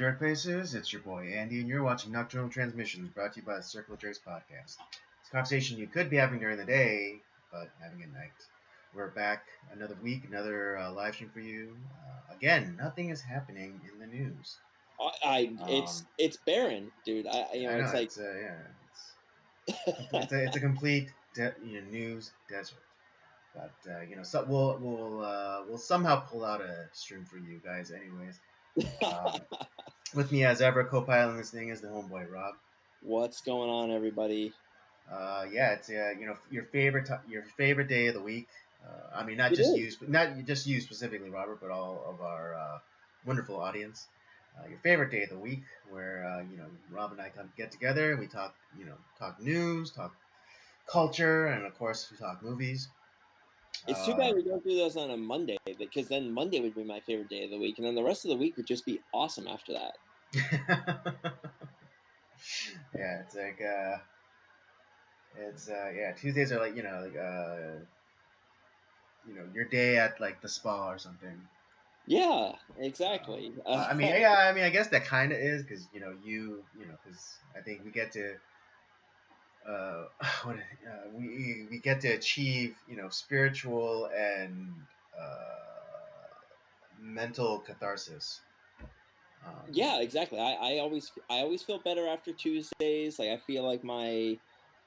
Dark Faces. It's your boy Andy, and you're watching Nocturnal Transmissions, brought to you by the Circle of Drakes podcast. It's a conversation you could be having during the day, but having at night. We're back another week, another live stream for you. Again, nothing is happening in the news. It's barren, dude. I know It's like it's a complete news desert. But so we'll somehow pull out a stream for you guys, anyways. With me as ever, co-piloting this thing is the homeboy Rob. What's going on, everybody? It's your favorite day of the week. I mean, not just you specifically, Robert, but all of our wonderful audience. Your favorite day of the week, where Rob and I get together, we talk news, talk culture, and of course we talk movies. It's too bad we don't do those on a Monday, because then Monday would be my favorite day of the week, and then the rest of the week would just be awesome after that. Yeah, it's like Tuesdays are like your day at like the spa or something. Yeah, exactly. I guess that kind of is because because I think we get to we get to achieve spiritual and mental catharsis. Yeah, exactly. I always feel better after Tuesdays. Like I feel like my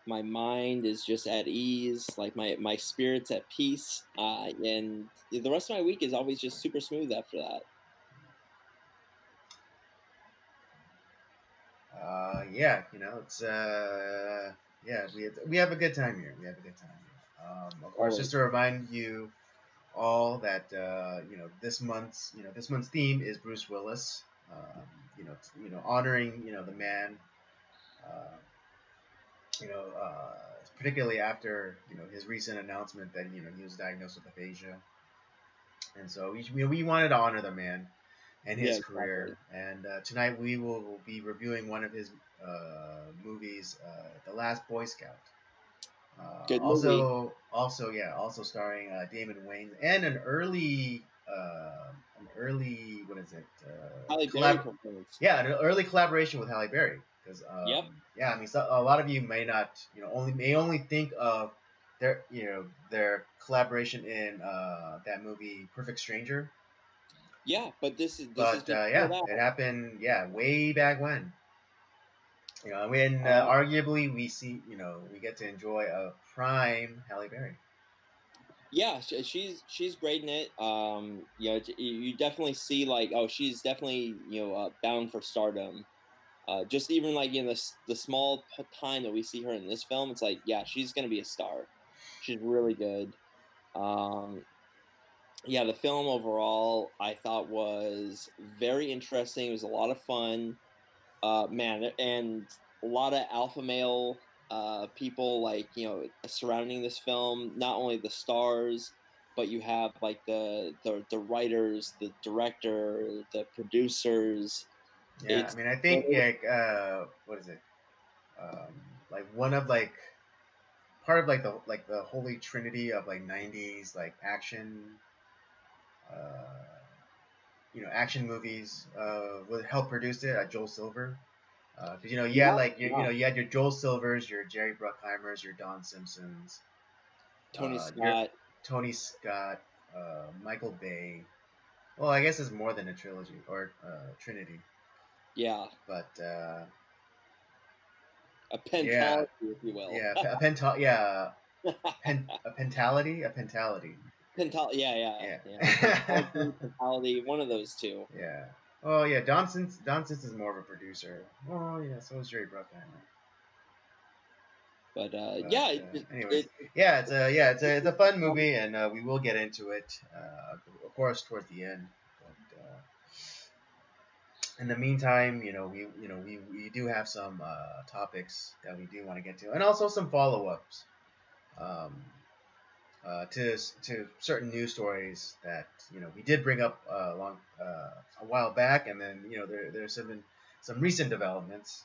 mind is just at ease, like my spirit's at peace, and the rest of my week is always just super smooth after that. It's we have a good time here. We have a good time here. Of course, just to remind you all that this month's theme is Bruce Willis. Honoring the man. Particularly after his recent announcement that he was diagnosed with aphasia, and so we wanted to honor the man and his career. Exactly. And tonight we will be reviewing one of his movies, The Last Boy Scout. Good movie. Also starring Damon Wayans and an early what is it? Halle Berry performance. Yeah, an early collaboration with Halle Berry. Because yeah, I mean, a lot of you may not only think of their collaboration in that movie Perfect Stranger. Yeah, but this is it happened way back when. Arguably we get to enjoy a prime Halle Berry. Yeah, she's great in it. You definitely see like, oh, she's definitely bound for stardom. Just even like in the small time that we see her in this film, it's like, yeah, she's gonna be a star. She's really good. Yeah, the film overall I thought was very interesting. It was a lot of fun. Man, and a lot of alpha male people like surrounding this film. Not only the stars, but you have like the writers, the director, the producers. Yeah, I mean, I think what is it? Like one of like part of like the holy trinity of like '90s like action, action movies. Would help produce it. Joel Silver. Because you had your Joel Silvers, your Jerry Bruckheimers, your Don Simpsons, Tony your Scott. Tony Scott, Michael Bay. Well, I guess it's more than a trilogy or trinity. Yeah. But a pentality, if you will. Yeah, a pentality. Yeah, a pentality. Yeah. Pentality, one of those two. Yeah. Oh yeah, Don Simpsons is more of a producer. Oh yeah, so is Jerry Bruckheimer. Anyways, it's a fun movie, and we will get into it, of course, towards the end. But in the meantime, we do have some topics that we do want to get to, and also some follow-ups. To certain news stories that we did bring up a while back, and then there's been some recent developments,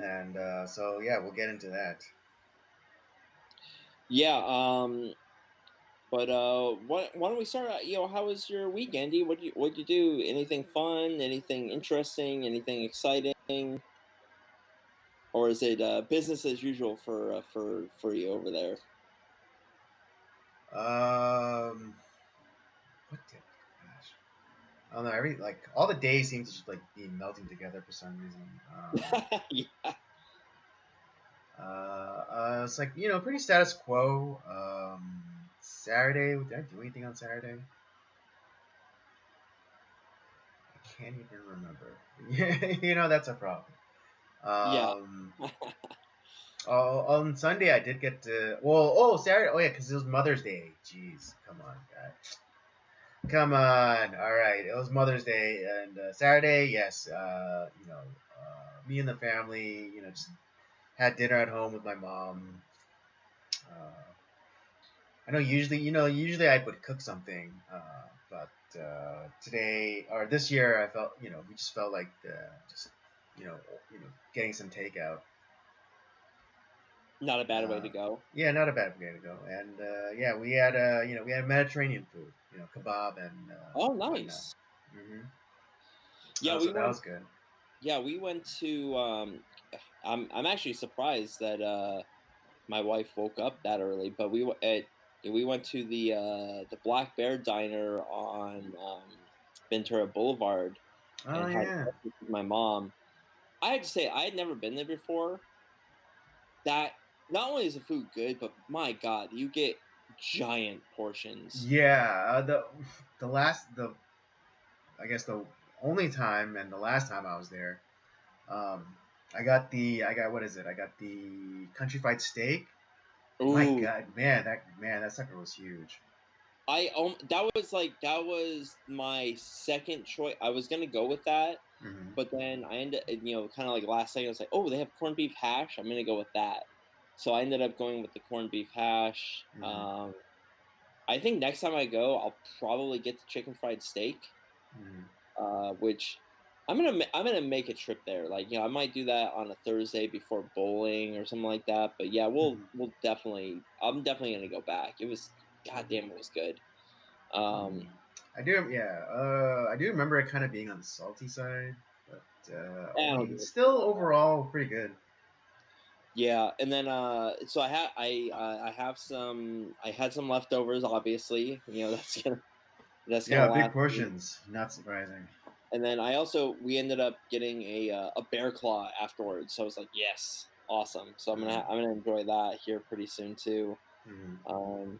and so we'll get into that. Yeah. But why don't we start? How was your week, Andy? What'd you do? Anything fun? Anything interesting? Anything exciting? Or is it business as usual for you over there? Um, what did? Gosh, I don't know. All the days seem to just like be melting together for some reason. Yeah. It's like pretty status quo. Saturday, did I do anything on Saturday? I can't even remember. That's a problem. Yeah. Um, on Sunday I did get to. Well, Saturday. Oh yeah, because it was Mother's Day. Jeez, come on, guy. Come on. All right, it was Mother's Day, and Saturday, yes. Me and the family, just had dinner at home with my mom. Uh, I know usually I would cook something, but today or this year I felt, we just felt like just, you know, getting some takeout. Not a bad way Uh, to go. yeah, not a bad way to go. And yeah, we had Mediterranean food, kebab and Oh, whatnot. nice. Hmm. Yeah, So we that went. was good. Yeah, we went to. I'm actually surprised that my wife woke up that early, but we went to the Black Bear Diner on Ventura Boulevard Oh and had yeah. breakfast with my mom. I had to say I had never been there before. That not only is the food good, but my God, you get giant portions. Yeah, the last the I guess the only time and the last time I was there, um, I got what is it? I got the country fried steak. My Ooh, God, man, that sucker was huge. that was my second choice. I was gonna go with that, Hmm. but then I ended, kind of like last second. I was like, oh, they have corned beef hash. I'm gonna go with that. So I ended up going with the corned beef hash. Hmm. I think next time I go, I'll probably get the chicken fried steak, Hmm. which I'm gonna make a trip there. Like, I might do that on a Thursday before bowling or something like that. But yeah, Hmm. we'll definitely I'm definitely gonna go back. It was goddamn, it was good. Hmm. Um, I do remember it kind of being on the salty side, but I I don't mean, give a shit still about that. overall pretty good. Yeah, and then so I have I had some leftovers. Obviously, that's gonna Yeah, big last me. portions. Not surprising. And then we ended up getting a bear claw afterwards. So I was like, yes, awesome. So I'm gonna enjoy that here pretty soon too. Mm-hmm. Um,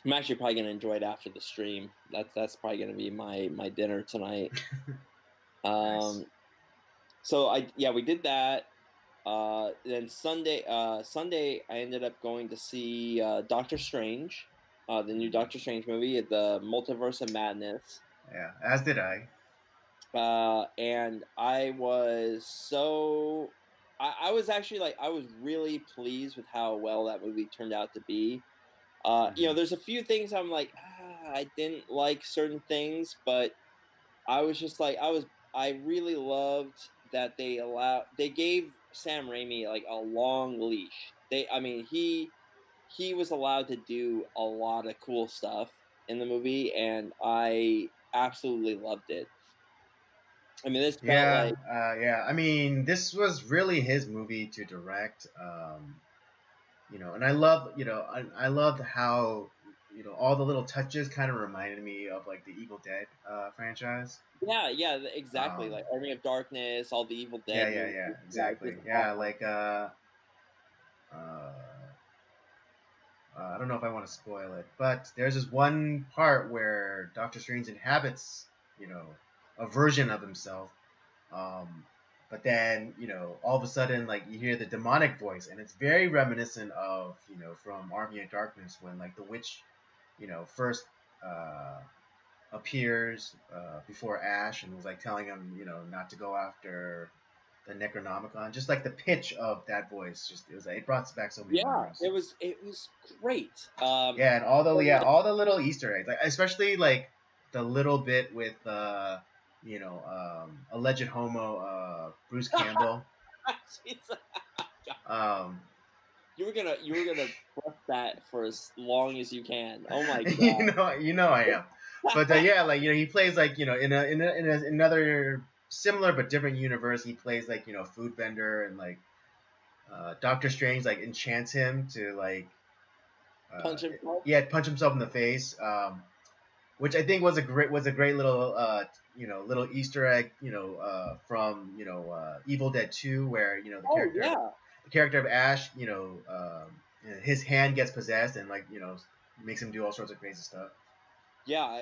I'm actually probably gonna enjoy it after the stream. That's probably gonna be my dinner tonight. Nice. Um, so we did that. Then Sunday I ended up going to see Doctor Strange, the new Doctor Mm. Strange movie, the Multiverse of Madness. Yeah, as did I. And I was I was actually like I was really pleased with how well that movie turned out to be. Hmm. There's a few things I'm like, I didn't like certain things, but I was just like, I really loved that they gave Sam Raimi like a long leash. I mean, he was allowed to do a lot of cool stuff in the movie, and I absolutely loved it. I mean, this felt Yeah, like, yeah. I mean, this was really his movie to direct. And I loved how, all the little touches kind of reminded me of like the Evil Dead franchise. yeah, yeah, exactly. Um, Like Army of Darkness, all the Evil yeah, Dead yeah, movies. yeah, Yeah, exactly. just Yeah, awesome. like uh, I don't know if I want to spoil it, but there's this one part where Doctor Strange inhabits, you know, a version of himself. Um, but then, all of a sudden, like you hear the demonic voice, and it's very reminiscent of, from Army of Darkness when like the witch, first uh, appears before Ash and was like telling him, not to go after the Necronomicon. Just like the pitch of that voice, it brought back so many Yeah, memories. it was great. Yeah, and And then, all the little Easter eggs, like especially like the little bit with alleged homo Bruce Campbell. Jesus. Um, you were gonna press that for as long as you can. Oh my you know I am. But god. yeah, like he plays like another similar but different universe. He plays like a food vendor, and like Doctor Strange like enchants him to like uh, Punch himself. yeah punch himself in the face. Which I think was a great little little Easter egg from Evil Dead 2, where Oh yeah. the character of Ash his hand gets possessed, and like makes him do all sorts of crazy stuff. Yeah,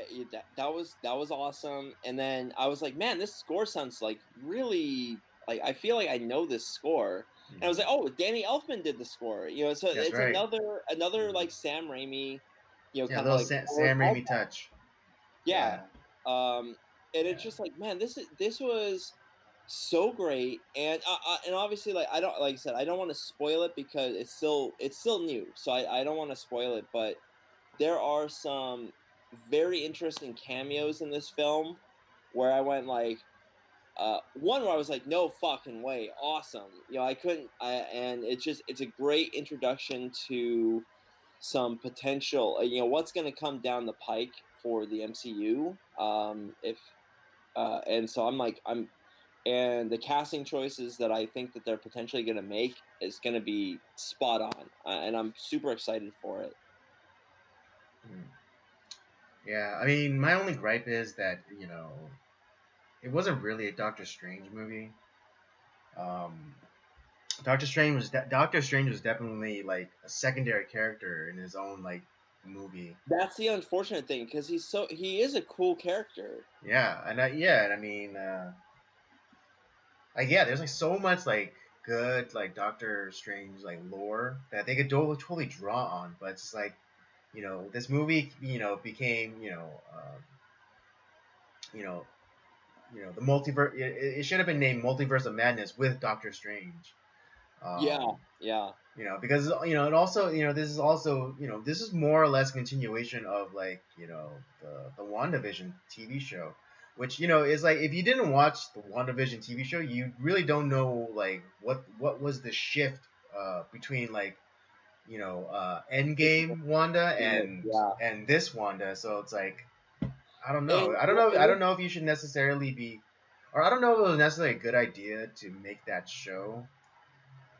that was awesome. And then I was like, man, this score sounds like really like I feel like I know this score. And I was like, Hmm. oh, Danny Elfman did the score. So That's it's right. another Hmm. like Sam Raimi, Yeah, kind of little like horror Sam Raimi callback. touch. Yeah. Yeah, And it's yeah. just like, man, this was so great. And obviously, like I don't like I said, I don't want to spoil it because it's still new, so I don't want to spoil it. But there are some very interesting cameos in this film where I went like, one where I was like, no fucking way, awesome. I couldn't, and it's a great introduction to some potential, what's going to come down the pike for the MCU. If And so and the casting choices that I think that they're potentially going to make is going to be spot on, and I'm super excited for it. Hmm. Yeah, I mean, my only gripe is that it wasn't really a Doctor Strange movie. Um, Doctor Strange was definitely like a secondary character in his own like movie. That's the unfortunate thing because he is a cool character. Yeah, and I mean, like yeah, there's like so much like good like Doctor Strange like lore that they could totally draw on, but it's just like this movie became you know the multiverse. It should have been named Multiverse of Madness with Doctor Strange. Yeah, Um, yeah. because it also this is also this is more or less continuation of like the WandaVision TV show, which is like if you didn't watch the WandaVision TV show, you really don't know like what was the shift between like Endgame Wanda Yeah. and this Wanda. So it's like I don't know. And I don't know if you should necessarily be, or I don't know if it was necessarily a good idea to make that show.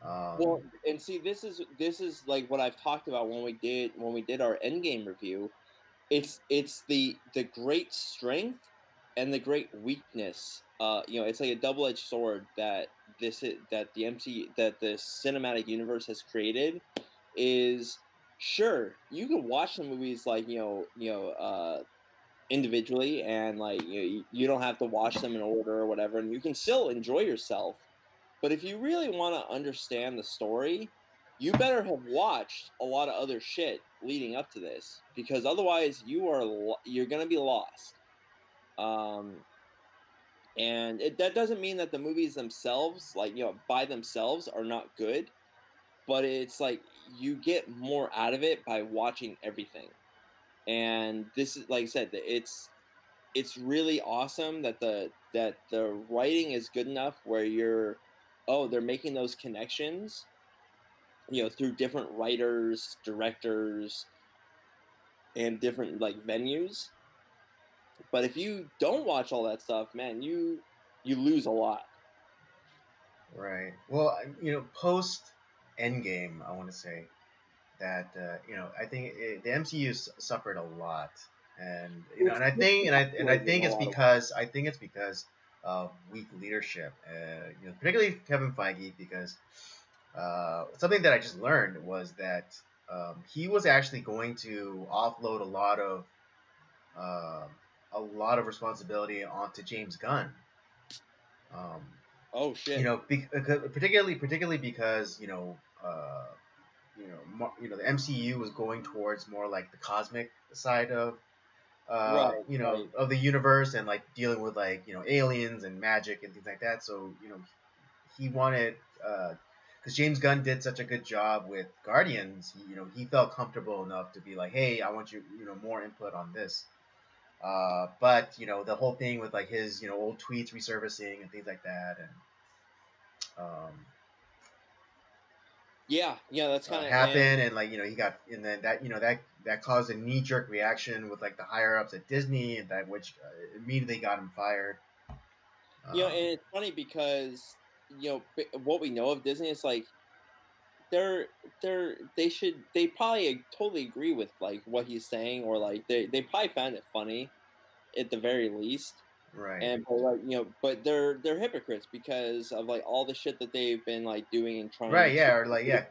well, Um, and see, this is like what I've talked about when we did our Endgame review. It's the great strength and the great weakness. It's like a double edged sword that that the cinematic universe has created. Is sure you can watch the movies like individually, and like you don't have to watch them in order or whatever, and you can still enjoy yourself. But if you really want to understand the story, you better have watched a lot of other shit leading up to this, because otherwise you're gonna be lost. Um, that doesn't mean that the movies themselves, like by themselves, are not good. But it's like you get more out of it by watching everything. And this is, like I said, it's really awesome that the writing is good enough where they're making those connections, through different writers, directors, and different like venues. But if you don't watch all that stuff, man, you lose a lot. right. Well, post Endgame, I want to say that I think the MCU suffered a lot, and It's and I in think a it's lot of ways. because of weak leadership. Particularly Kevin Feige, because something that I just learned was that he was actually going to offload uh, a lot of responsibility onto James Gunn. Um, Oh shit. particularly because the MCU was going towards more like the cosmic side of Right, right. of the universe, and like dealing with like aliens and magic and things like that. So he wanted because James Gunn did such a good job with Guardians. He felt comfortable enough to be like, hey, I want more input on this. But the whole thing with like his old tweets resurfacing and things like that, and um, Yeah, that's kind of happen, and like he got, and then that that caused a knee jerk reaction with like the higher ups at Disney, and that which immediately got him fired. and it's funny because what we know of Disney is like they're they probably totally agree with like what he's saying, or like they probably found it funny at the very least. Right. And but like but they're hypocrites because of like all the shit that they've been like doing and trying Right, to yeah, or like like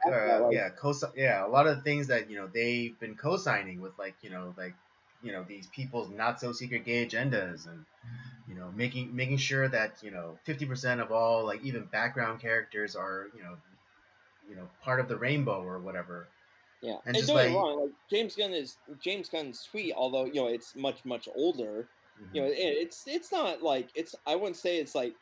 yeah, a lot of the things that they've been co-signing with, like these people's not so secret gay agendas, and making sure that 50% of all, like, even background characters are part of the rainbow or whatever, yeah. and And just don't get me like. wrong, like James Gunn's sweet, although it's much older. Mhm. It's not like it's I wouldn't say it's like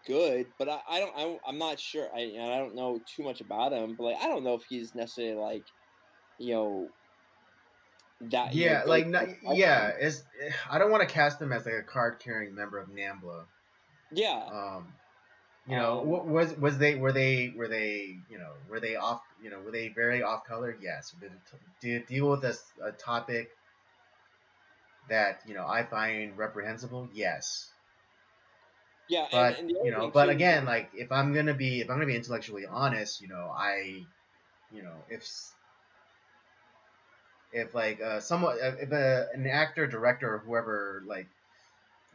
good, but I'm not sure. I don't know too much about him, but like I don't know if he's necessarily like you know that Yeah, good like, not, yeah, professionally. I don't want to cast him as like a card carrying member of NAMBLA. Yeah. Um, Um. was they were they off were they very off color? Yes. Did it deal with a topic that I find reprehensible? Yes. Yeah, But and the other thing but too, again, like, if I'm gonna be intellectually honest, if like someone if an actor, director, or whoever, like,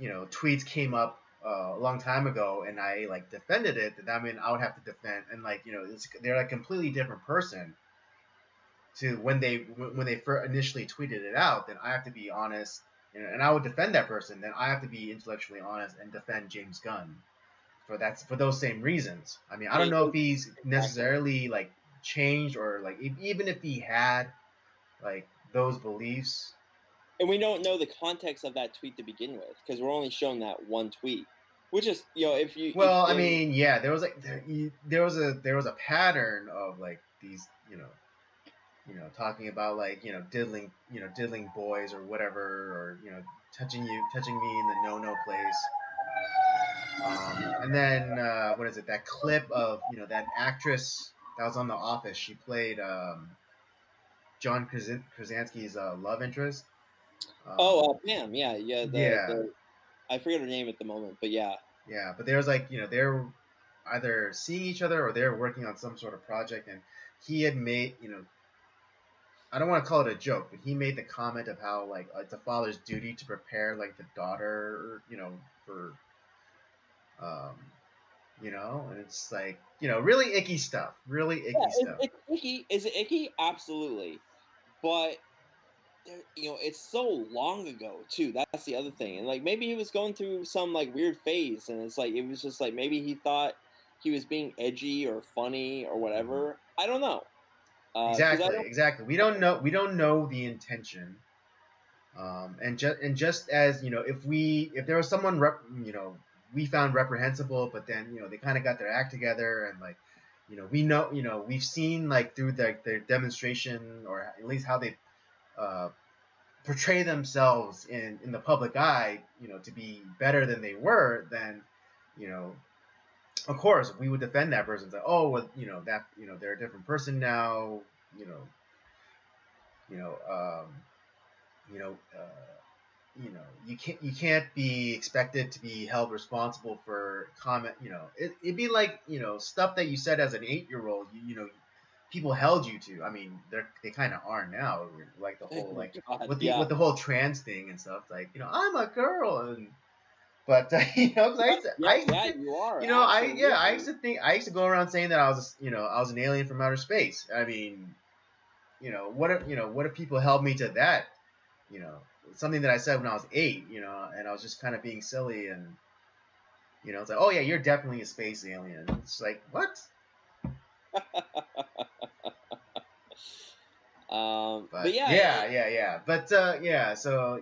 tweets came up a long time ago, and I like defended it, then I mean I would have to defend, and like they're a completely different person to when they initially tweeted it out. Then I have to be honest, and I would defend that person. Then I have to be intellectually honest and defend James Gunn for those same reasons. I mean, I don't know if he's exactly. necessarily like changed, or like even if he had like those beliefs. And we don't know the context of that tweet to begin with because we're only shown that one tweet, which is if you Well, I if mean, yeah, there was like there was a pattern of like these, talking about, like, diddling boys or whatever, or touching me in the no place. And then what is it? That clip of that actress that was on The Office. She played John Krasinski's love interest. Um, Pam, yeah, yeah, the I forget her name at the moment, but yeah. yeah, but there's like they're either seeing each other or they're working on some sort of project, and he had made I don't want to call it a joke, but he made the comment of how, like, it's a father's duty to prepare, like, the daughter, for um, and it's like, really icky stuff, really Yeah, icky stuff. it's icky. Is it icky? Absolutely. But it's so long ago too. That's the other thing. And like maybe he was going through some like weird phase, and it's like it was just like maybe he thought he was being edgy or funny or Hmm. whatever. I don't know. Because I Exactly, don't. exactly. We don't know the intention. And just as if there was someone we found reprehensible, but then they kind of got their act together, and like we've seen, like, through their demonstration, or at least how they uh, portray themselves in the public eye, to be better than they were, then you know of course we would defend that person, say, oh, well, that they're a different person now, you know you know you know you can't be expected to be held responsible for comment. It'd be like stuff that you said as an 8-year-old. People held you to. I mean, they kind of are now, like the whole, like, God, with the yeah. with the whole trans thing and stuff, like, I'm a girl, and but 'cause Yeah, I yeah, used to yeah, think, you are I used absolutely. to think, I used to go around saying that I was an alien from outer space. I mean, what if people held me to that, you know, something that I said when I was 8, and I was just kind of being silly, and it's like, oh yeah, you're definitely a space alien. It's like, what? But But yeah, yeah, yeah, yeah. But yeah. So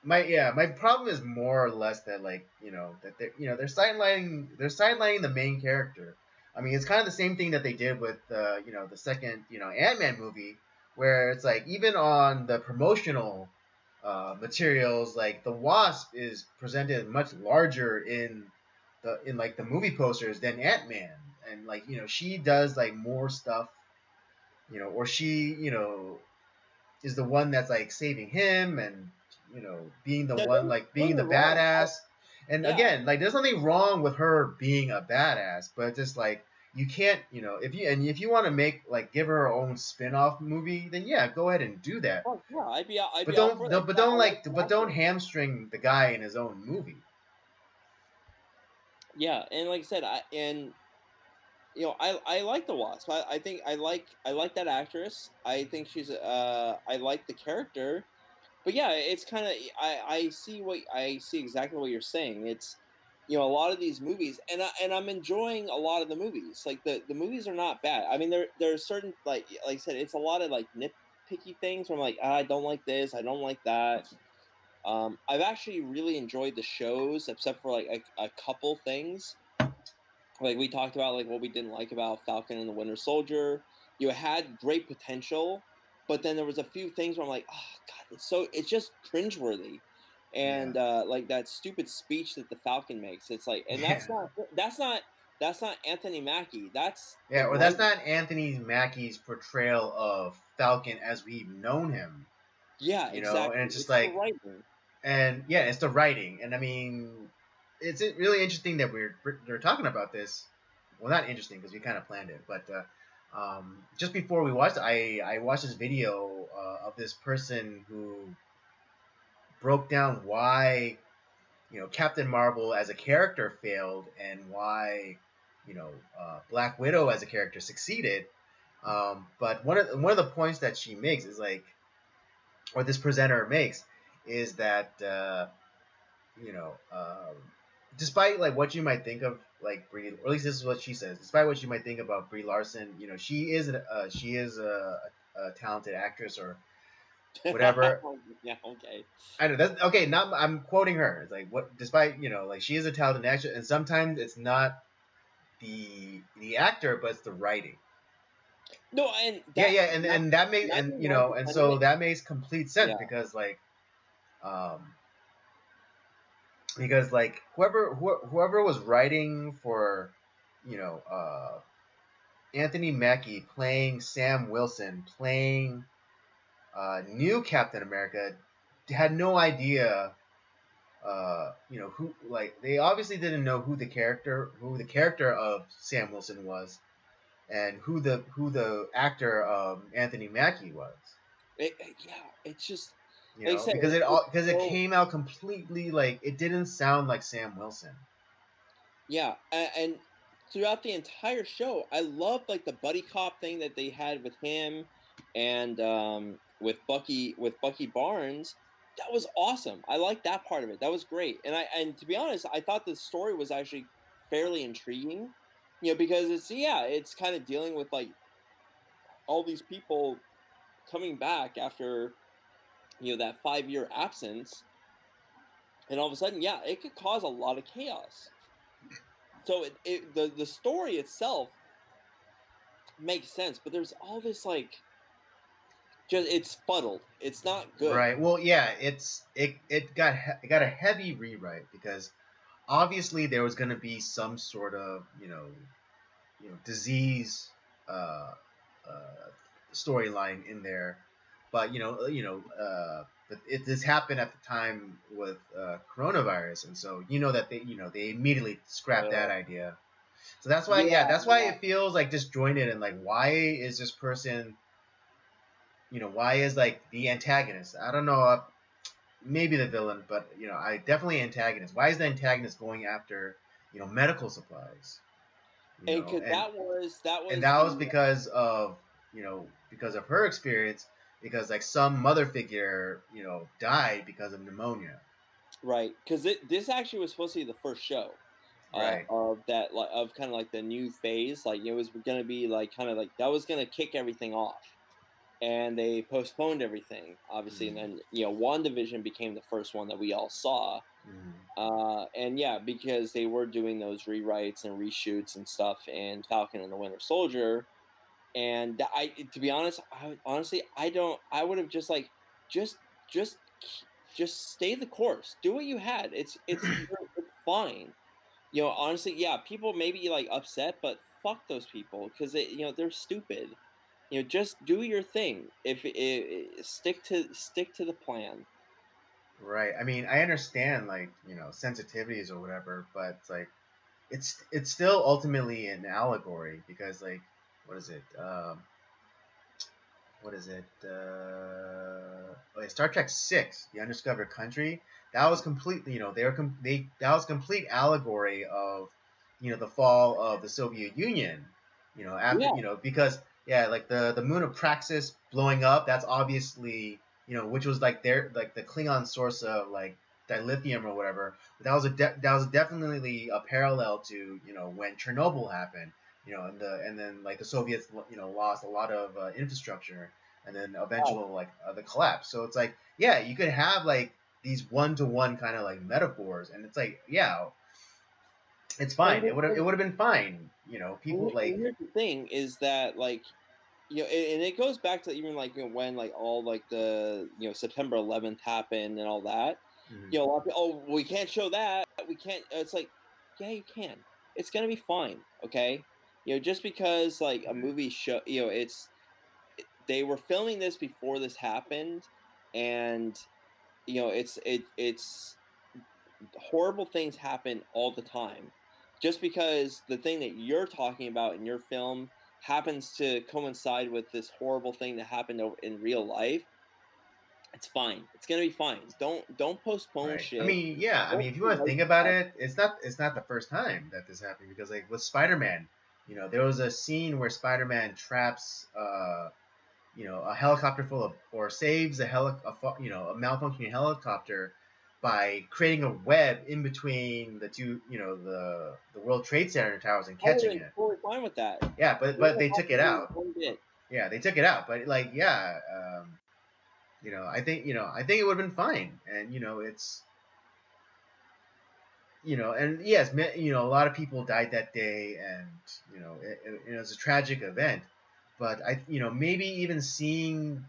my problem is more or less that, like, that they're sidelining the main character. I mean, it's kind of the same thing that they did with the second Ant-Man movie, where it's like, even on the promotional materials, like, the Wasp is presented much larger in like the movie posters than Ant-Man. and like she does like more stuff, or she is the one that's like saving him and being the No, one like don't being get the me wrong. badass. And Yeah, again, like there's nothing wrong with her being a badass, but just like you can't, if you want to make like give her her own spin-off movie, then yeah, go ahead and do that. oh, yeah, I'd But be all for that. but Yeah, don't I like like the but don't actor. hamstring the guy in his own movie. Yeah, and like I said, I like the Wasp. I think I like that actress. I think she's I like the character. But yeah, it's kind of I see exactly what you're saying. It's a lot of these movies, and I'm enjoying a lot of the movies. Like the movies are not bad. I mean, there are certain like I said, it's a lot of like nitpicky things where I'm like, I don't like this, I don't like that. I've actually really enjoyed the shows, except for like a couple things. Like we talked about, like what we didn't like about Falcon and the Winter Soldier. You had great potential, but then there was a few things where I'm like, oh god, it's just cringeworthy, Yeah. and like that stupid speech that the Falcon makes. It's like, and Yeah. that's not Anthony Mackie. That's the Yeah, or that's writing. not Anthony Mackie's portrayal of Falcon as we've known him, Yeah, and exactly. it's just It's the like, writing. and yeah, it's the writing, and I mean, it's really interesting that we're talking about this. Well, not interesting because we kind of planned it, but just before we watched, I watched this video of this person who broke down why Captain Marvel as a character failed and why Black Widow as a character succeeded. But one of the points that she makes is like, or this presenter makes, is that you know, despite like what you might think of like Brie, or at least this is what she says. Despite what you might think about Brie Larson, she is a talented actress or whatever. Yeah, okay. I know that's okay. Not I'm quoting her. It's like what, despite like she is a talented actress, and sometimes it's not the actor, but it's the writing. No, and Yeah, that yeah, not and that makes not and being 100% in so it. that makes complete sense Yeah, um because like whoever was writing for you know Anthony Mackie playing Sam Wilson playing new Captain America had no idea who, like, they obviously didn't know who the character of Sam Wilson was and who the actor Anthony Mackie was. yeah. It's just like I said, Because it so came out completely like it didn't sound like Sam Wilson. yeah, and throughout the entire show, I loved like the buddy cop thing that they had with him and with Bucky Barnes. That was awesome. I liked that part of it. That was great. And to be honest, I thought the story was actually fairly intriguing. Because it's kind of dealing with like all these people coming back after that 5 year absence, and all of a sudden, yeah, it could cause a lot of chaos. So the story itself makes sense, but there's all this like just it's fuddled. It's not good. Right. Well, yeah, it got a heavy rewrite because obviously there was going to be some sort of disease uh, uh, storyline in there, but but this happened at the time with coronavirus, and so that they immediately scrapped that Uh, idea. So that's why, yeah, yeah, that's why yeah. it feels like disjointed and like why is this person, why is like the antagonist? I don't know, maybe the villain, but I definitely antagonist. Why is the antagonist going after medical supplies? And cause And that and was that was the because of her experience, because like some mother figure died because of pneumonia. right, because this actually was supposed to be the first show Right. of that, like, of kind of like the new phase. Like it was gonna be like kind of like that was gonna kick everything off, and they postponed everything, obviously, and Mm. then WandaVision became the first one that we all saw. Mm. And yeah, because they were doing those rewrites and reshoots and stuff in Falcon and the Winter Soldier, and to be honest, I would have just like just just just stay the course, do what you had. It's fine. Honestly, yeah, people may be like upset, but fuck those people because they're stupid. Just do your thing. If stick to the plan. Right. I mean, I understand like sensitivities or whatever, but like it's still ultimately an allegory because like what is it? What is it? Star Trek Six, The Undiscovered Country. That was completely, that was complete allegory of, the fall of the Soviet Union. After, Yeah, because yeah, like the moon of Praxis blowing up. That's obviously, which was like like the Klingon source of like dilithium or whatever. But that was definitely a parallel to when Chernobyl happened. And then like the Soviets, lost a lot of infrastructure, and then yeah. eventual like the collapse. So it's like, yeah, you could have like these one-to-one kind of like metaphors, and it's like, yeah, it's And, fine. the- It would have been fine. People like, and here's the thing is that like and it goes back to even like when like all like the September 11th happened and all that. mhm, A lot of people, oh, we can't show that. We can't. It's like, yeah, you can. It's gonna be fine. Okay. Just because like a mhm, movie show, they were filming this before this happened, and it's horrible things happen all the time. Just because the thing that you're talking about in your film happens to coincide with this horrible thing that happened in real life, it's fine. It's gonna be fine. Don't postpone right. I shit. mean, yeah. I Don't mean, if you do want to like think about that. it, it's not the first time that this happened because like with Spider-Man, there was a scene where Spider-Man traps a helicopter full of, or saves a malfunctioning helicopter by creating a web in between the two, the World Trade Center towers and I would catching have been it. totally fine with that. Yeah, They but don't they have took to it do out. one bit. Yeah, they took it out. But like, yeah, I think it would have been fine. And it's and yes, a lot of people died that day, and it was a tragic event. But maybe even seeing,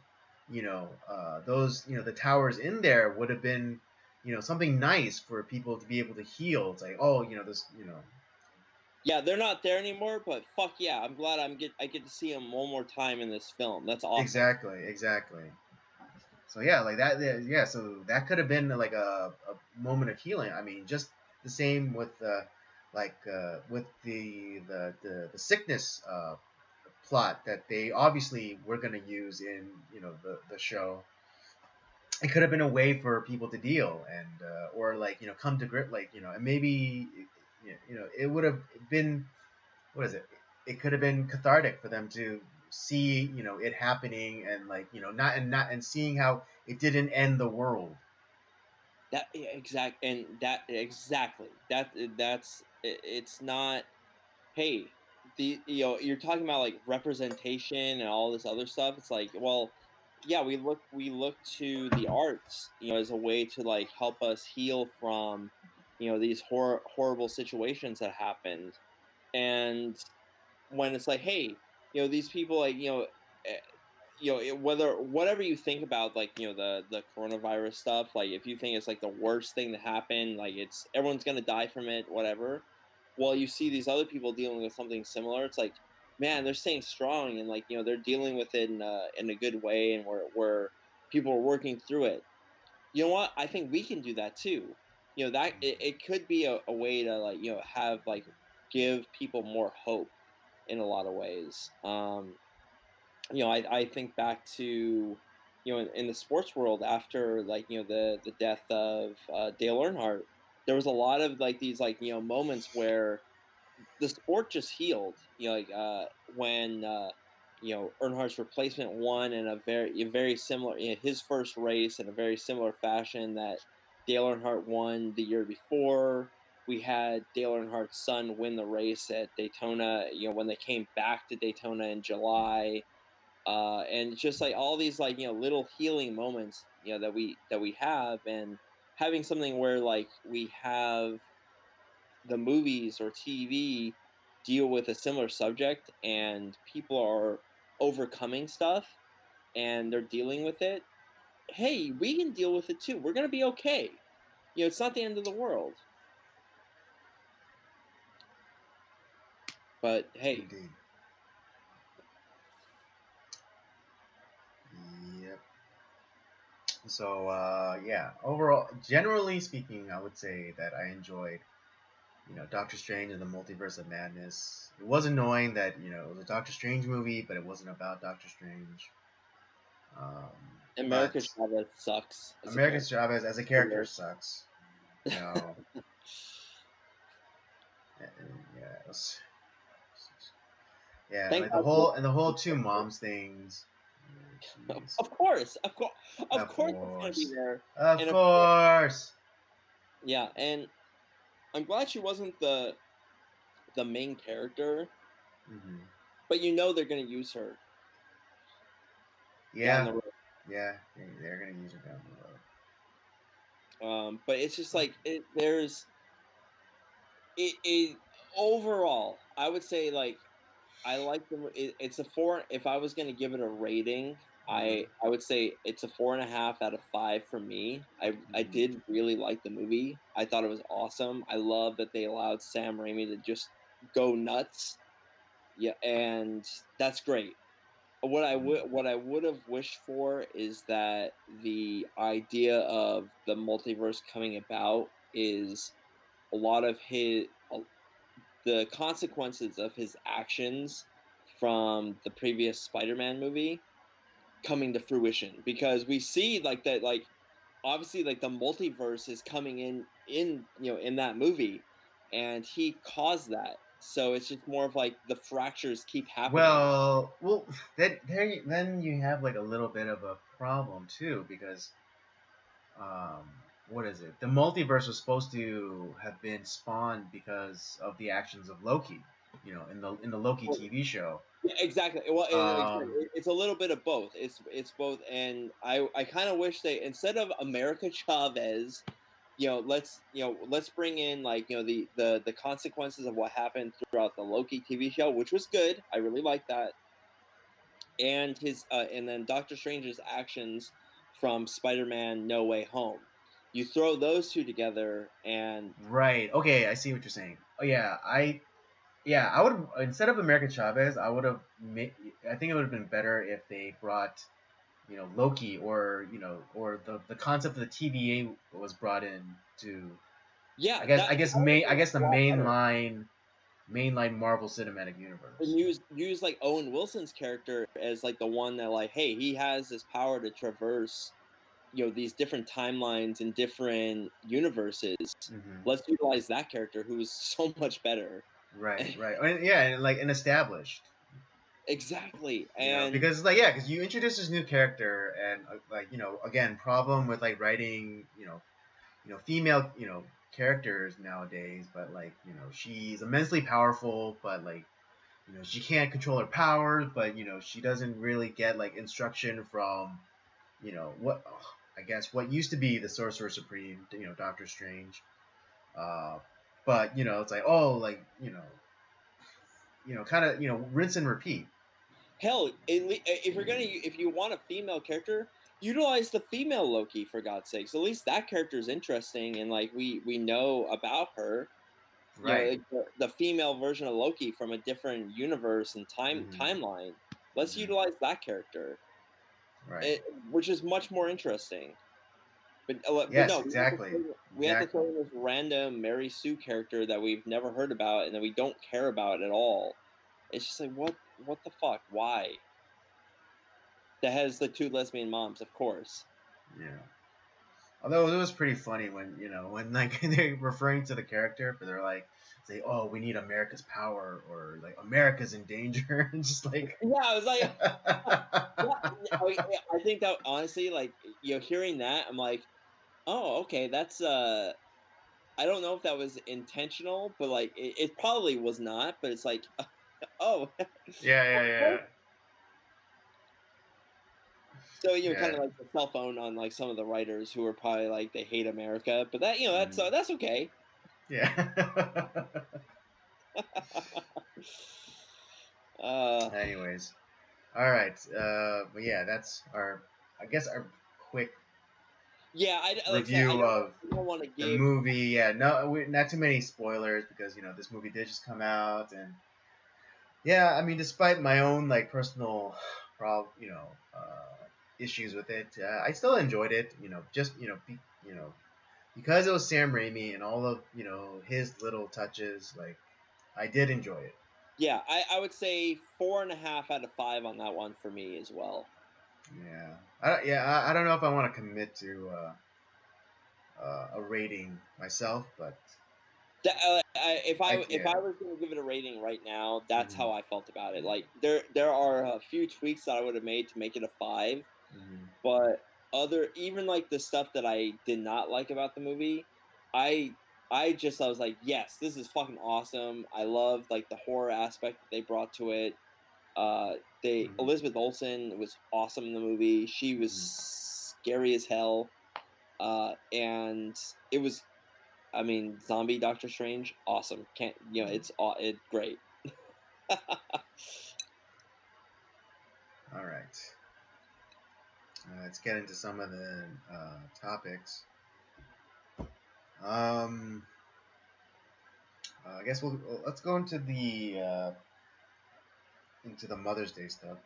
those, the towers in there would have been, something nice for people to be able to heal. It's like, oh, this, Yeah, they're not there anymore, but fuck yeah, I'm glad I get to see them one more time in this film. That's awesome. exactly, exactly. So yeah, like that, yeah. So that could have been like a moment of healing. I mean, just the same with with the sickness plot that they obviously were going to use in the show. It could have been a way for people to deal and or like come to grip, like and maybe it would have been, what is it? It could have been cathartic for them to see it happening, and like not and seeing how it didn't end the world. That exactly it's not. Hey, you're talking about like representation and all this other stuff. It's like, well, yeah, we look to the arts, as a way to like help us heal from, these horrible situations that happened. And when it's like, hey, these people like, eh, whether whatever you think about like, the coronavirus stuff, like if you think it's like the worst thing to happen, like it's everyone's gonna die from it, whatever. Well, you see these other people dealing with something similar. It's like, man, they're staying strong and like, they're dealing with it in a good way, and where people are working through it. You know what? I think we can do that too. That it could be a way to like, have like give people more hope in a lot of ways. I think back to, in the sports world after like, the death of Dale Earnhardt, there was a lot of like these like, moments where the sport just healed. Like when Earnhardt's replacement won in a very similar, his first race in a very similar fashion that Dale Earnhardt won the year before. We had Dale Earnhardt's son win the race at Daytona. When they came back to Daytona in July, and just like all these like, little healing moments, that we have, and having something where like we have the movies or TV deal with a similar subject and people are overcoming stuff and they're dealing with it. Hey, we can deal with it too. We're gonna be okay. It's not the end of the world. But hey. Indeed. Yep. So yeah, overall, generally speaking, I would say that I enjoyed, Doctor Strange and the Multiverse of Madness. It was annoying that it was a Doctor Strange movie, but it wasn't about Doctor Strange. Um, America but Chavez sucks as a American character. Chavez as a character sucks. You know, yeah, yeah, Thank like God. the whole two moms things. Jeez. Of course, of Of course, it's gonna be course. there. Of And course. yeah, and I'm glad she wasn't the main character, Mm-hmm. but they're gonna use her down Yeah. the road. Yeah. They're gonna use it down the But it's just road. like there's it overall. I would say like I like it's a four. If I was gonna give it a rating, Mm-hmm. I would say it's a 4.5 out of 5 for me. I Mm-hmm. did really like the movie. I thought it was awesome. I love that they allowed Sam Raimi to just go nuts. Yeah, and that's great. What I would have wished for is that the idea of the multiverse coming about is a lot of the consequences of his actions from the previous Spider-Man movie coming to fruition, because we see like that, like obviously like the multiverse is coming in that movie, and he caused that, so it's just more of like the fractures keep happening. Well, then you have like a little bit of a problem too, because um, what is it? The multiverse was supposed to have been spawned because of the actions of Loki, in the Loki TV show. Yeah, exactly. Well, Um, it's a little bit of both. It's both, and I kind of wish they, instead of America Chavez, let's bring in like the consequences of what happened throughout the Loki TV show, which was good. I really liked that, and and then Doctor Strange's actions from Spider-Man No Way Home. You throw those two together, and right. Okay, I see what you're saying. Oh yeah, I would, instead of American Chavez, I would have I think it would have been better if they brought Loki, or the concept of the TVA was brought in to, yeah, I guess the a lot better. mainline Marvel Cinematic Universe. And use like Owen Wilson's character as like the one that, like, hey, he has this power to traverse these different timelines and different universes. Hmm. Let's utilize that character who is so much better. Right. And, yeah, and like an established, Exactly. And because like, yeah, because you introduce this new character, and like, again, problem with like writing, female, characters nowadays, but like, she's immensely powerful, but like, she can't control her powers, but she doesn't really get like instruction from, what, I guess what used to be the Sorcerer Supreme, Doctor Strange. Uh, but it's like, oh, like, kind of, rinse and repeat. hell, if you want a female character, utilize the female Loki, for God's sakes. At least that character is interesting, and like we know about her. Right. Like the female version of Loki from a different universe and Hmm. timeline. Let's Hmm. utilize that character, Right. which is much more interesting. But Yes, no, exactly. we have to Exactly. throw in this random Mary Sue character that we've never heard about and that we don't care about at all. It's just like, what the fuck? Why? That has the two lesbian moms, of course. Yeah. Although it was pretty funny when when like they're referring to the character, but they're like, say, "Oh, we need America's power," or like America's in danger, and just like. Yeah, I was like, I think that honestly, like, hearing that, I'm like, oh, okay, that's I don't know if that was intentional, but like, it probably was not. But it's like, oh, Yeah. so kind Yeah. of like the cell phone on like some of the writers who are probably like they hate America, but that Mm, that's okay. yeah. uh, Anyways, all right. But yeah, that's our, I guess, our quick yeah, like I said, review of I don't want to the give. movie. Yeah, no, not too many spoilers, because this movie did just come out, and Yeah, I mean, despite my own like personal, issues with it, I still enjoyed it. Just because it was Sam Raimi and all of his little touches, like I did enjoy it. Yeah, I would say 4.5 out of 5 on that one for me as well. Yeah, I don't know if I want to commit to a rating myself, but If yeah. I was going to give it a rating right now, that's Hmm. how I felt about it. Like there are a few tweaks that I would have made to make it a 5, Hmm. but other even like the stuff that I did not like about the movie, I I was like, yes, this is fucking awesome. I loved like the horror aspect that they brought to it. They Hmm. Elizabeth Olsen was awesome in the movie. She was Hmm. scary as hell. And it was, I mean, zombie Doctor Strange, awesome. Can't it's great. All right, let's get into some of the topics. Um, I guess let's go into the Mother's Day stuff.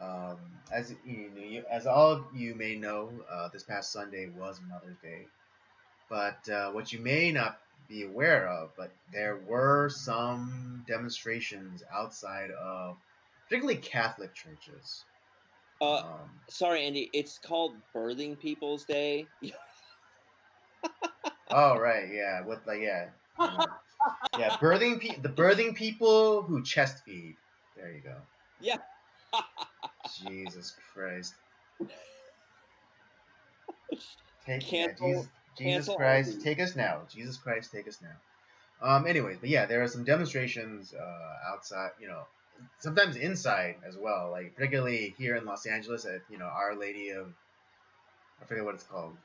Um, as all of you may know, this past Sunday was Mother's Day. But what you may not be aware of, but there were some demonstrations outside of, particularly Catholic churches. uh, Um, Sorry, Andy. It's called Birthing People's Day. oh right, yeah, with like yeah, the birthing people who chest feed. There you go. Yeah. Jesus Christ. Jesus, cancel Jesus cancel Christ, Andy. take us now. Jesus Christ, take us now. Anyways, but yeah, there are some demonstrations outside, sometimes inside as well, like particularly here in Los Angeles at, Our Lady of, I forget what it's called,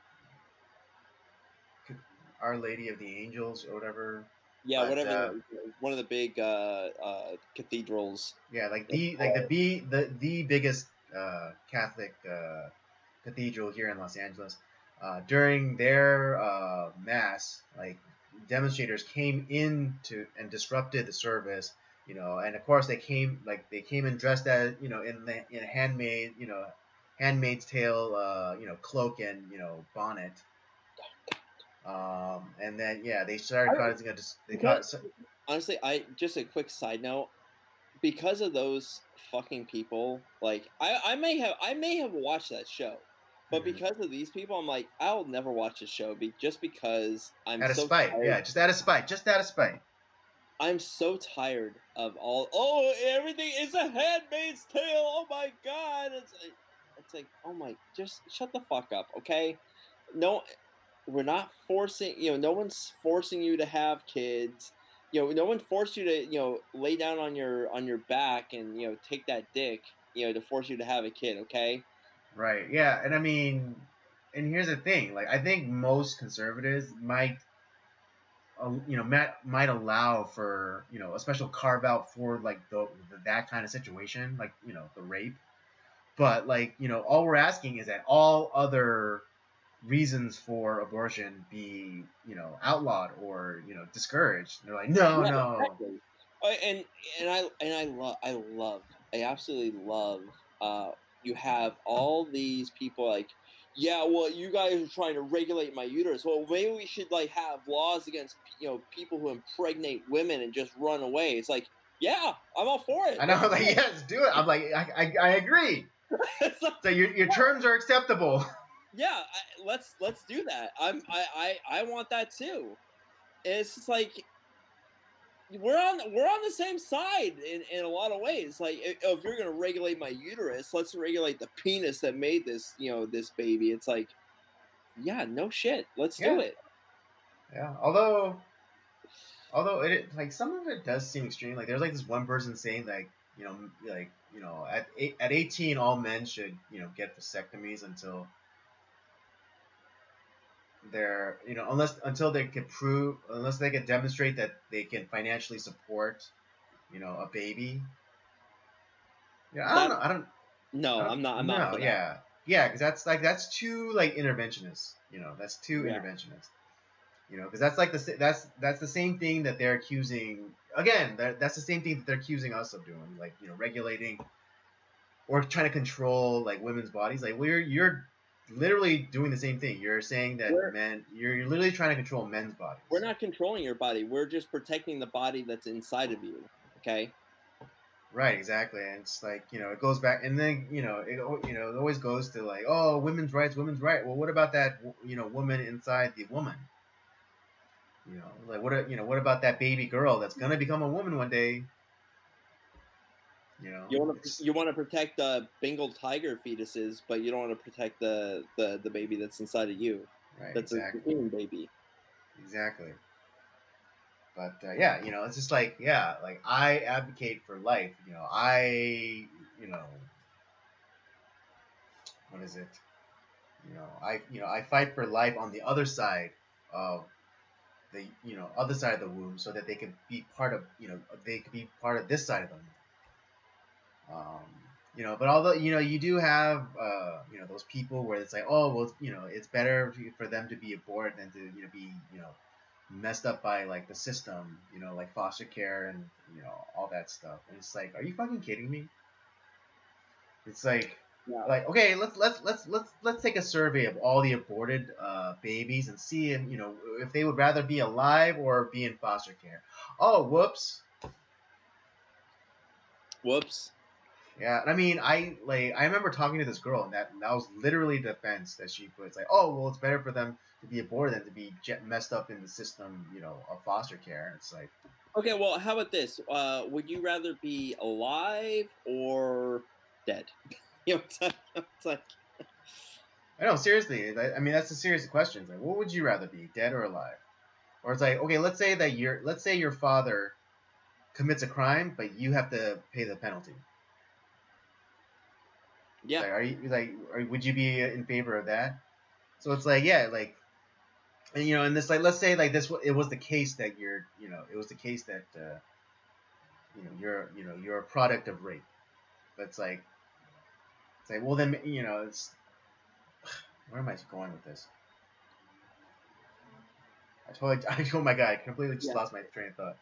Our Lady of the Angels or whatever. Yeah, But whatever. One of the big cathedrals. yeah, like in the biggest Catholic cathedral here in Los Angeles. During their mass, like demonstrators came in to and disrupted the service, and of course they came in dressed as in a Handmaid's Tale cloak and bonnet, and then yeah they started I, causing a they because caused honestly, I just a quick side note. Because of those fucking people, like I may have watched that show, but Mhm. because of these people, I'm like, I'll never watch the show just because Out of spite, yeah, just out of spite, just out of spite. I'm so tired of all. Oh, everything is a Handmaid's Tale. Oh my god, it's like, oh my, just shut the fuck up, okay? No, we're not forcing. No one's forcing you to have kids. No one forced you to lay down on your back and take that dick to force you to have a kid. Okay. Right. Yeah. And I mean, and here's the thing. Like, I think most conservatives might allow for, a special carve out for like that kind of situation, like, the rape. But like, all we're asking is that all other reasons for abortion be, outlawed or, discouraged. And they're like, no, Yeah, no. exactly. And I absolutely love. Uh, you have all these people like, yeah, well, you guys are trying to regulate my uterus. Well, maybe we should like have laws against people who impregnate women and just run away. It's like, yeah, I'm all for it. I know, Let's like, do it. yes, do it. I'm like, I agree. It's like, So your terms are acceptable. yeah, let's do that. I want that too. It's just like we're on the same side in a lot of ways. Like if you're gonna regulate my uterus, let's regulate the penis that made this this baby. It's like, yeah, no shit, let's do Yeah. it. Yeah. Although like some of it does seem extreme. Like there's like this one person saying like at 18 all men should get vasectomies until they're until they can prove unless they can demonstrate that they can financially support a baby. Yeah, That I no, don't I'm not no for that. yeah because that's too like interventionist. That's too Yeah, interventionist. Because that's like that's the same thing that they're accusing again, that's the same thing that they're accusing us of doing, like regulating or trying to control like women's bodies. Like you're literally doing the same thing. You're saying that We're you're literally trying to control men's we're bodies. not controlling your body. We're just protecting the body that's inside of you. Okay. Right, exactly. And it's like, it goes back, and then, it always goes to like, oh, women's rights, women's right. Well, what about that, woman inside the woman? Like what about that baby girl that's gonna become a woman one day? It's You want to protect the Bengal tiger fetuses, but you don't want to protect the baby that's inside of you. right, That's a exactly, human baby. exactly. But yeah, it's just like, yeah, like I advocate for life. You know, what is it? I fight for life on the other side of the other side of the womb, so that they can be part of they could be part of this side of the womb. But although you do have those people where it's like, oh well, it's better for them to be aborted than to be messed up by like the system, like foster care and all that stuff. And it's like, are you fucking kidding me? It's like, Yeah. okay, let's take a survey of all the aborted babies and see if they would rather be alive or be in foster care. Oh, whoops. Whoops. Yeah, I mean, I remember talking to this girl, and that was literally the defense that she put. It's like, oh well, it's better for them to be aborted than to be messed up in the system, of foster care. It's like, Okay, well, how about this? Would you rather be alive or dead? It's like I know, seriously. I mean, that's a serious question. It's like, what would you rather be, dead or alive? Or it's like, okay, let's say your father commits a crime, but you have to pay the penalty. yeah. Like, would you be in favor of that? So it's like, yeah, like, and this, like, let's say like this, it was the case that it was the case that you're a product of rape. That's like, it's like, well then, it's where am I going with this? Oh my god, I completely just lost my train of thought.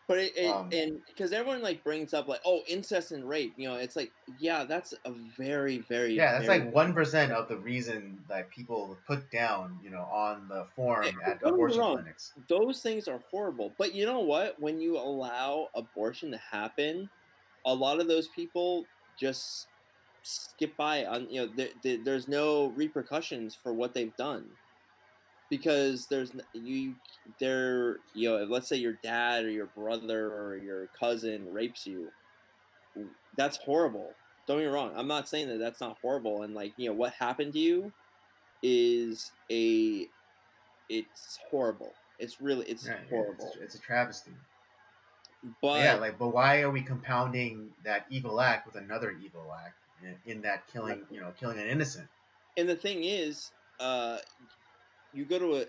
But and because everyone like brings up like, oh, incest and rape, it's like, yeah, that's a very, very, yeah, that's very like 1% of the reason that people put down, on the form at don't get me abortion wrong, clinics. those things are horrible. But you know what? When you allow abortion to happen, a lot of those people just skip by on there's no repercussions for what they've done because let's say your dad or your brother or your cousin rapes you. That's horrible. Don't get me wrong, I'm not saying that that's not horrible, and like what happened to you is a it's horrible. It's Yeah, yeah, horrible. it's a travesty. But yeah, But like, but why are we compounding that evil act with another evil act in that killing an innocent? and the thing is, you go to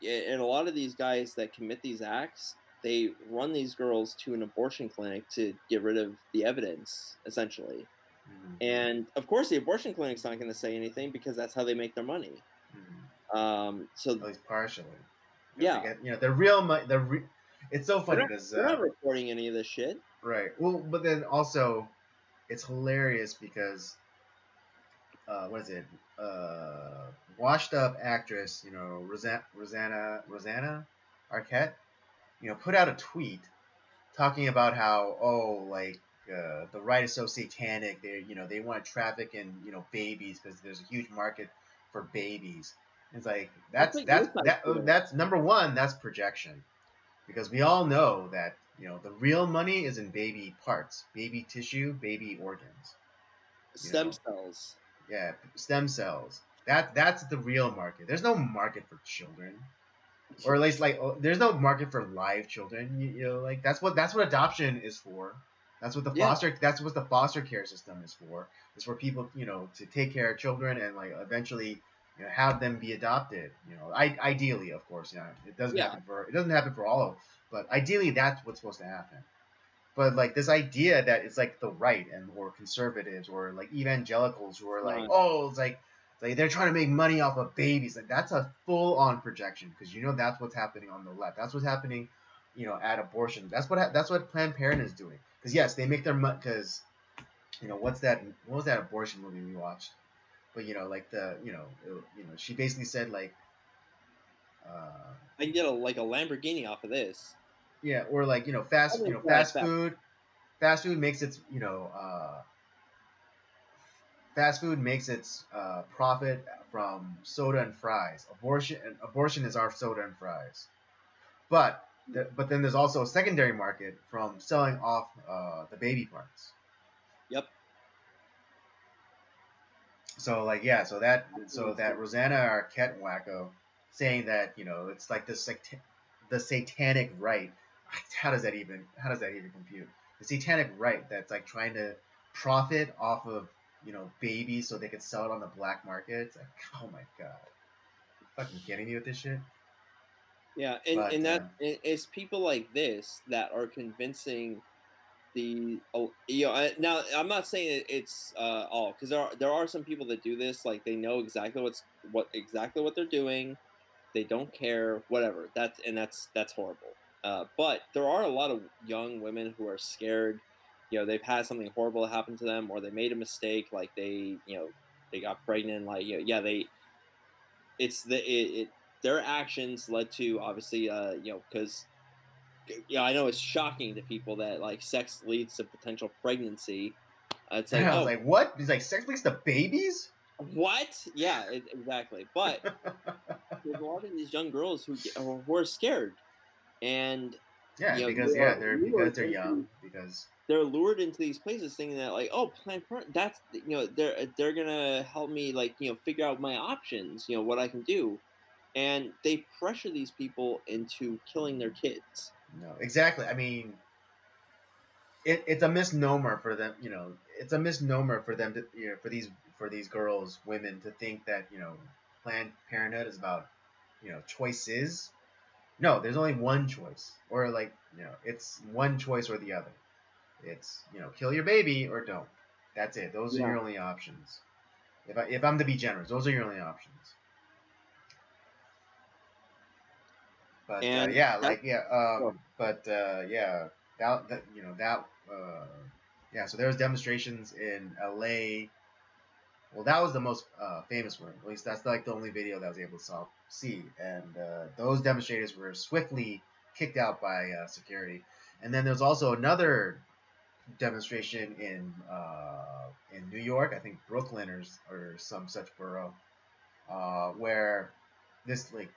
and a lot of these guys that commit these acts, they run these girls to an abortion clinic to get rid of the evidence, essentially. Mm-hmm. And of course, the abortion clinic's not going to say anything because that's how they make their money. So At least partially. They yeah, get the real money. It's so they're funny not, because they're not reporting any of this shit. right. Well, but then also it's hilarious because what is it? Washed up actress, Rosanna Arquette, put out a tweet talking about how, like, the right is so satanic. They want to traffic in babies because there's a huge market for babies. It's like That's like your side shit. that's number one. That's projection, because we all know that the real money is in baby parts, baby tissue, baby organs. You Stem know, cells. yeah, stem cells. That's the real market. There's no market for children, or at least like, there's no market for live children. Like that's what adoption is for. Yeah, That's what the foster care system is for. It's for people to take care of children and like eventually have them be adopted. Ideally, of course, yeah. it doesn't happen for all of, but ideally that's what's supposed to happen. But like this idea that it's like the right and or conservatives or like evangelicals who are like, Not. oh, it's like they're trying to make money off of babies. Like that's a full on projection, because that's what's happening on the left. That's what's happening at abortion. That's what Planned Parenthood is doing. Because yes, they make their money. Because what's that? What was that abortion movie we watched? But like she basically said like, uh, I can get a Lamborghini off of this. yeah, or like I fast didn't like fast that. food. Fast food makes its fast food makes its profit from soda and fries. Abortion is our soda and fries. But but then there's also a secondary market from selling off the baby parts. Yep. So like yeah, so that Rosanna Arquette wacko saying that it's like the satanic right. How does that even compute? The satanic right that's like trying to profit off of babies so they could sell it on the black market. It's like, oh my god, you fucking kidding me with this shit? Yeah, But it's people like this that are convincing now I'm not saying it's all, because there are some people that do this, like they know exactly what they're doing, they don't care, whatever. That's horrible. But there are a lot of young women who are scared. They've had something horrible happen to them, or they made a mistake, like they got pregnant, like yeah, it's the it their actions led to, obviously, because yeah, I know it's shocking to people that like sex leads to potential pregnancy. It's like, I was oh, like, what? He's like, sex leads to babies? what? Yeah, exactly. But there's a lot of these young girls who are scared, and Yeah, they because are because they're young. Because they're lured into these places thinking that, like, oh, Planned Parenthood, that's, they're gonna help me, like, figure out my options, what I can do, and they pressure these people into killing their kids. no, exactly. I mean, it's a misnomer for them. It's a misnomer for them to for these girls, women to think that Planned Parenthood is about choices. No, there's only one choice, or like it's one choice or the other. It's kill your baby or don't. That's it. Those are Yeah, your only options. If I'm to be generous, those are your only options. But and yeah, that's like yeah, but yeah, yeah. So there was demonstrations in L.A. Well, that was the most famous one. At least that's like the only video that I was able to see. And those demonstrators were swiftly kicked out by security. And then there's also another demonstration in New York, I think Brooklyn or some such borough, where this like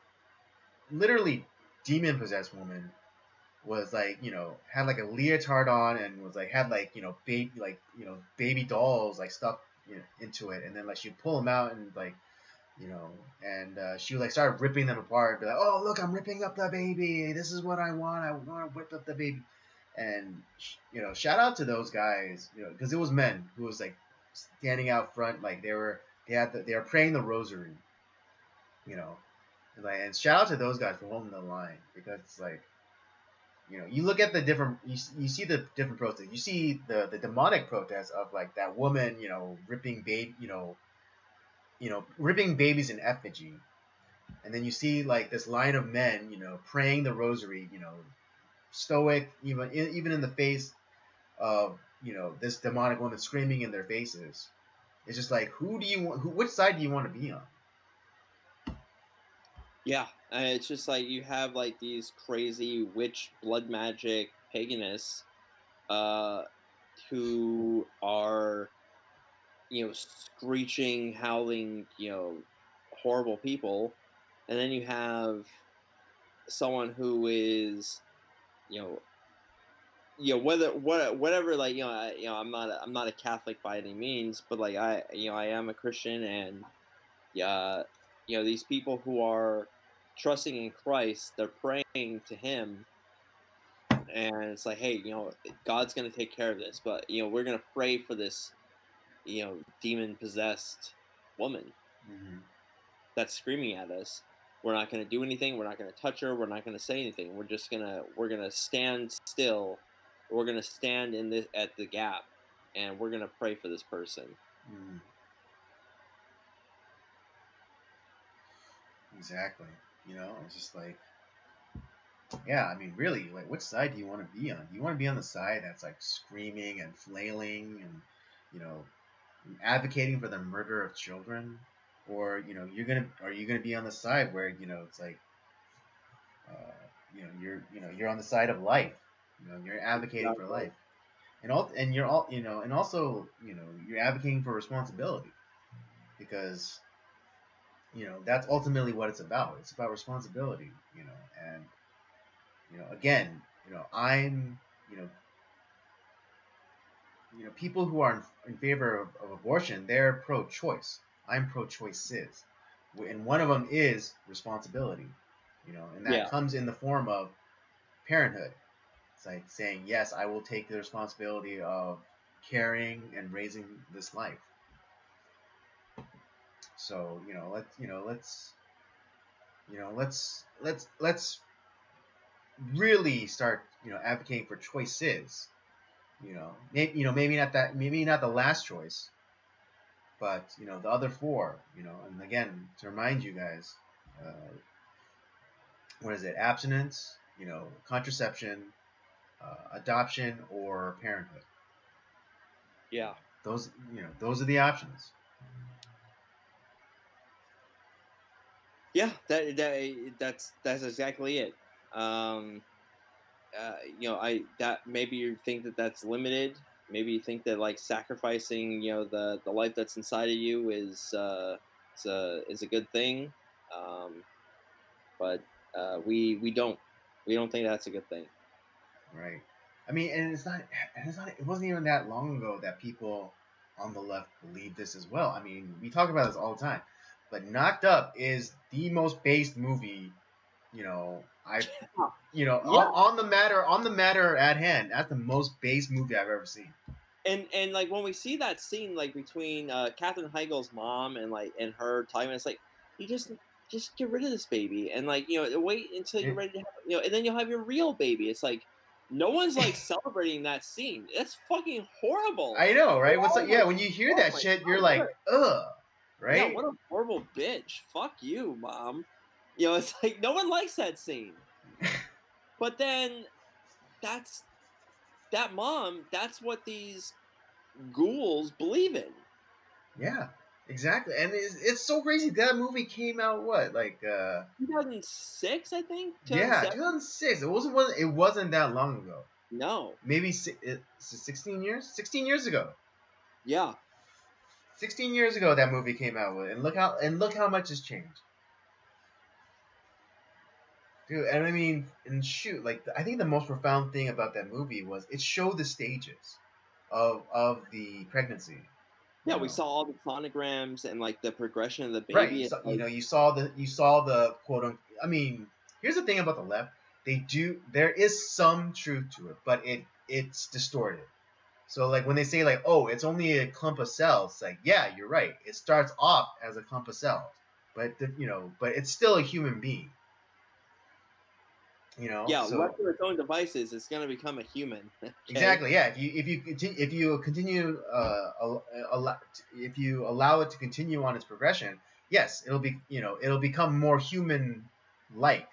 literally demon possessed woman was like had like a leotard on and was like had like baby dolls like stuck into it, and then like she'd pull them out and like you know and she would like start ripping them apart and be like, oh look, I'm ripping up the baby, this is what I want to whip up the baby. And shout out to those guys, because it was men who was like standing out front, like they were praying the rosary, you know and shout out to those guys for holding the line, because it's like you look at the different, you see the different protests. You see the demonic protest of like that woman, ripping ripping babies in effigy, and then you see like this line of men, praying the rosary, stoic, even in the face of this demonic woman screaming in their faces. It's just like, who do you want? Which side do you want to be on? yeah. It's just like you have like these crazy witch, blood magic paganists, uh, who are, screeching, howling, horrible people, and then you have someone who is, you know, whatever, like, I'm not a Catholic by any means, but like I am a Christian, and yeah, these people who are trusting in Christ, they're praying to Him, and it's like, hey, God's gonna take care of this, but we're gonna pray for this, demon possessed woman Mm-hmm. that's screaming at us. We're not going to do anything. We're not going to touch her. We're not going to say anything. We're going to stand still. We're going to stand in this at the gap, and we're going to pray for this person. Mm-hmm. Exactly. It's just like Yeah, I mean, really, like, which side do you want to be on? Do you want to be on the side that's like screaming and flailing and, you know, advocating for the murder of children, or are you gonna be on the side where it's like, you're on the side of life, you're advocating for Exactly. life, and you're all and also you're advocating for responsibility because that's ultimately what it's about. It's about responsibility, and again, I'm you know people who are in favor of abortion, they're pro-choice. I'm pro-choices, and one of them is responsibility, and that Yeah. comes in the form of parenthood. It's like saying, yes, I will take the responsibility of carrying and raising this life. So let's really start advocating for choices. Maybe not the last choice, but the other four. And again, to remind you guys, uh, what is it? Abstinence, contraception, adoption, or parenthood. Yeah. Those are the options. Yeah. That's exactly it. Um, I that maybe you think that that's limited. Maybe you think that like sacrificing, the life that's inside of you is a good thing. Um, but we don't think that's a good thing. Right. I mean, and it wasn't even that long ago that people on the left believed this as well. I mean, we talk about this all the time, but Knocked Up is the most based movie, I've, Yeah. on the matter at hand. That's the most based movie I've ever seen. And like when we see that scene like between Katherine Heigl's mom and her talking, it's like you just get rid of this baby and like wait until you're And, ready to have and then you'll have your real baby. It's like no one's like celebrating that scene. It's fucking horrible. I know, They're right? What's all like, yeah, like, when you hear oh that my shit, you're god, what like, a ugh, yeah, right? what a horrible bitch. Fuck you, mom. It's like no one likes that scene. But then that's that mom. That's what these ghouls believe in. Yeah, exactly. And it's so crazy. That movie came out what, like 2006, I think, yeah, 2007. 2006. It wasn't that long ago. No, Maybe 16 years? 16 years ago. yeah, 16 years ago that movie came out with, and look how much has changed. Dude, and I mean, and shoot, like I think the most profound thing about that movie was it showed the stages of the pregnancy, you yeah. We know. saw all the sonograms and like the progression of the Right. baby. It's like, You saw the quote unquote. I mean, here's the thing about the left. There is some truth to it, but it's distorted. So like when they say like, oh, it's only a clump of cells, it's like, yeah, you're right. It starts off as a clump of cells, but it's still a human being. yeah, So left to its own devices, it's gonna become a human. Okay. exactly, yeah. If you allow it to continue on its progression, yes, it'll become more human like.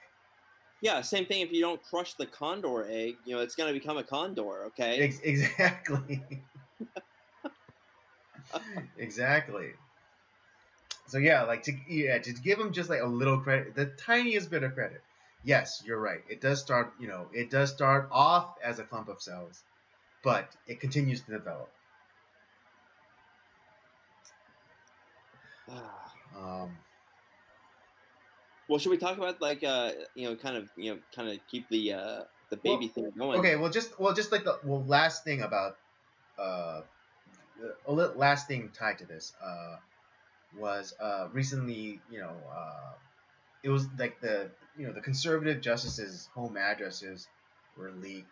Yeah, same thing. If you don't crush the condor egg, it's gonna become a condor. Okay. Exactly. Exactly. So yeah, like to give him just like a little credit, the tiniest bit of credit. Yes, you're right. It does start off as a clump of cells, but it continues to develop. Um, Well, should we talk about like kind of keep the baby well, thing going? okay. Well, just like the last thing about uh, last thing tied to this was recently, it was like the conservative justices' home addresses were leaked,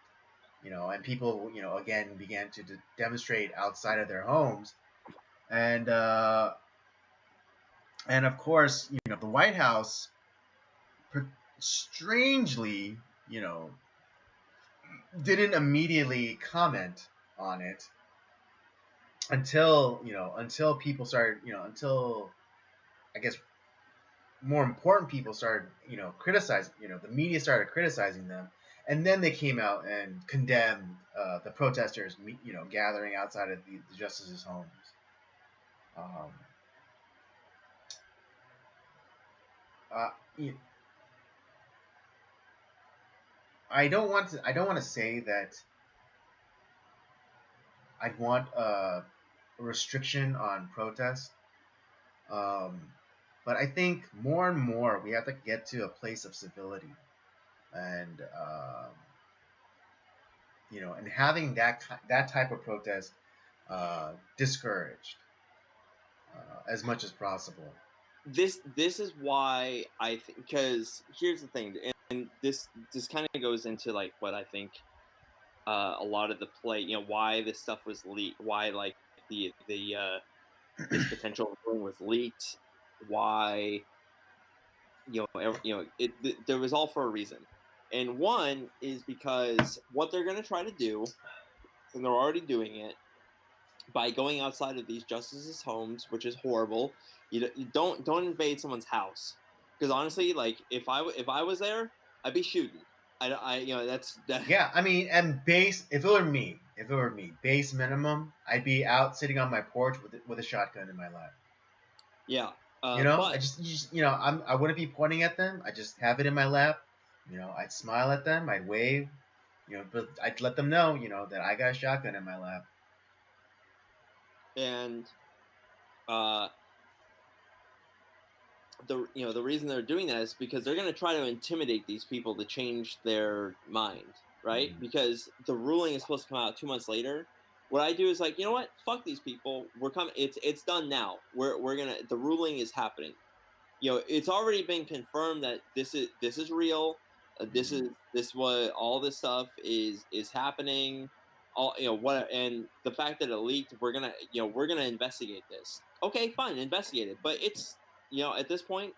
and people, again began to demonstrate outside of their homes, and of course, the White House, strangely, you know, didn't immediately comment on it until people started, until I guess more important people started, criticizing, the media started criticizing them, and then they came out and condemned the protesters, gathering outside of the justices' homes. Um, uh, I don't want to. I don't want to say that I'd want a restriction on protest. Um, but I think more and more we have to get to a place of civility, and and having that type of protest discouraged as much as possible. This is why I think, because here's the thing, and this kind of goes into like what I think a lot of the play, why this stuff was leaked, why like the this potential ruling was leaked, why there was all for a reason, and one is because what they're going to try to do, and they're already doing it by going outside of these justices' homes, which is horrible. You don't invade someone's house, because honestly, like if I was there, I'd be shooting. That's that. Yeah, I mean, and base. If it were me, base minimum, I'd be out sitting on my porch with a shotgun in my lap. Yeah, I but just I wouldn't be pointing at them. I just have it in my lap. I'd smile at them. I'd wave. But I'd let them know, that I got a shotgun in my lap. and uh, the reason they're doing that is because they're going to try to intimidate these people to change their mind, right? Mm-hmm. Because the ruling is supposed to come out 2 months later. What I do is like, you know what? Fuck these people. We're coming. It's done now. We're gonna. The ruling is happening. It's already been confirmed that this is real. This Mm-hmm. is this what all this stuff is happening. All what, and the fact that it leaked, we're gonna investigate this. Okay, fine, investigate it. But it's at this point,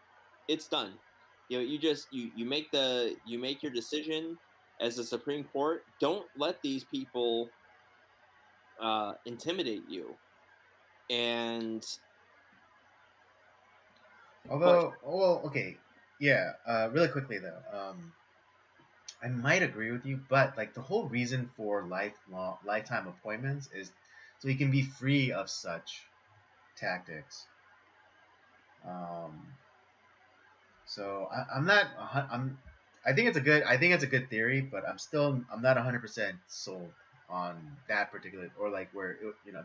it's done. You just you make your decision as the Supreme Court. Don't let these people intimidate you. And but Although, well, okay, yeah. Really quickly though, I might agree with you, but like the whole reason for lifetime appointments is so you can be free of such tactics. Um, so I'm not. I think it's a good. I think it's a good theory, but I'm not 100% sold on that particular or like where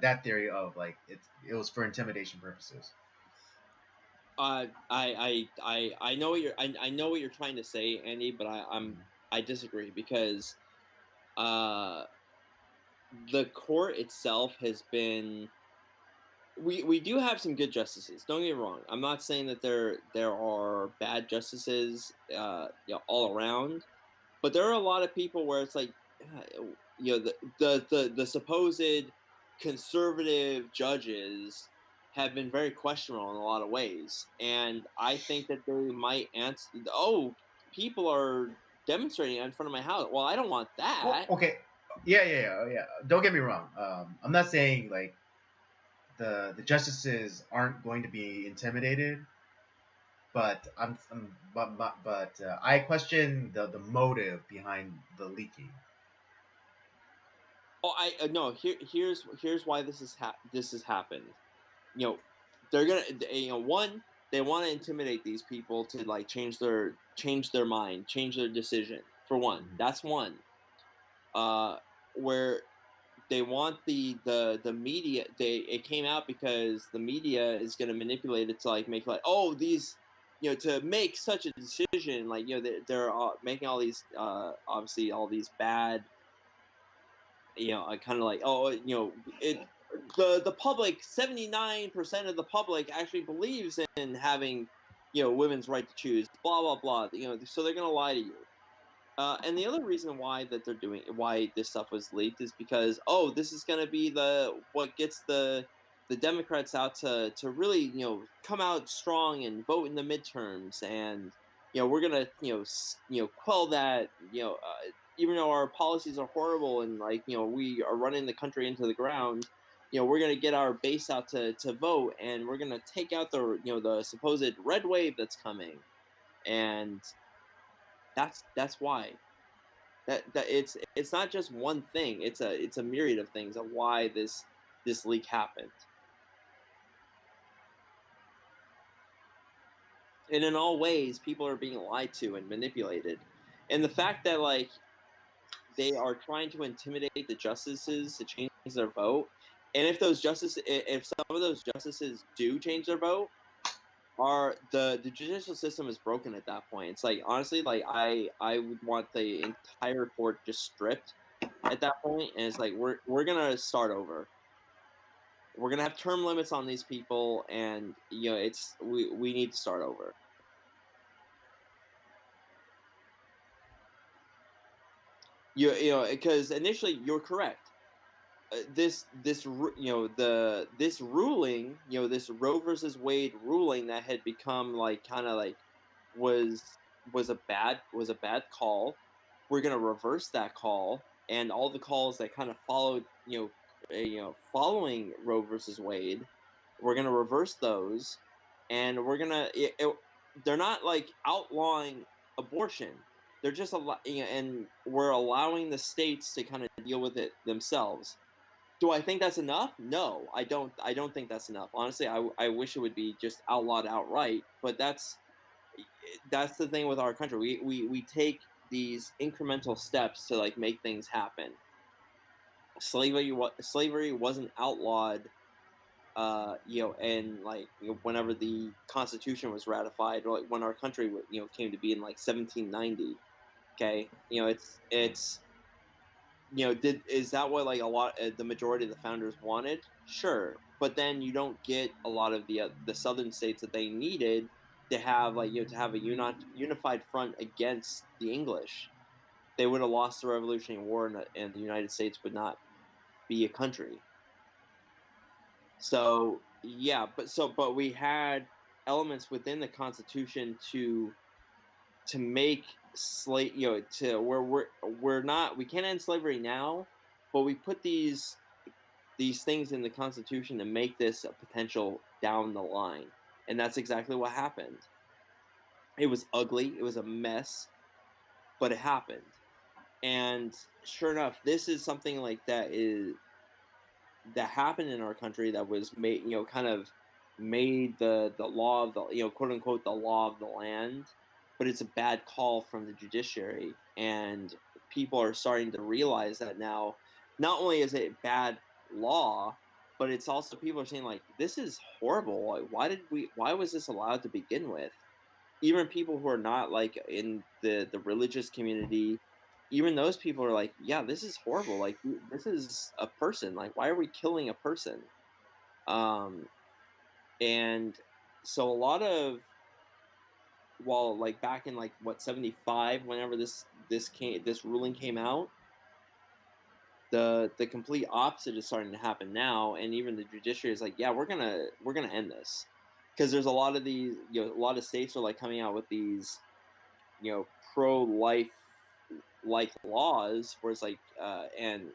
that theory of like it was for intimidation purposes. I know what I know what you're trying to say, Andy, but I disagree because uh the court itself has been, we do have some good justices. Don't get me wrong. I'm not saying that there are bad justices all around, but there are a lot of people where it's like the supposed conservative judges have been very questionable in a lot of ways, and I think that they might answer. Oh, people are demonstrating in front of my house. Well, I don't want Well, that. okay, yeah. Don't get me wrong. I'm not saying like the justices aren't going to be intimidated, but I question the motive behind the leaking. Oh, I no. Here's why this has happened. You know, they're gonna one, they want to intimidate these people to like change their mind, change their decision. For one, Mhm. that's one. Uh, where they want the media. It came out because the media is going to manipulate it to like make like, oh, these, to make such a decision, like they're making all these obviously all these bad, kind of like, oh, it the public, 79% of the public actually believes in having women's right to choose, blah blah blah, so they're going to lie to you. And the other reason why this stuff was leaked is because, oh, this is going to be what gets the Democrats out to really come out strong and vote in the midterms, and we're gonna quell that, even though our policies are horrible and like we are running the country into the ground. we're going to get our base out to vote, and we're going to take out the supposed red wave that's coming. And that's why that it's not just one thing. It's a myriad of things of why this leak happened. And in all ways, people are being lied to and manipulated. And the fact that, like, they are trying to intimidate the justices to change their vote, and if some of those justices do change their vote, the judicial system is broken at that point. It's like, honestly, like, I would want the entire court just stripped at that point, and it's like, we're gonna start over. We're gonna have term limits on these people, and we need to start over. Because initially you're correct. This ruling, this Roe versus Wade ruling that had become like kind of like was a bad call. We're gonna reverse that call, and all the calls that kind of followed, following Roe versus Wade, we're gonna reverse those, and they're not like outlawing abortion. They're just and we're allowing the states to kind of deal with it themselves. Do I think that's enough? No, I don't. I don't think that's enough. Honestly, I wish it would be just outlawed outright. But that's the thing with our country. We take these incremental steps to like make things happen. Slavery wasn't outlawed, and like, whenever the Constitution was ratified, or like when our country came to be in like 1790. Okay, it's is that what like the majority of the founders wanted? Sure, but then you don't get a lot of the southern states that they needed to have like to have a unified front against the English. They would have lost the Revolutionary War, and the United States would not be a country. So yeah, but we had elements within the Constitution to make to where we can't end slavery now, but we put these things in the Constitution to make this a potential down the line, and that's exactly what happened. It was ugly, it was a mess, but it happened. And sure enough, this is something like that happened in our country that was made, kind of made the law of the, quote unquote, the law of the land. But it's a bad call from the judiciary, and people are starting to realize that now. Not only is it bad law, but it's also, people are saying like, this is horrible. Like, why was this allowed to begin with? Even people who are not like in the religious community, even those people are like, yeah, this is horrible. Like, this is a person. Like, why are we killing a person? And so a lot of, well, like back in like what, 75, whenever this ruling came out, the complete opposite is starting to happen now, and even the judiciary is like, yeah, we're gonna end this, because there's a lot of these, a lot of states are like coming out with these, pro-life like laws, where it's like, and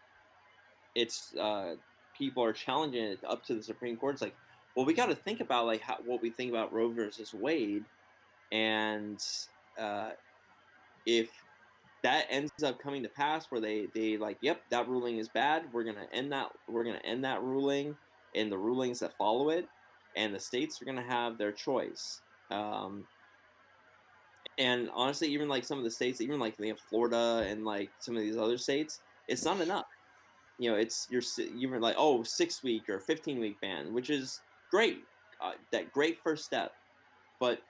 it's people are challenging it up to the Supreme Court. It's like, well, we got to think about like what we think about Roe versus Wade, and if that ends up coming to pass, where they like, yep, that ruling is bad, we're gonna end that ruling, and the rulings that follow it, and the states are gonna have their choice. And honestly, even like some of the states, even like they have Florida and like some of these other states, it's not enough. It's you're like, oh, 6-week or 15-week ban, which is great, that great first step. But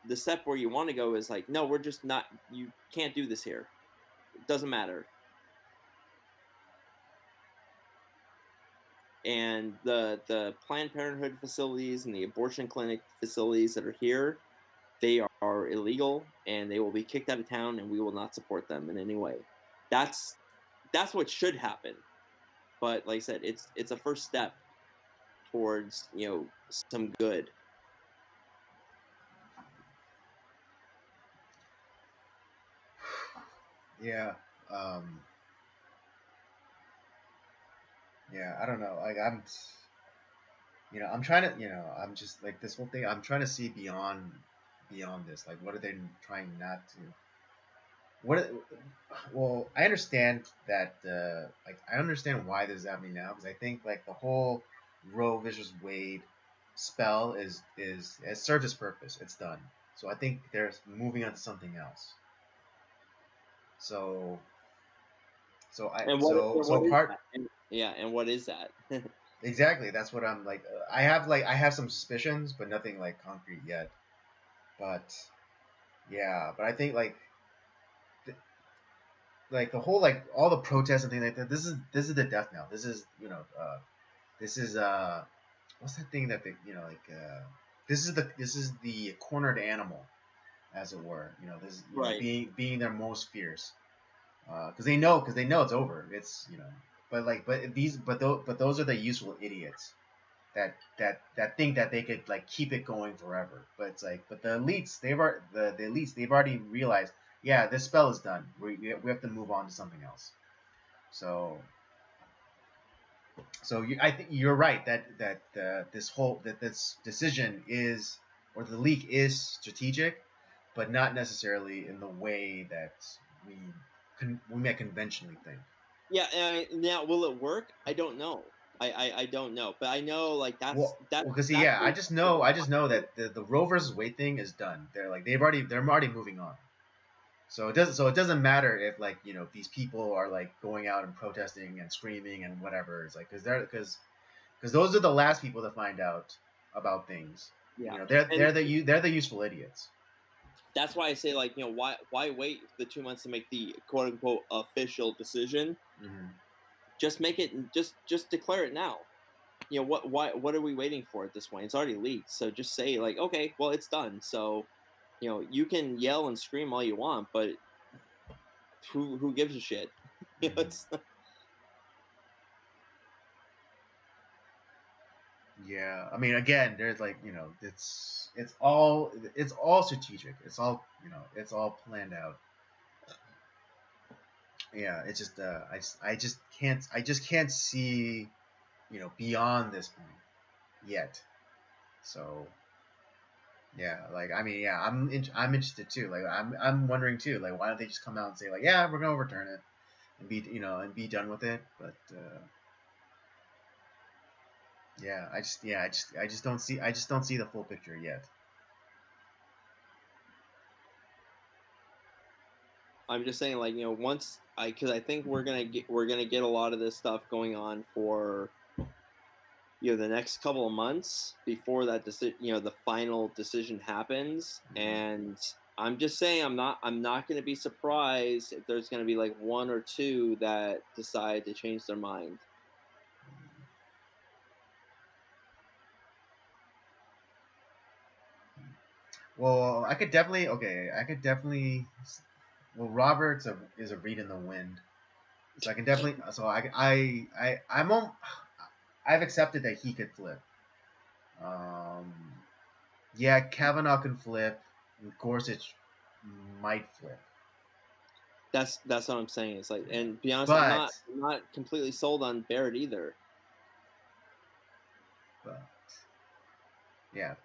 the step where you want to go is like, no, we're just not. You can't do this here. It doesn't matter. And the Planned Parenthood facilities and the abortion clinic facilities that are here, they are illegal, and they will be kicked out of town, and we will not support them in any way. That's what should happen. But like I said, it's a first step towards some good. Yeah. Yeah, I don't know. Like I'm trying to, I'm just like this whole thing. I'm trying to see beyond this. Like, what are they trying not to? What? Well, I understand that. Like, I understand why this is happening now because I think like the whole Roe versus Wade spell is it served its purpose. It's done. So I think they're moving on to something else. So And so what is part that? Yeah, and what is that? exactly. That's what I'm like. I have some suspicions, but nothing like concrete yet. But yeah, but I think like the whole like all the protests and things like that. This is the death knell. This is this is what's that thing that they this is the cornered animal, as it were. This is Right. being their most fierce because they know it's over. It's but like but those are the useful idiots that think that they could like keep it going forever. But it's like but the elites the elites they've already realized yeah this spell is done. We have to move on to something else. So I think you're right that this decision is or the leak is strategic, but not necessarily in the way that we we may conventionally think. Yeah, now will it work? I don't know. I don't know, but I know like Because that's yeah, the I just know that the Roe versus Wade thing is done. They're already moving on. So it doesn't matter if like these people are like going out and protesting and screaming and whatever. It's like because those are the last people to find out about things. yeah, and They're the useful idiots. that's why I say like why wait the 2 months to make the quote unquote official decision? Mm-hmm. Just make it just declare it now. What are we waiting for at this point? It's already leaked, so just say like okay, well it's done. So you can yell and scream all you want, but who gives a shit? Mm-hmm. It's Yeah, I mean, again, there's like it's all strategic. It's all it's all planned out. Yeah, it's just I just can't see beyond this point yet. So yeah, like I mean, yeah, I'm interested too. Like I'm wondering too. Like why don't they just come out and say like yeah we're gonna overturn it and be and be done with it? But yeah, I just don't see the full picture yet. I'm just saying like once I because I think we're gonna get a lot of this stuff going on for the next couple of months before that decision, the final decision happens. Mhm. And I'm just saying, I'm not going to be surprised if there's going to be like one or two that decide to change their mind. Well, I could definitely. Well, Roberts is a read in the wind, so I can definitely. So I've accepted that he could flip. Um, yeah, Kavanaugh can flip. And Gorsuch might flip. That's what I'm saying. It's like, Yeah. and to be honest, I'm But not I'm not completely sold on Barrett either. but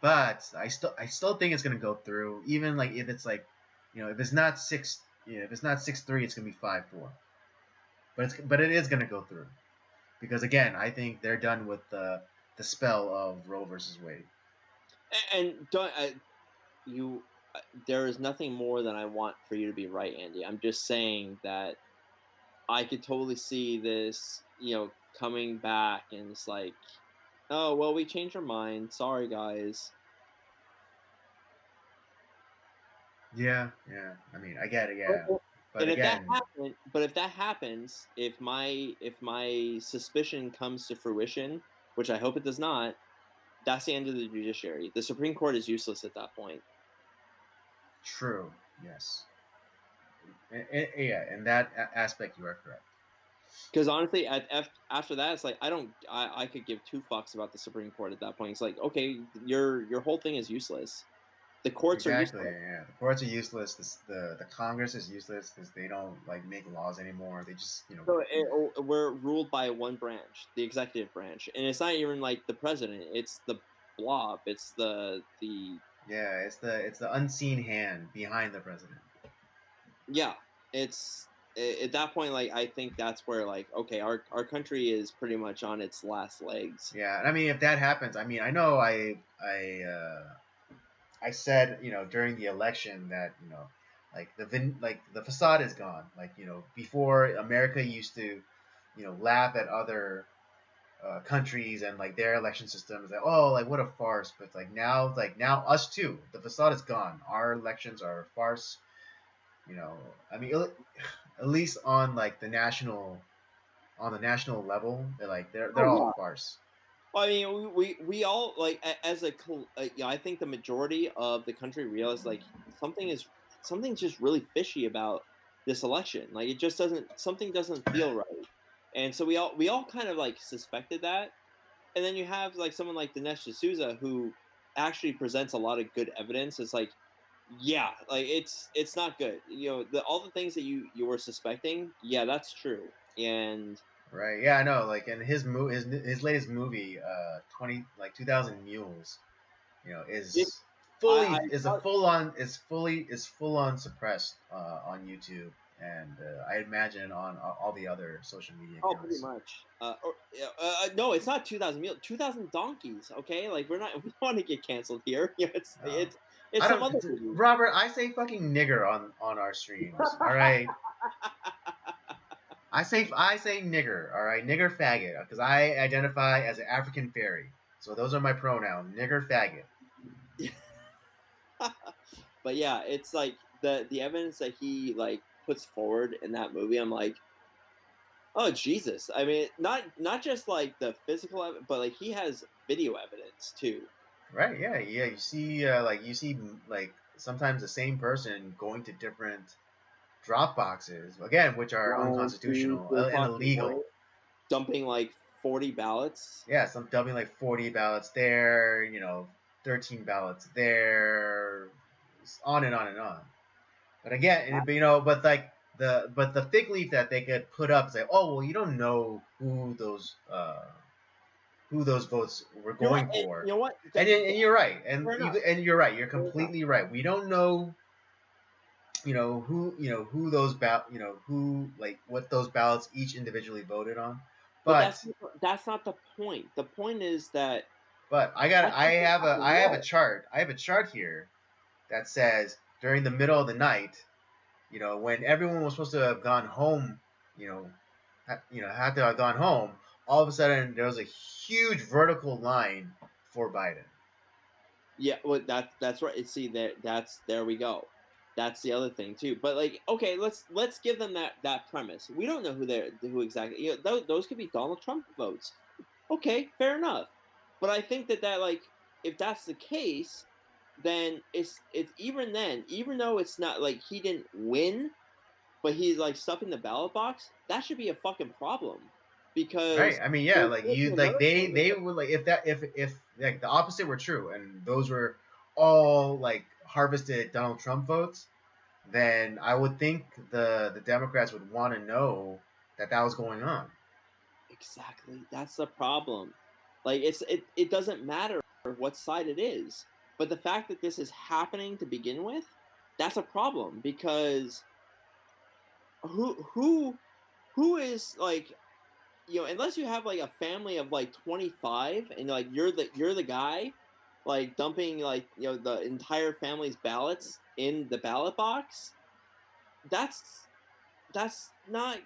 but I still think it's gonna go through. Even like if it's like, if it's not if it's not 6-3, it's gonna be 5-4. But it is gonna go through because again, I think they're done with the spell of Roe versus Wade. And don't you there is nothing more than I want for you to be right, Andy. I'm just saying that I could totally see this, coming back, and it's like, oh well, we changed our mind. Sorry, guys. Yeah. I mean, I get it. Yeah, but And if that again, happens, but if my suspicion comes to fruition, which I hope it does not, that's the end of the judiciary. The Supreme Court is useless at that point. true. Yes. Yeah, in that aspect, you are correct. Because honestly, after that, it's like I could give two fucks about the Supreme Court at that point. It's like, okay, your whole thing is useless. The courts are Exactly. useless. Yeah, the courts are useless. The Congress is useless because they don't like make laws anymore. They just So we're ruled by one branch, the executive branch, and it's not even like the president. It's the blob. It's the yeah, it's the unseen hand behind the president. yeah. It's at that point, like I think that's where like okay, our country is pretty much on its last legs. Yeah, and I mean if that happens, I mean I know I said during the election that like like the facade is gone. Like before America used to laugh at other countries and like their election systems like oh like what a farce, but like now us too, the facade is gone, our elections are a farce. I mean at least on like the national level they're Oh all yeah. a farce. Well, I mean, we all like as yeah. I think the majority of the country realized like something is something's just really fishy about this election. Like it just something doesn't feel right, and so we all kind of like suspected that. And then you have like someone like Dinesh D'Souza who actually presents a lot of good evidence. It's like, yeah, like it's not good. All the things that you were suspecting, yeah, that's true. And Right, yeah, I know, like in his latest movie 2000 Mules it, is I fully is a thought, full on is full on suppressed on YouTube, and I imagine on all the other social media oh, pretty accounts. much. Yeah, no, it's not 2,000 meal, 2,000 donkeys. Okay, like we're not we don't want to get canceled here. Uh, It's I some don't, other movie. Robert. I say fucking nigger on our streams. All right, I say nigger. All right, nigger faggot because I identify as an African fairy. So those are my pronouns, nigger faggot. But yeah, it's like the evidence that he like puts forward in that movie. I'm like, oh Jesus! I mean, not just like the physical, but like he has video evidence too. Right? Yeah, yeah. You see like sometimes the same person going to different drop boxes again, which are 1, 2, unconstitutional 3 and o'clock in the illegal. morning, dumping like 40 ballots. Yeah, some dumping like 40 ballots there, 13 ballots there, on and on and on. But again, but the fig leaf that they could put up is like, oh well, you don't know who those votes were You're right. going And for, you know what? and you're right, Fair enough. and you're right, you're Fair enough. completely right. We don't know, who those who like what those ballots each individually voted on, But but that's not the point. The point is that but that's what they have to know. I have a chart here that says during the middle of the night, when everyone was supposed to have gone home, you know, had to have gone home, all of a sudden there was a huge vertical line for Biden. Yeah, well, that's right. See, that's there we go. That's the other thing too. But like, okay, let's give them that premise. We don't know who exactly. Those could be Donald Trump votes. Okay, fair enough. But I think that like if that's the case, then it's even then, even though it's not like he didn't win, but he's like stuff in the ballot box, that should be a fucking problem Right. because I mean, yeah, there's like going to be you, like another they candidate. would like if like the opposite were true and those were all like harvested Donald Trump votes, then I would think the Democrats would want to know that was going on. Exactly, that's the problem. Like it doesn't matter what side it is, but the fact that this is happening to begin with, that's a problem because who is like unless you have like a family of like 25 and like you're the guy like dumping like the entire family's ballots in the ballot box, that's that's not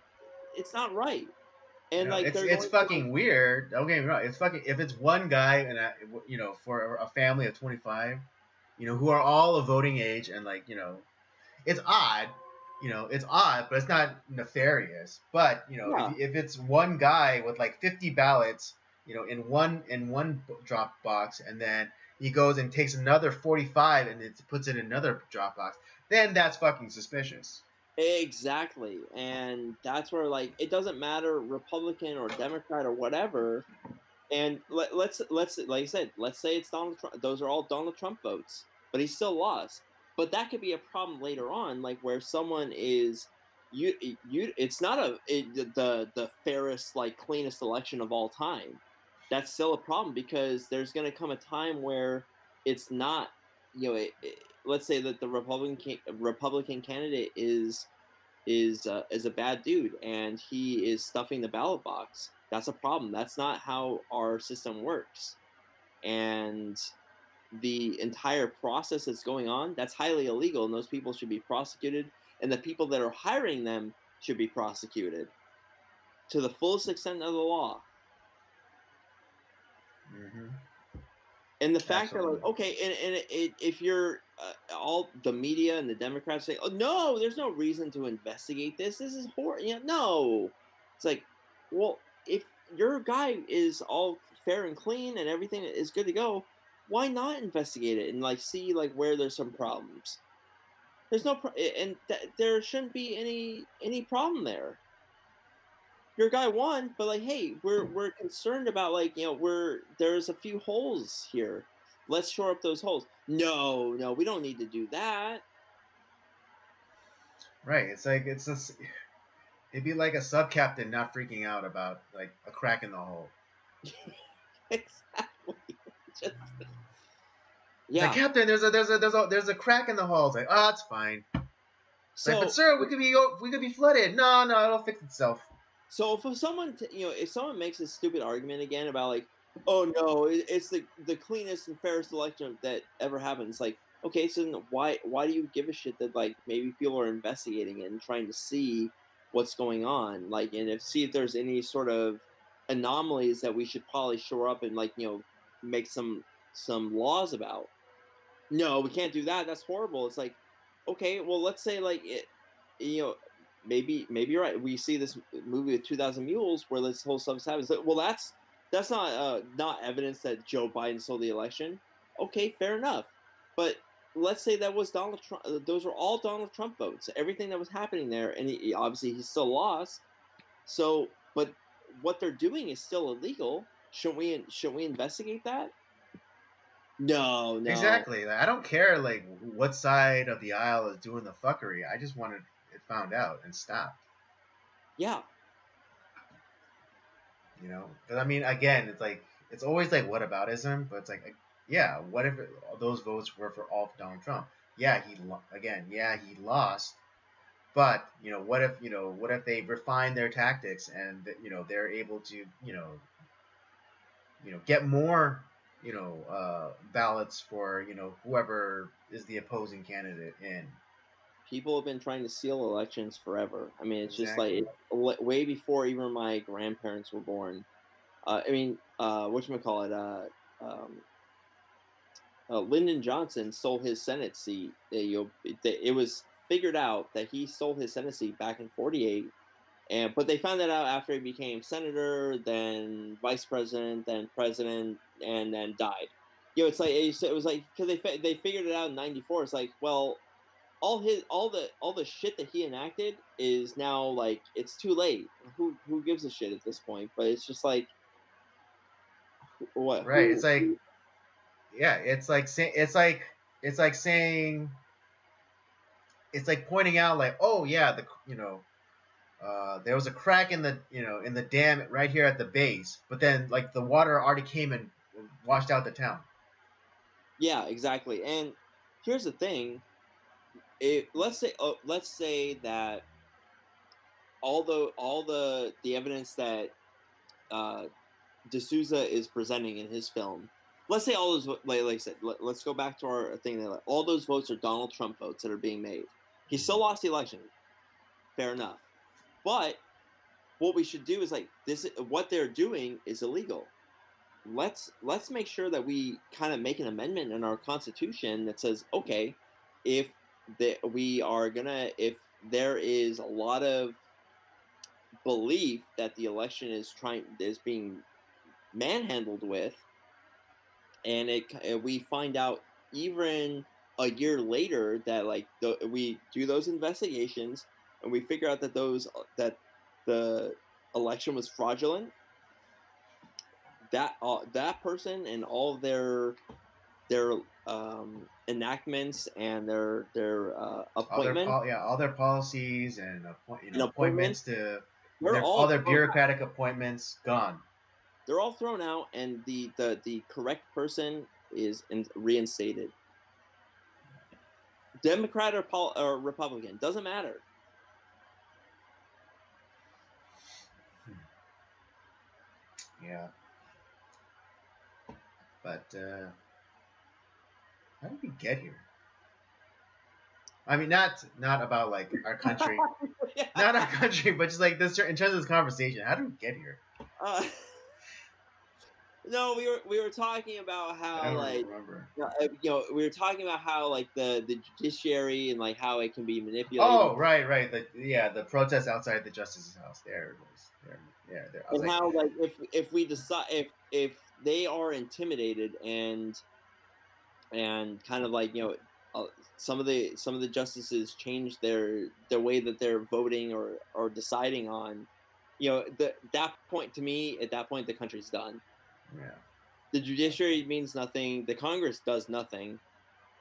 it's not right. And like they're It's going to like fucking weird. Don't get me wrong. It's fucking if it's one guy and for a family of 25, who are all of voting age and like it's odd. It's odd, but it's not nefarious. But yeah. if it's one guy with like 50 ballots, in one drop box, and then he goes and takes another 45 and it puts it in another drop box, then that's fucking suspicious. Exactly. And that's where like it doesn't matter Republican or Democrat or whatever. And let's like I said, let's say it's Donald Trump. Those are all Donald Trump votes. but he still lost. But that could be a problem later on, like where someone is you it's not the fairest, like cleanest election of all time. That's still a problem because there's going to come a time where it's not, let's say that the Republican candidate is a bad dude and he is stuffing the ballot box. That's a problem. That's not how our system works. And the entire process that's going on, that's highly illegal, and those people should be prosecuted, and the people that are hiring them should be prosecuted to the fullest extent of the law. Mm-hmm. And the fact that, like, Absolutely. okay, if you're all the media and the Democrats say, "Oh no, there's no reason to investigate this. This is horrible." No, it's like, well, if your guy is all fair and clean and everything is good to go, why not investigate it and like see like where there's some problems? There's no, and there shouldn't be any problem there. Your guy won, but like, hey, we're concerned about like there's a few holes here. Let's shore up those holes. No, no, we don't need to do that. Right. It's like it's just it'd be like a sub captain not freaking out about like a crack in the hull. Exactly. Just, It's like, yeah. Captain, there's a crack in the hull. It's like, oh, it's fine. It's like, but So sir, we could be flooded. No, no, it'll fix itself. so if someone if someone makes a stupid argument again about like, oh no, it's the cleanest and fairest election that ever happens, like, okay, so then why do you give a shit that like maybe people are investigating it and trying to see what's going on, like, and if see if there's any sort of anomalies that we should probably shore up and like make some laws about. No, we can't do that. That's horrible. It's like, okay, well, let's say like you know, maybe you're right. We see this movie with 2,000 Mules where this whole stuff's happening. So, well, that's not evidence that Joe Biden stole the election. Okay, fair enough. But let's say that was Donald Trump. Those were all Donald Trump votes. Everything that was happening there, and obviously he still lost. So, but what they're doing is still illegal. Shouldn't we investigate that? No, no. Exactly. Like, I don't care like what side of the aisle is doing the fuckery. I just wanted it found out and stopped. Yeah, Because I mean, again, it's like it's always like whataboutism, but it's like, yeah, what if those votes were for all for Donald Trump? Yeah, he lost. But what if they refine their tactics and they're able to get more ballots for whoever is the opposing candidate in. people have been trying to steal elections forever. I mean, it's just like Exactly. way before even my grandparents were born. I mean, whatchamacallit, Lyndon Johnson stole his Senate seat. It was figured out that he stole his Senate seat back in '48, but they found that out after he became senator, then vice president, then president, and then died. It's like it was like because they figured it out in '94. It's like, well, all the shit that he enacted is now like it's too late. Who gives a shit at this point? But it's just like what Right. It's like, who yeah, it's like saying it's like pointing out like, oh yeah, there was a crack in the dam right here at the base, but then like the water already came and washed out the town. Yeah, exactly. And here's the thing: let's say that all the evidence that uh, D'Souza is presenting in his film. Let's say all those, like I said, let's go back to our thing. That like, all those votes are Donald Trump votes that are being made. He still lost the election. Fair enough. But what we should do is like this. What they're doing is illegal. Let's make sure that we kind of make an amendment in our constitution that says, okay, if we are gonna, if there is a lot of belief that the election is being manhandled with, and we find out even a year later that like we do those investigations and we figure out that that the election was fraudulent, that person and all their enactments and their appointment all their policies and and appointments appointments. to They're all all their thrown out. bureaucratic appointments gone. They're all thrown out, and the correct person is reinstated. Democrat or Republican, doesn't matter. Yeah, but how did we get here? I mean, not about like our country, Yeah. not our country, but just like this in terms of this conversation. How did we get here? No, we were talking about I how don't like remember. we were talking about how like the judiciary and like how it can be manipulated, Oh, right. The protest outside the justice's house. There it was. There. I was and like, how like if we decide if they are intimidated and kind of like some of the justices change their way that they're voting or deciding on, that point, to me, at that point the country's done. yeah, The judiciary means nothing, the Congress does nothing,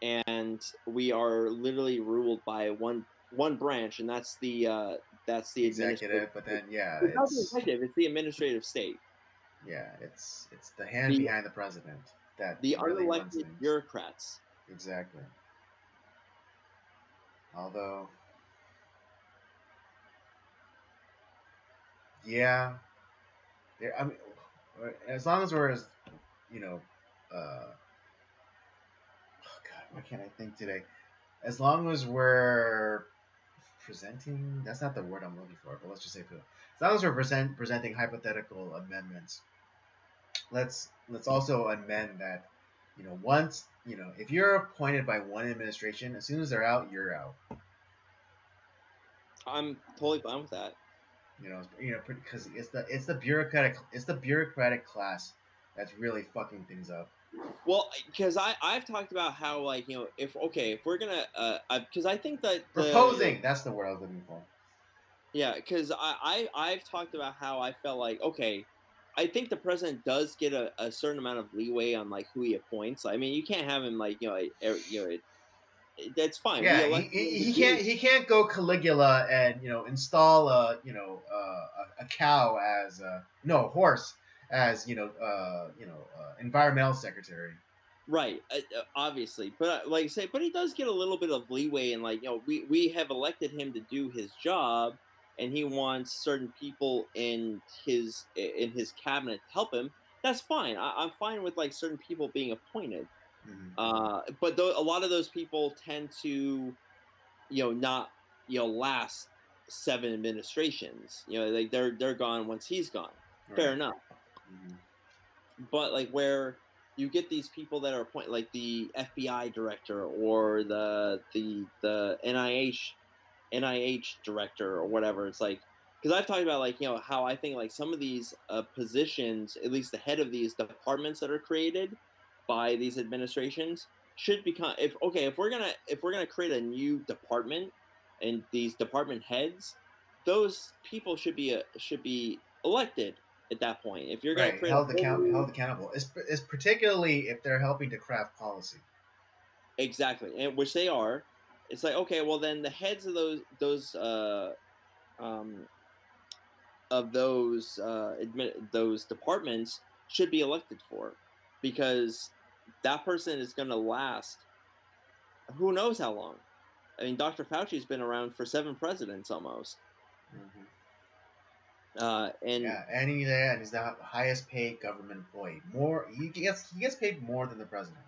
and we are literally ruled by one branch, and that's the administrative executive. But then, yeah, it's not the executive, it's the administrative state. it's the hand the behind the president that the really runs unelected things. bureaucrats. Exactly. Although, yeah, I mean, as long as we're as you know, oh God, why can't I think today? As long as we're presenting, that's not the word I'm looking for, but let's just say as long as we're presenting hypothetical amendments, let's also amend that, once, if you're appointed by one administration, as soon as they're out, you're out. I'm totally fine with that. Because it's the bureaucratic class that's really fucking things up. Well, because I've talked about how, like, if we're gonna because I think that Proposing, that's the word I was looking for. yeah, because I've talked about how I felt like, okay, I think the president does get a certain amount of leeway on like who he appoints. I mean, you can't have him like that's fine. We Yeah, elected him to he do. can't go Caligula and install a cow as no horse as environmental secretary. Right, obviously, but like I say, but he does get a little bit of leeway, and like we have elected him to do his job, and he wants certain people in his cabinet to help him. That's fine. I'm fine with like certain people being appointed. Mm-hmm. But a lot of those people tend to not last 7 administrations. Like they're gone once he's gone. Fair Right. enough. Mm-hmm. But like where you get these people that are appointed, like the FBI director or the NIH director or whatever. It's like, because I've talked about like how I think like some of these positions, at least the head of these departments that are created by these administrations, should become, if we're gonna create a new department and these department heads, those people should be elected at that point. If you're going to Right. create a whole Held new. accountable. Is particularly if they're helping to craft policy. Exactly, and which they are. It's like, okay, well then the heads of um those departments should be elected for, because that person is going to last who knows how long. I mean, Dr. Fauci's been around for 7 presidents almost. Mm-hmm. And Yeah, and he's the highest paid government employee. More, he gets paid more than the president.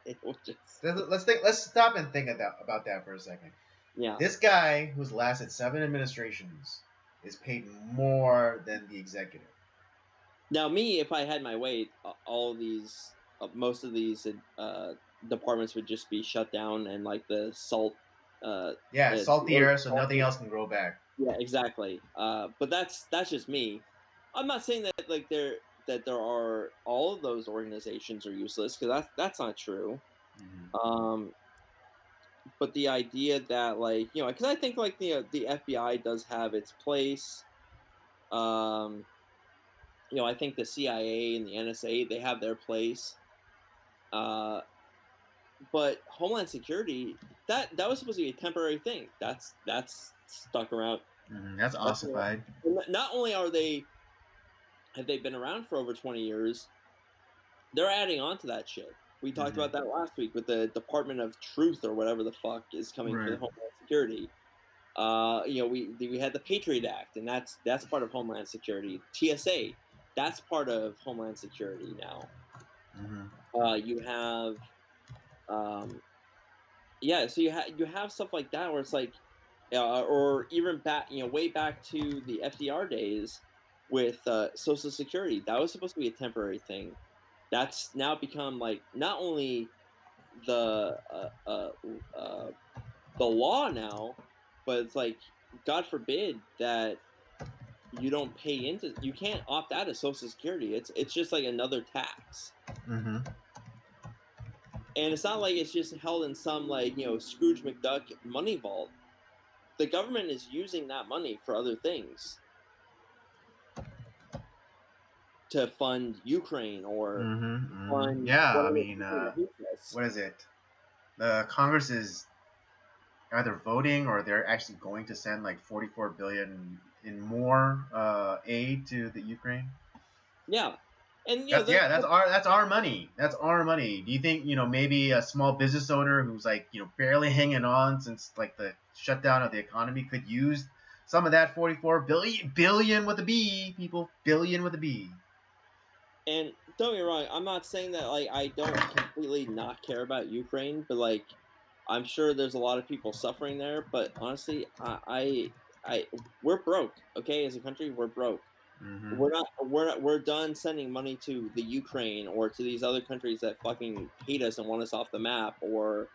it will just. Let's stop and think about that for a second. Yeah. This guy who's lasted 7 administrations is paid more than the executive. Now, me, if I had my way, all of these, most of these departments would just be shut down, and like the salt. Yeah, salt the earth so nothing salty. else can grow back. Yeah, exactly. But that's just me. I'm not saying that like there are all of those organizations are useless, because that's not true. Mm-hmm. Um, but the idea that like because I think like the FBI does have its place. Um, I think the CIA and the NSA, they have their place. But Homeland Security, that was supposed to be a temporary thing. That's stuck around. That's ossified. Not only have they been around for over 20 years, they're adding on to that shit. We talked about that last week with the Department of Truth or whatever the fuck is coming for the Homeland Security. We had the Patriot Act, and that's part of Homeland Security. TSA, that's part of Homeland Security now. You have, so you have stuff like that where it's like, or even back, way back to the FDR days with Social Security, that was supposed to be a temporary thing. That's now become like not only the law now, but it's like, God forbid that you don't pay into, you can't opt out of Social Security. It's just like another tax. And it's not like it's just held in some like Scrooge McDuck money vault. The government is using that money for other things, to fund Ukraine or fund. Yeah, I mean, what is it? The Congress is either voting or they're actually going to send like 44 billion in more aid to the Ukraine. Yeah, and that's our money. That's our money. Do you think maybe a small business owner who's like barely hanging on since like the shutdown of the economy could use some of that 44 billion with a B, people, billion with a B? And don't get me wrong, I'm not saying that like I don't completely not care about Ukraine, but like I'm sure there's a lot of people suffering there. But honestly, we're broke. Okay, as a country, we're broke. We're done sending money to the Ukraine or to these other countries that fucking hate us and want us off the map, or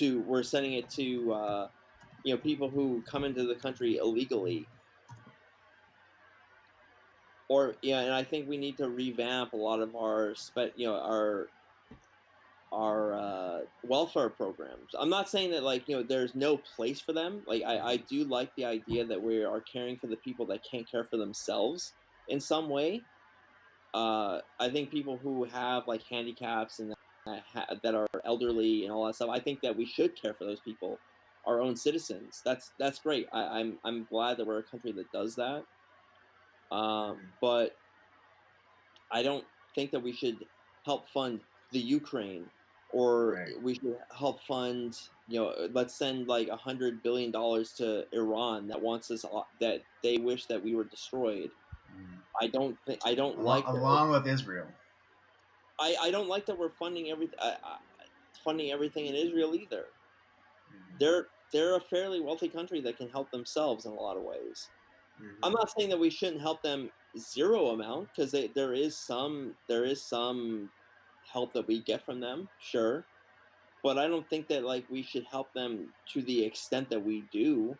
we're sending it to people who come into the country illegally. Or and I think we need to revamp a lot of our welfare programs. I'm not saying that like there's no place for them. Like I do like the idea that we are caring for the people that can't care for themselves in some way. I think people who have like handicaps and that are elderly and all that stuff, I think that we should care for those people, our own citizens. That's great. I'm glad that we're a country that does that. But I don't think that we should help fund the Ukraine, or we should help fund, let's send like $100 billion to Iran that wants us, that they wish that we were destroyed. I don't like along with Israel. I don't like that we're funding everything in Israel either. They're a fairly wealthy country that can help themselves in a lot of ways. I'm not saying that we shouldn't help them zero amount, because there is some help that we get from them, sure, but I don't think that like we should help them to the extent that we do.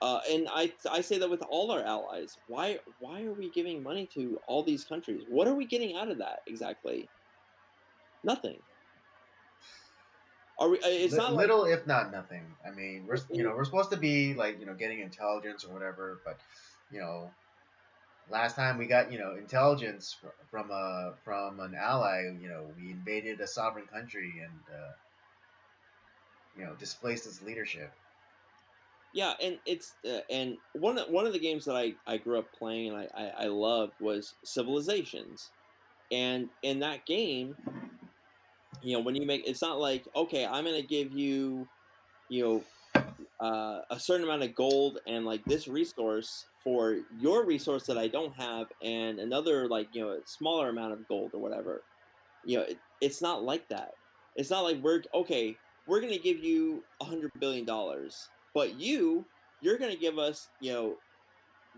And I say that with all our allies. Why are we giving money to all these countries? What are we getting out of that exactly? Nothing. Are we? It's not little, like, if not nothing. I mean, we're supposed to be like getting intelligence or whatever, but last time we got intelligence from an ally, we invaded a sovereign country and displaced its leadership. Yeah, and it's and one of the games that I grew up playing and I loved was Civilizations, and in that game, when you make, it's not like, okay, I'm gonna give you a certain amount of gold and like this resource for your resource that I don't have, and another like smaller amount of gold or whatever. It's not like that. It's not like we're gonna give you $100 billion, but you're gonna give us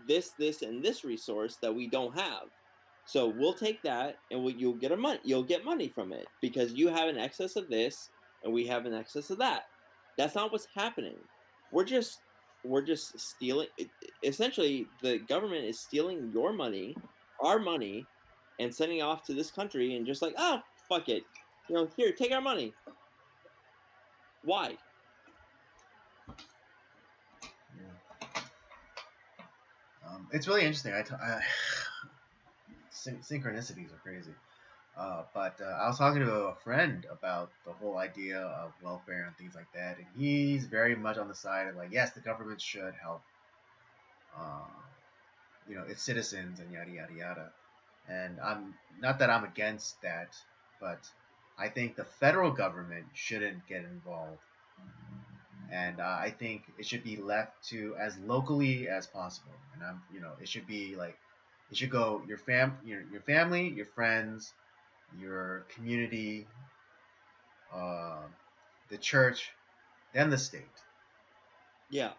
this and this resource that we don't have. So we'll take that, and you'll get money from it because you have an excess of this and we have an excess of that. That's not what's happening. We're just stealing. Essentially, the government is stealing your money, our money, and sending it off to this country, and just like, oh, fuck it, here, take our money. Why? It's really interesting. Synchronicities are crazy. But I was talking to a friend about the whole idea of welfare and things like that, and he's very much on the side of like, yes, the government should help, uh, its citizens and yada yada yada. And I'm not that I'm against that, but I think the federal government shouldn't get involved, and I think it should be left to as locally as possible. And it should be like, it should go your family, your friends, your community, uh, the church, then the state. Yeah.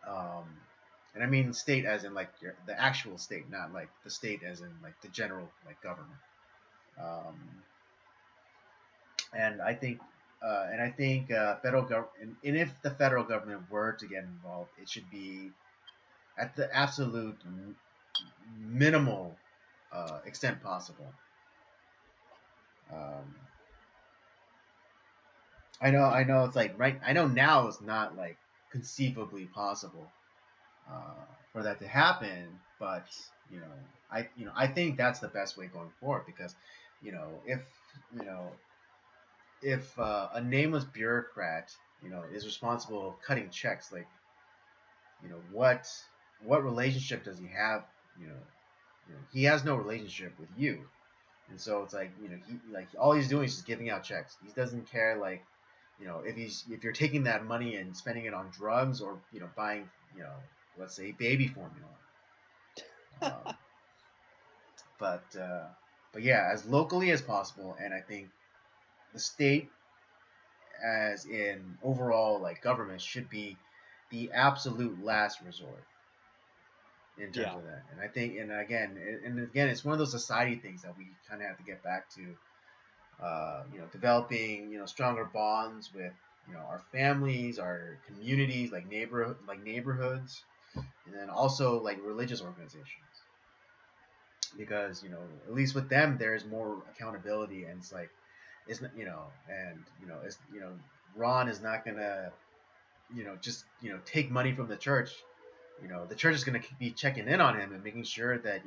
Um, and I mean state as in like the actual state, not like the state as in like the general like government. Um, and I think federal government, and if the federal government were to get involved, it should be at the absolute minimal extent possible. Um, I know, it's like right. I know now it's not like conceivably possible for that to happen, but you know, I think that's the best way going forward because, you know, if you know if a nameless bureaucrat, is responsible of cutting checks, like, what relationship does he have? He has no relationship with you, and so it's like, he like all he's doing is just giving out checks. He doesn't care, like, if you're taking that money and spending it on drugs or buying, let's say baby formula. Um, but yeah, as locally as possible, and I think the state, as in overall like government, should be the absolute last resort in terms Yeah. of that. And I think, and again, it's one of those society things that we kind of have to get back to. Developing stronger bonds with our families, our communities, like neighborhoods, and then also like religious organizations, because at least with them there is more accountability, and it's like, it's not, and it's Ron is not gonna just take money from the church. The church is going to be checking in on him and making sure that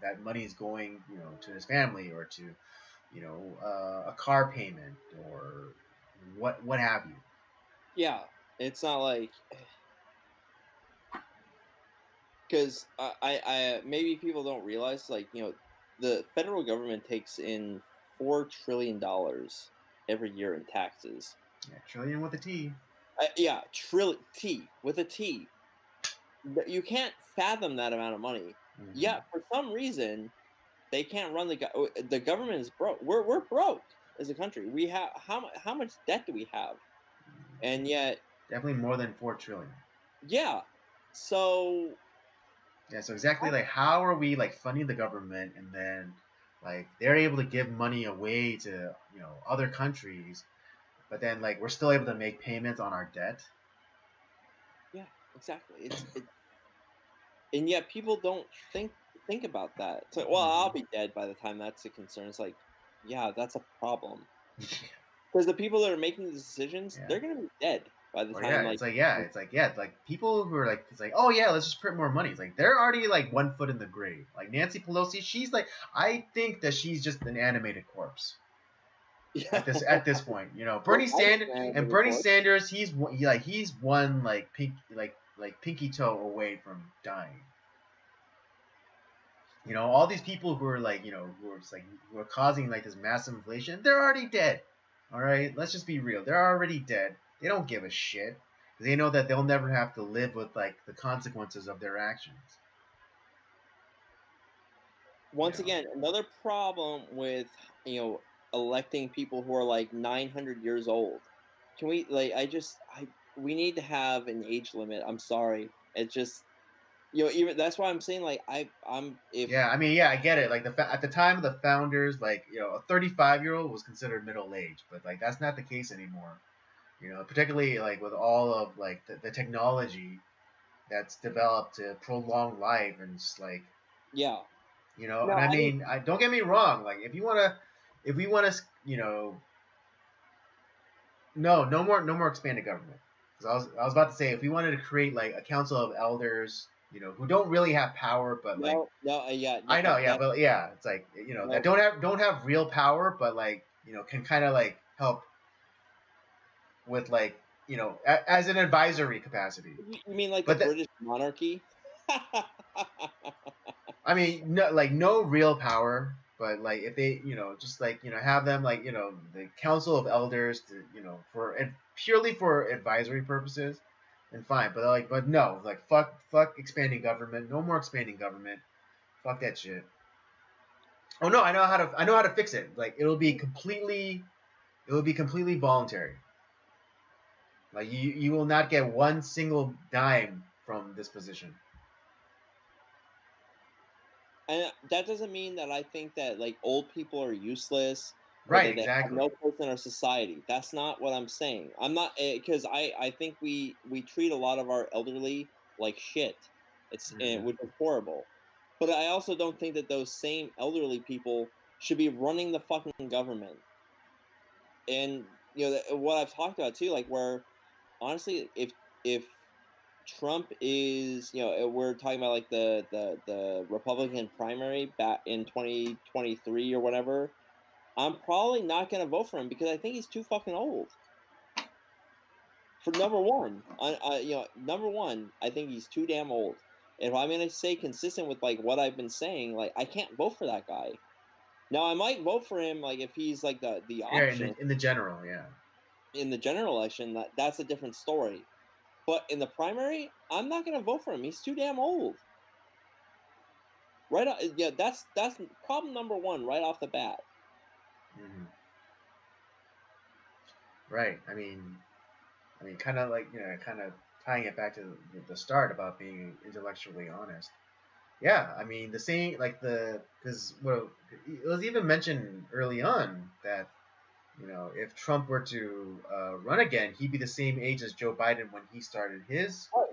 that money is going to his family, or to a car payment, or what have you. Yeah. It's not like, because maybe people don't realize, like, the federal government takes in $4 trillion every year in taxes. Yeah, trillion with a T. Yeah, T with a T. You can't fathom that amount of money. Mm-hmm. Yet for some reason they can't run the government is broke. We're broke as a country. We have how much debt do we have? And yet, Definitely more than 4 trillion. yeah. So Yeah, so exactly, like, how are we like funding the government, and then like they're able to give money away to other countries, but then like we're still able to make payments on our debt. yeah, exactly. And yet people don't think about that. It's like, well, I'll Mm-hmm. be dead by the time that's a concern. It's like, yeah, that's a problem. Because the people that are making the decisions, Yeah. they're gonna be dead by the Or time, yeah, like, it's like people who are like, it's like, oh yeah, let's just print more money. It's like they're already like 1 foot in the grave. Like Nancy Pelosi, she's like, I think that she's just an animated corpse yeah, at this point. well, Bernie I Sanders, stand and in Bernie report. Sanders, he's one like pinky toe away from dying. All these people who are like, who are causing like this massive inflation, they're already dead. All right, let's just be real. They're already dead. They don't give a shit. They know that they'll never have to live with like the consequences of their actions. You Once know. again, another problem with, you know electing people who are like 900 years old. Can we, like, I we need to have an age limit. I'm sorry. It's just, even that's why I'm saying, like, I'm if Yeah, I mean, yeah, I get it. Like at the time of the founders, like a 35-year-old was considered middle age, but like that's not the case anymore. Particularly like with all of like the technology that's developed to prolong life, and just like, yeah. and No, I I mean, don't get me wrong. Like if we want to, no more expanded government. Because I was about to say, if we wanted to create like a council of elders, who don't really have power, but like yeah, I know, yeah, that, but yeah, it's like that no. don't have real power, but like can kind of like help with like as an advisory capacity. You mean like the But British monarchy? I mean, no, like no real power, but like if they, just like have them like the council of elders to for purely for advisory purposes, then fine. But like, but no, like fuck expanding government. No more expanding government. Fuck that shit. Oh no, I know how to fix it. Like it will be completely voluntary. Like you will not get one single dime from this position. And that doesn't mean that I think that like old people are useless or Right, that they have exactly. no place in our society. That's not what I'm saying. I'm not because I think we treat a lot of our elderly like shit. Hmm. Which is horrible. But I also don't think that those same elderly people should be running the fucking government. And what I've talked about too, like where honestly, if Trump is, we're talking about like the Republican primary back in 2023 or whatever. I'm probably not going to vote for him because I think he's too fucking old. For number one, number one, I think he's too damn old. If I'm going to stay consistent with like what I've been saying, like I can't vote for that guy. Now I might vote for him like if he's like the Yeah, in option the general, yeah. in the general election. That's a different story. But in the primary, I'm not going to vote for him. He's too damn old. Right. Yeah, that's problem number one right off the bat. Hmm. Right. I mean, kind of like kind of tying it back to the start about being intellectually honest. Yeah, I mean the same like because well it was even mentioned early on that if Trump were to run again, he'd be the same age as Joe Biden when he started his Oh,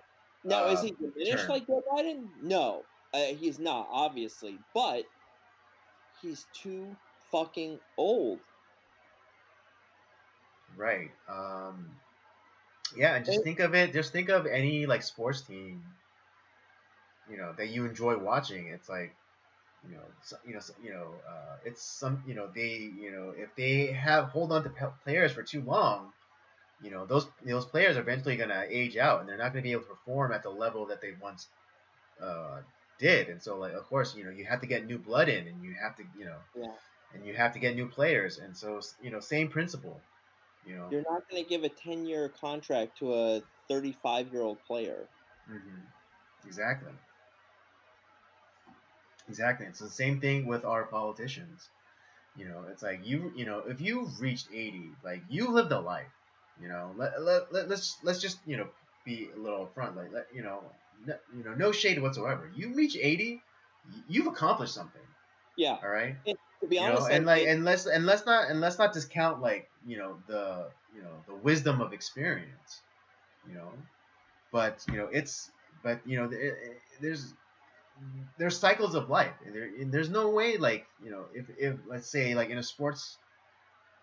now is uh, he diminished term. like Joe Biden? No, he's not obviously, but he's too fucking old. Right. Yeah, and just And, think of it. Just think of any like sports team that you enjoy watching. It's like it's some they if they have hold on to players for too long, those players are eventually gonna age out and they're not gonna be able to perform at the level that they once uh, did. And so like of course you have to get new blood in, and you have to yeah, and you have to get new players. And so same principle. You know. you're not going to give a 10-year contract to a 35-year-old player. Hmm. Exactly. Exactly. It's the same thing with our politicians. It's like if you've reached 80, like you lived a life. Let's just be a little upfront. Like no shade whatsoever. You reach 80, you've accomplished something. Yeah, All right. and to be You know, honest, like and like and let's not discount like the wisdom of experience. You know, but it's but there's cycles of life. There's no way like if let's say like in a sports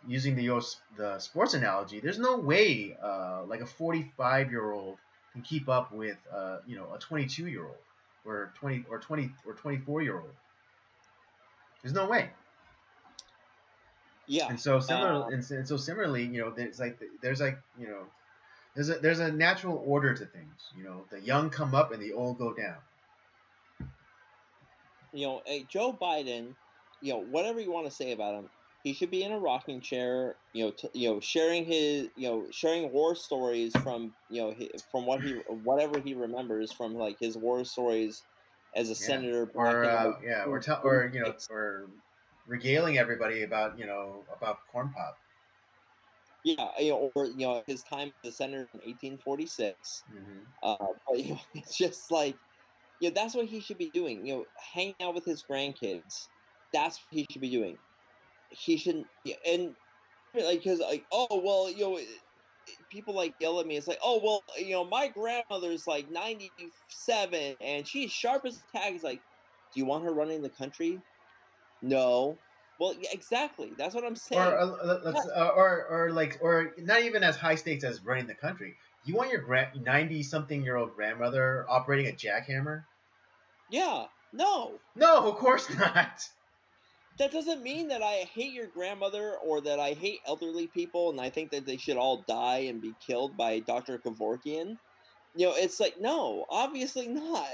using the sports analogy, there's no way like a 45-year-old can keep up with a 22-year-old or 24-year-old. There's no way. yeah, And so similarly, there's a natural order to things. The young come up and the old go down. Joe Biden, whatever you want to say about him, he should be in a rocking chair, sharing sharing war stories from, from whatever he remembers from like his war stories as a Yeah. senator back Or in like yeah, or 1946. or regaling everybody about corn pop. Yeah, or his time as a senator in 1846. Hmm. But it's just like, that's what he should be doing. Hanging out with his grandkids. That's what he should be doing. He shouldn't. Yeah, and like because like well people like yell at me. It's like well my grandmother's like 97 and she's sharp as a tack. It's like, do you want her running the country? No. Well, yeah, exactly. That's what I'm Or saying. let's Yeah, or not even as high stakes as running the country. You want your 90-something-year-old grandmother operating a jackhammer? Yeah, no. No, of course not. That doesn't mean that I hate your grandmother or that I hate elderly people and I think that they should all die and be killed by Dr. Kevorkian. It's like, no, obviously not.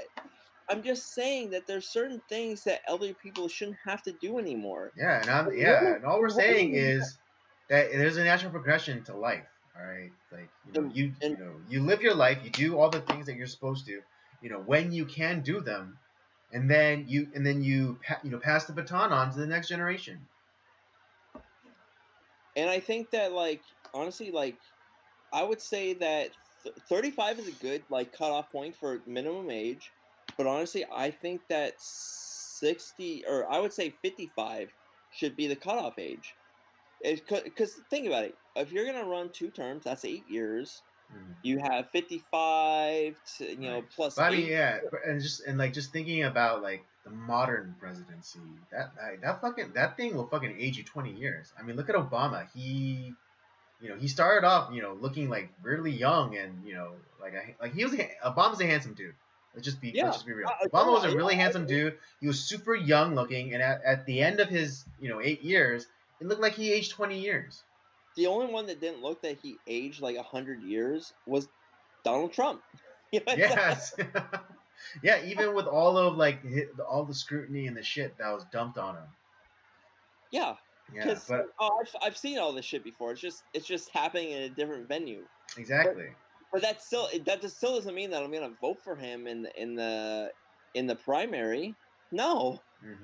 I'm just saying that there's certain things that elderly people shouldn't have to do anymore. Yeah, Women, and all we're saying women is that there's a natural progression to life. All right, like and you live your life, you do all the things that you're supposed to, when you can do them, and then you pass the baton on to the next generation. and I think that, like, honestly, like, I would say that 35 is a good, like, cutoff point for minimum age, but honestly, I think that 60, or I would say 55 should be the cutoff age. Because think about it, if you're gonna run 2 terms, that's 8 years. Mhm. You have 55 to, Right. plus But I mean, 8. yeah, just thinking about like the modern presidency, that thing will fucking age you 20 years. I mean, look at Obama. He started off, looking like really young, and like Obama's a handsome dude. Let's Yeah. just be real. No, Obama was a yeah, really I handsome agree. dude. He was super young looking, and at the end of his 8 years, it looked like he aged 20 years. The only one that didn't look that he aged like 100 years was Donald Trump. It's like, Yes. Yeah, even with all of like all the scrutiny and the shit that was dumped on him. yeah, Yeah, because but I've seen all this shit before. It's just happening in a different venue. But exactly. but that just still doesn't mean that I'm gonna vote for him in the primary. No. Hmm.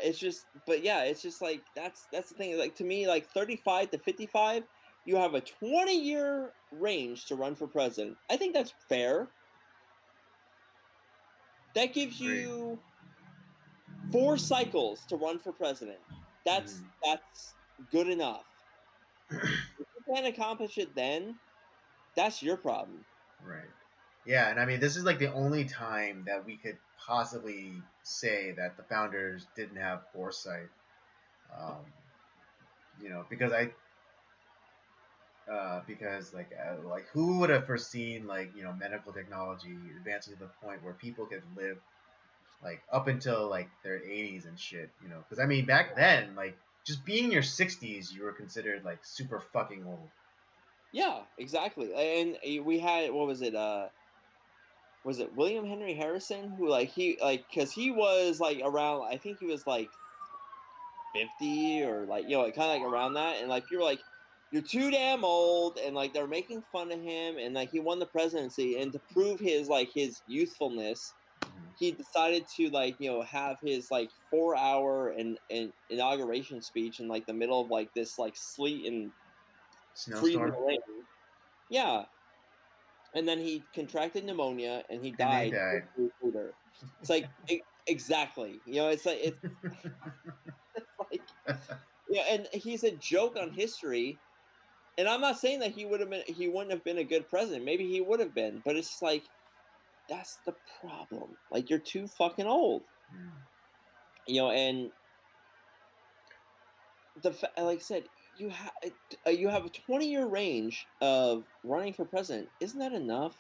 It's just, but yeah, it's just like that's the thing. Like, to me, like 35 to 55, you have a 20-year range to run for president. I think that's fair. That gives Agreed. you 4 cycles to run for president. That's Hmm. that's good enough. If you can't accomplish it then, that's your problem. Right. Yeah, and I mean, this is like the only time that we could possibly say that the founders didn't have foresight. Um, because like who would have foreseen like medical technology advancing to the point where people could live like up until like their 80s and shit. Because I mean, back then, like just being in your 60s, you were considered like super fucking old. Yeah, exactly. And we had, what was it William Henry Harrison, who, like, because he was like around, I think he was like 50, or like, kind of like around that, and like people were like, you're too damn old, and like they're making fun of him, and like he won the presidency, and to prove his youthfulness, he decided to, like, have his like 4 hour and inauguration speech in like the middle of like this like sleet and freezing Snowstorm, rain. Yeah, and then he contracted pneumonia and he and they died died. 6 years later. It's like, exactly. It's like it's like, and he's a joke on history. And I'm not saying that he wouldn't have been a good president. Maybe he would have been, but it's like, that's the problem. Like, you're too fucking old. Mm. And like I said, you have a 20-year range of running for president. Isn't that enough?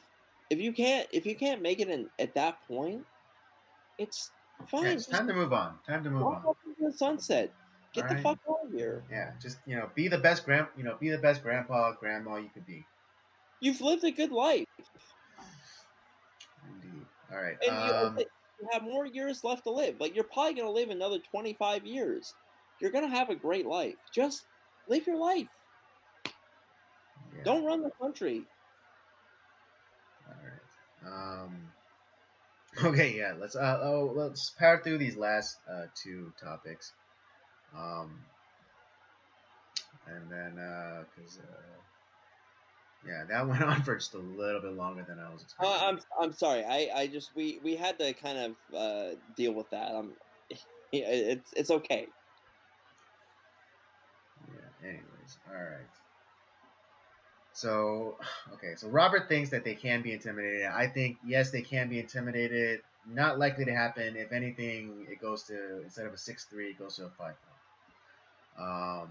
If you can't make it at that point, it's Yeah, fine. it's Just time to move on. Time to move walk on. off into the sunset. All Get the right. fuck out of here. Yeah, just be the best be the best grandpa, grandma you could be. You've lived a good life, Indeed. All right. and you have more years left to live. Like, you're probably gonna live another 25 years. You're gonna have a great life. Just live your life. Yeah. Don't run the country. All right. Okay. Yeah. Let's power through these last two topics. Um. And then because yeah, that went on for just a little bit longer than I was expecting. I'm sorry. I just we had to kind of deal with that. Yeah, it's okay. Yeah. Anyways. All right. So, okay. So Robert thinks that they can be intimidated. I think yes, they can be intimidated. Not likely to happen. If anything, it goes to instead of a 6-3, it goes to a 5-4.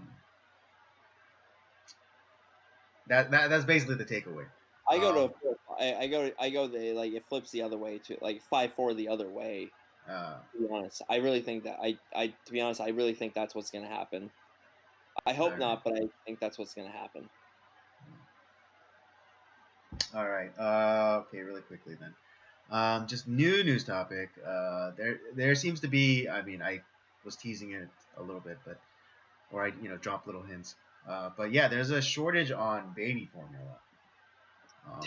That's basically the takeaway. I go to I go the like it flips the other way to like 5-4 the other way. To be honest, I really think that I to be honest, I really think that's what's going to happen. I hope Alright. not, but I think that's what's going to happen. All right. Okay, really quickly then. Just new news topic. There seems to be. I mean, I was teasing it a little bit, but or I dropped little hints. But yeah, there's a shortage on baby formula. Um,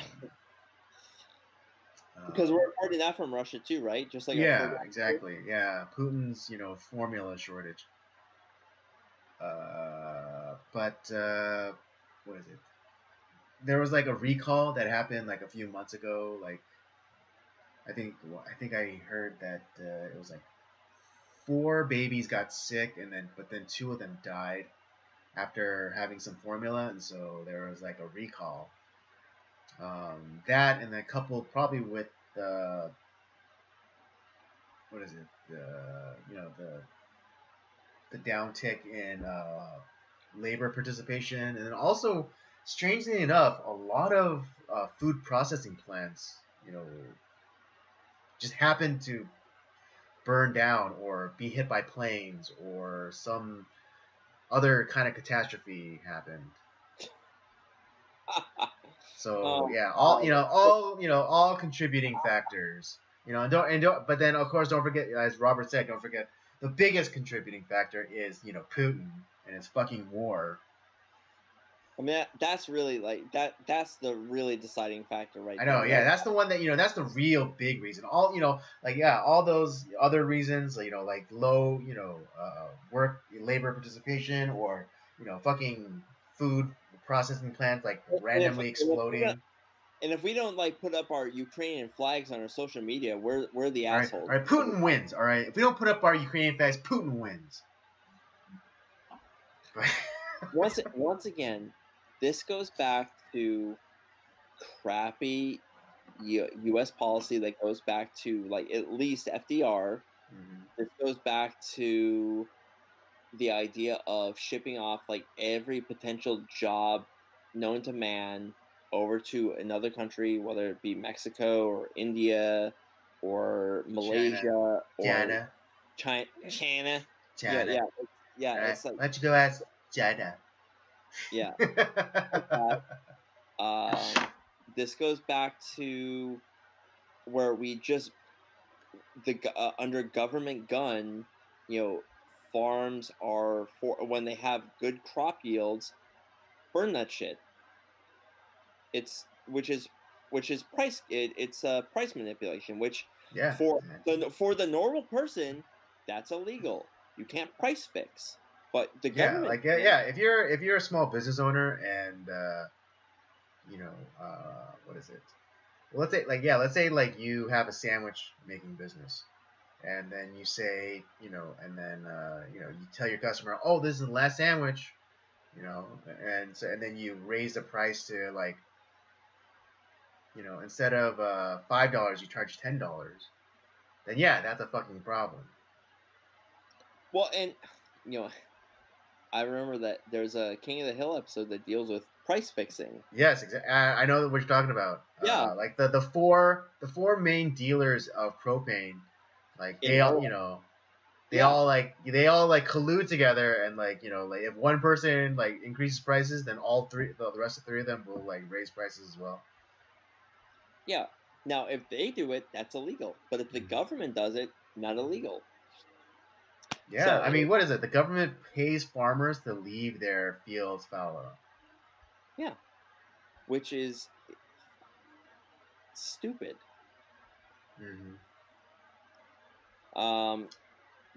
Because we're importing that from Russia too, right? Just like our food. yeah, exactly. Yeah, Putin's formula shortage. But what is it? There was like a recall that happened like a few months ago. Like I think I heard that it was like 4 babies got sick, but then 2 of them died after having some formula, and so there was like a recall. That and then coupled probably with the what is it? The downtick in labor participation, and then also strangely enough, a lot of food processing plants, just happen to burn down or be hit by planes or some other kind of catastrophe happened. So yeah, all contributing factors. But then of course don't forget, as Robert said, don't forget the biggest contributing factor is Putin and his fucking war. I mean, that's really like that. That's the really deciding factor, right? I know, there. yeah, that's the one that that's the real big reason. All all those other reasons, like low, work labor participation, or fucking food processing plants like randomly exploding. And if we don't like put up our Ukrainian flags on our social media, we're the assholes. All right, Putin wins. All right, if we don't put up our Ukrainian flags, Putin wins. once again, this goes back to crappy U.S. policy that goes back to like at least FDR. Mm-hmm. This goes back to the idea of shipping off like every potential job known to man over to another country, whether it be Mexico or India or Malaysia China. or China. China. Yeah. Right. It's like, why don't you go ask China? Yeah. This goes back to where we just under government gun, farms are when they have good crop yields, burn that shit. Which is price. It's price manipulation. Which for the normal person, that's illegal. You can't price fix. But the government, if you're a small business owner and what is it? Well, let's say you have a sandwich making business, and then you say you tell your customer, oh, this is the last sandwich, and then you raise the price to instead of $5 you charge $10. Then that's a fucking problem. Well, and I remember that there's a King of the Hill episode that deals with price fixing. Yes, exactly. I know what you're talking about. Yeah, like the four main dealers of propane, like they all collude together, and if one person increases prices, then the rest of 3 of them will raise prices as well. Yeah. Now, if they do it, that's illegal. But if the government does it, not illegal. Yeah, so, I mean, what is it? The government pays farmers to leave their fields fallow. Yeah, which is stupid. Mm-hmm.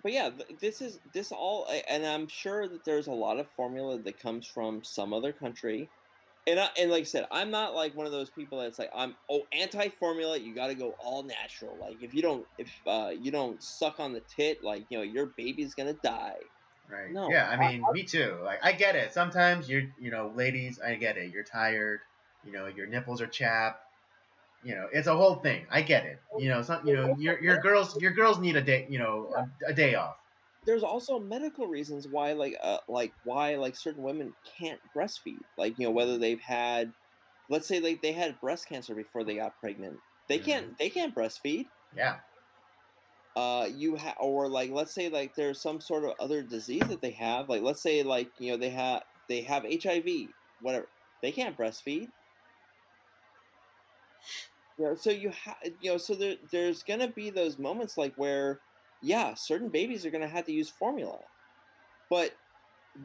But yeah, this all, and I'm sure that there's a lot of formula that comes from some other country. And like I said, I'm not like one of those people that's like I'm anti-formula. You got to go all natural. Like if you don't suck on the tit, like your baby's gonna die. Right. No. Yeah. I mean, me too. Like I get it. Sometimes ladies, I get it. You're tired. Your nipples are chapped. It's a whole thing. I get it. Your girls need a day. A day off. there's also medical reasons why why like certain women can't breastfeed. Like, whether they've had, let's say, like they had breast cancer before they got pregnant. Hmm. They can't breastfeed. Yeah. Or like, let's say like there's some sort of other disease that they have. Like, let's say like, they have HIV, whatever. They can't breastfeed. So so there's gonna be those moments like where, yeah, certain babies are gonna have to use formula. But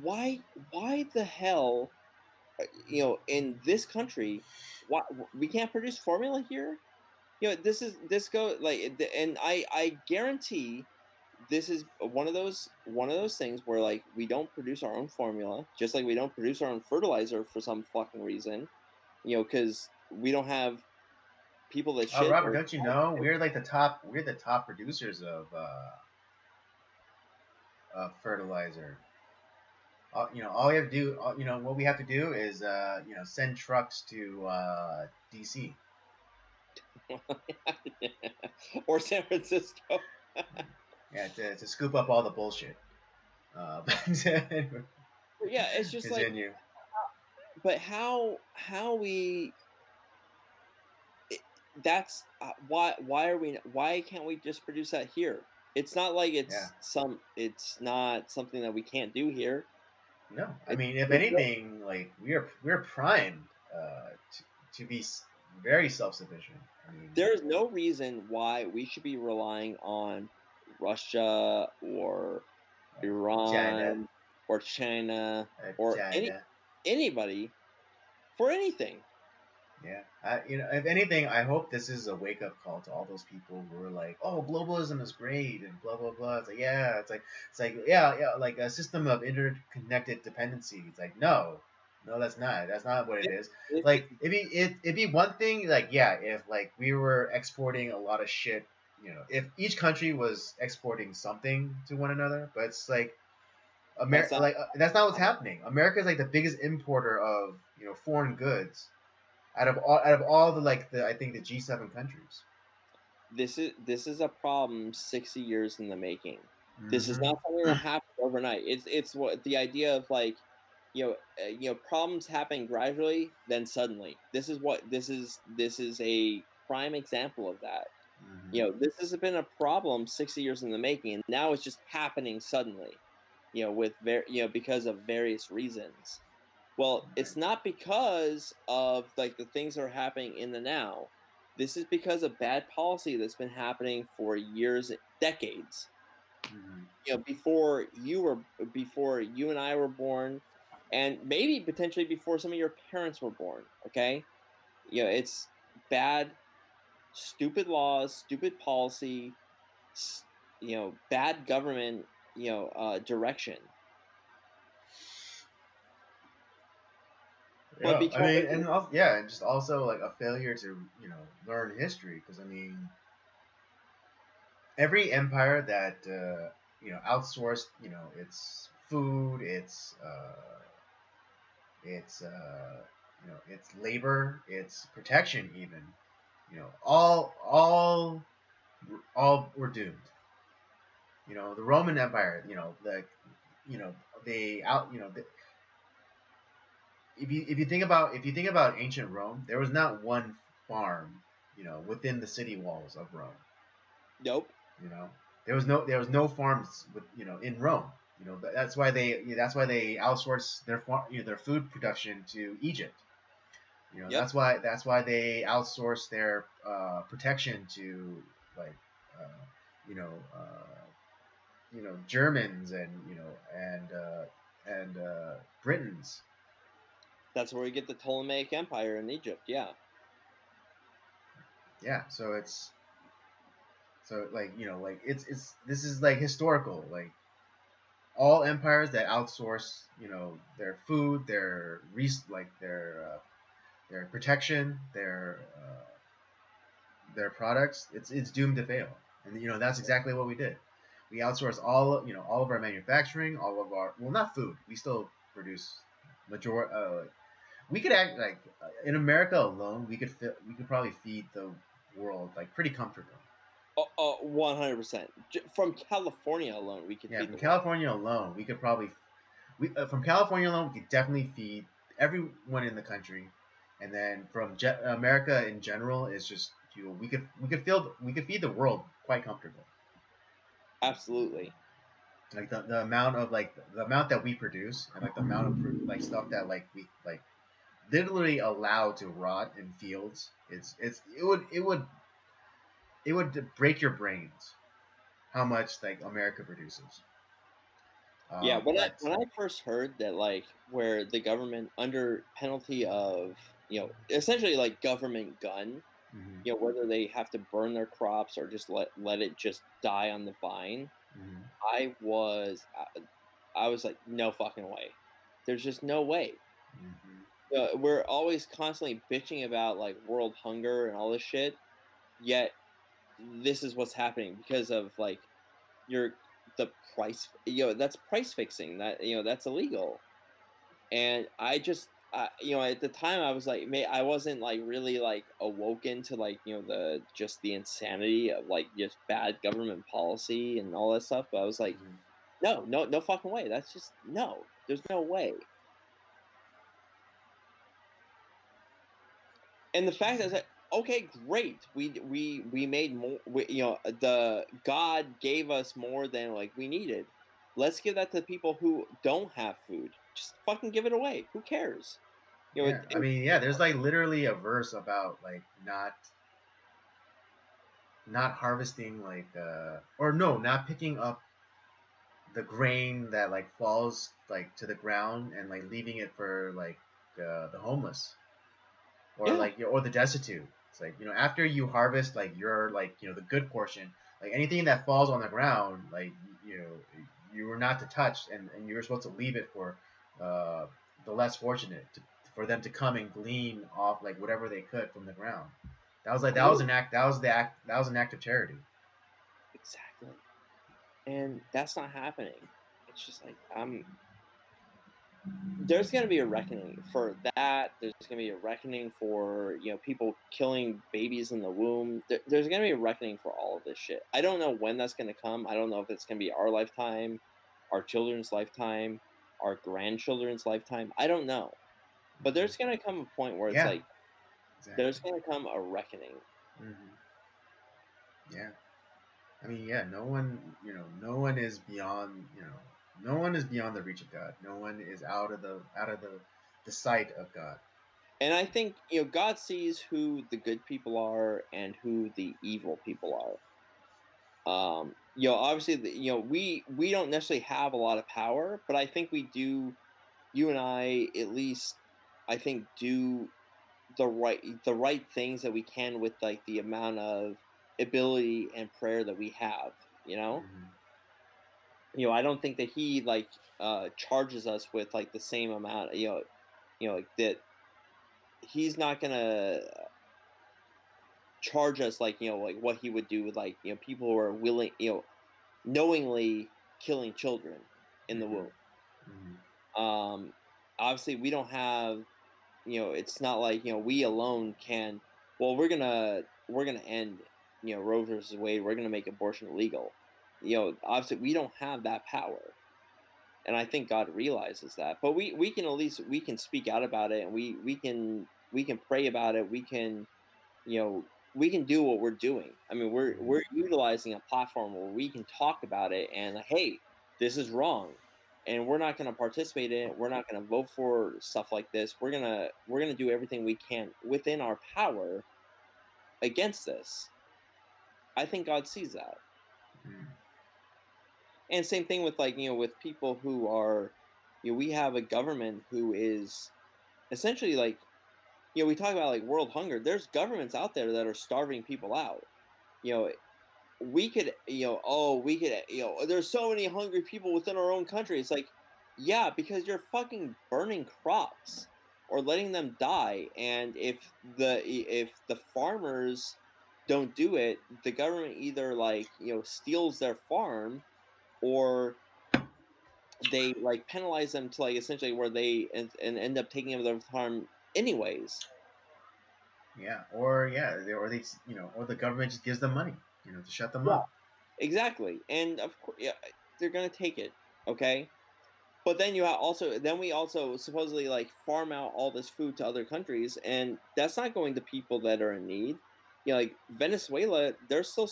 why the hell, in this country, why we can't produce formula here? This go like and I guarantee this is one of those things where, like, we don't produce our own formula, just like we don't produce our own fertilizer for some fucking reason, because we don't have people that Oh, should Robert, or don't you know we're the top producers of fertilizer. All we have to do, what we have to do is, send trucks to DC. or San Francisco. Yeah, to scoop up all the bullshit. But anyway, Yeah, it's just like, continue. but how we that's why can't we just produce that here? It's not like Yeah. it's not something that we can't do here. No, I It, mean, if there's no anything, like we're primed to be very self sufficient. I mean, there is no reason why we should be relying on Russia or China, Iran or China or China. anybody for anything. Yeah, if anything, I hope this is a wake up call to all those people who are like, "Oh, globalism is great," and blah blah blah. It's like, yeah, yeah, like a system of interconnected dependency. It's like, no, no, that's not what it is. This, Like, it'd be one thing, like, yeah, if like we were exporting a lot of shit, if each country was exporting something to one another, but it's like that's not That's not what's happening. America is like the biggest importer of foreign goods out of all the I think the G7 countries. this is a problem 60 years in the making. This is Mm-hmm. not something that happened overnight. It's what the idea of, like, problems happen gradually, then suddenly. This is a prime example of that. Mm-hmm. This has been a problem 60 years in the making, and now it's just happening suddenly. Because of various reasons. Well, it's not because of, like, the things that are happening in the now. This is because of bad policy that's been happening for years, decades. Mm-hmm. Before you and I were born, and maybe potentially before some of your parents were born. Okay, it's bad, stupid laws, stupid policy, bad government, direction. But Yeah, I mean, because and just also like a failure to learn history because I mean every empire that outsourced its food, its labor, its protection, even all were doomed. The Roman Empire, you know they out if you think about ancient Rome, there was not one farm within the city walls of Rome. nope. You know, there was no farms with in Rome. That's why they outsource their food production to Egypt. Yep. That's why they outsource their protection to like uh, you know Germans and Britons. That's where we get the Ptolemaic Empire in Egypt. Yeah. Yeah, so it's this is like historical. Like all empires that outsource their food, their protection, their products, it's doomed to fail. And that's exactly what we did. We outsourced all of our manufacturing, all of our not food. We still produce major. We could act like in America alone, we could probably feed the world like pretty comfortably. Oh, 100%. From California alone, we could Yeah, feed from the world. California alone, we could probably from California alone, we could definitely feed everyone in the country, and then from America in general is just we could feed the world quite comfortable. Absolutely. Like the amount of like the amount that we produce and like the amount of like stuff that like we like literally allow to rot in fields. It would break your brains how much like America produces. Yeah, But when I first heard that, like, where the government, under penalty of, essentially like government gun, mhm, whether they have to burn their crops or just let it just die on the vine, mhm, I was I was like, no fucking way. There's just no way. mhm. We're always constantly bitching about like world hunger and all this shit, yet this is what's happening because of like your the price. That's price fixing. That's illegal. And I just, at the time I was like, I wasn't like really like awoken to like, the insanity of like just bad government policy and all that stuff. But I was like, Mhm. no, no, no fucking way. That's just no. There's no way. And the fact is that, okay, great. We made more. The God gave us more than like we needed. Let's give that to people who don't have food. Just fucking give it away. Who cares? Yeah, I mean, yeah, there's like literally a verse about like not harvesting like or no, not picking up the grain that like falls like to the ground and like leaving it for like the homeless or Yeah. like or the destitute. It's like after you harvest like your like the good portion, like anything that falls on the ground, like you know you were not to touch, and you were supposed to leave it for uh, the less fortunate for them to come and glean off like whatever they could from the ground. That was Great. an act. That was an act of charity. Exactly. And that's not happening. It's just like there's going to be a reckoning for that. There's going to be a reckoning for, people killing babies in the womb. There's going to be a reckoning for all of this shit. I don't know when that's going to come. I don't know if it's going to be our lifetime, our children's lifetime, our grandchildren's lifetime. I don't know. But there's Hmm. going to come a point where it's Yeah, like there's exactly. going to come a reckoning. Hmm. Yeah. I mean, yeah, no one is beyond, no one is beyond the reach of God. No one is out of the sight of God. And I think, God sees who the good people are and who the evil people are. Obviously, we don't necessarily have a lot of power, but I think we do. You and I, at least, I think, do the right things that we can with like the amount of ability and prayer that we have. You know, Hmm. I don't think that he like charges us with like the same amount. Like that. He's not gonna charge us like like what he would do with like people who are willing, knowingly killing children in the Hmm. womb. Hmm. Um, Obviously, we don't have, it's not like we alone can. Well, we're gonna end Roe versus Wade. We're gonna make abortion illegal. Obviously, we don't have that power, and I think God realizes that. But we can at least we can speak out about it, and we can pray about it. We can do what we're doing. I mean, we're Hmm. utilizing a platform where we can talk about it and like, hey, this is wrong, and we're not going to participate in it. We're not going to vote for stuff like this. We're gonna do everything we can within our power against this. I think God sees that, Hmm. and same thing with like with people who are, we have a government who is essentially like, we talk about like world hunger. There's governments out there that are starving people out. You know, we could, we could, there's so many hungry people within our own country. It's like, yeah, because you're fucking burning crops or letting them die. And if the farmers don't do it, the government either like, steals their farm, or they like penalize them to like essentially where they and end up taking over their farm anyways. Yeah, or yeah, or the government just gives them money. to shut them Yeah, up. exactly. And of course, yeah, they're gonna take it. Okay. But then we also supposedly like farm out all this food to other countries, and that's not going to people that are in need. Like Venezuela, they're still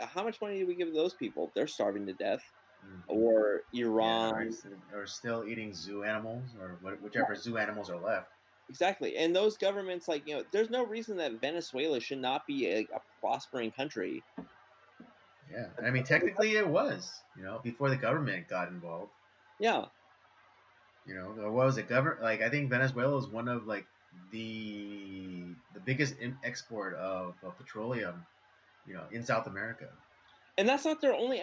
How much money do we give those people? They're starving to death. Hmm. Or Yeah, Iran. or still eating zoo animals, or whichever zoo animals are left. Exactly. And those governments, like, there's no reason that Venezuela should not be a prospering country. Yeah, I mean, technically it was, before the government got involved. Yeah. There was a government, like, I think Venezuela is one of, like, the biggest export of petroleum, in South America. And that's not their only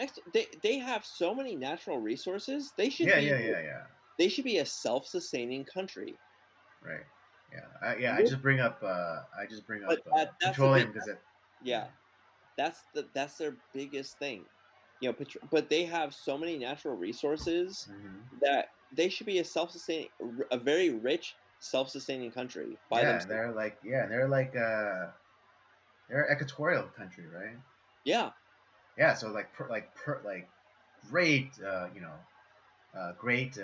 they have so many natural resources. Yeah, yeah, yeah, yeah. They should be a self-sustaining country. Right. Yeah. I just bring up But that's the petroleum big because it. yeah, that's their biggest thing. But they have so many natural resources Hmm. that they should be a very rich, self-sustaining country by Yeah, and themselves. they're equatorial country, right? Yeah. Yeah, so like great, great,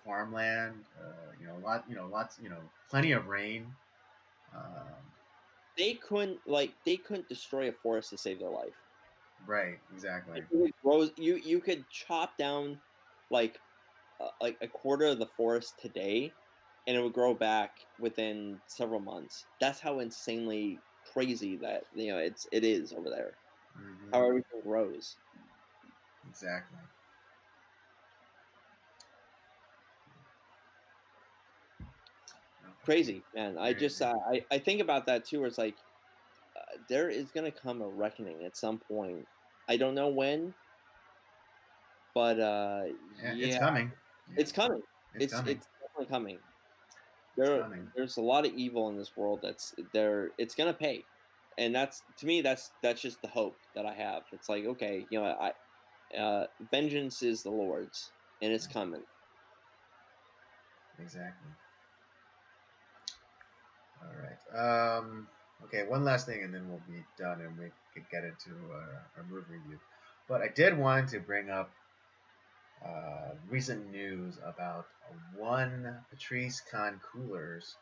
farmland, lots, plenty of rain. Um, They couldn't destroy a forest to save their life. right, exactly. You could chop down like like a quarter of the forest today, and it would grow back within several months. That's how insanely crazy that it is over there. Hmm. How everything grows. Exactly. Crazy, man. Crazy. I think about that too. Where it's like there is gonna come a reckoning at some point. I don't know when, but Yeah, it's yeah, coming. Yeah, it's coming. it's coming. It's definitely coming. It's coming. There's a lot of evil in this world that's there. It's gonna pay, and that's to me that's just the hope that I have. It's like, okay, vengeance is the Lord's, and it's coming. Exactly. All right. Okay, one last thing, and then we'll be done, and we could get into our movie review. But I did want to bring up recent news about one Patrice Khan Coolers.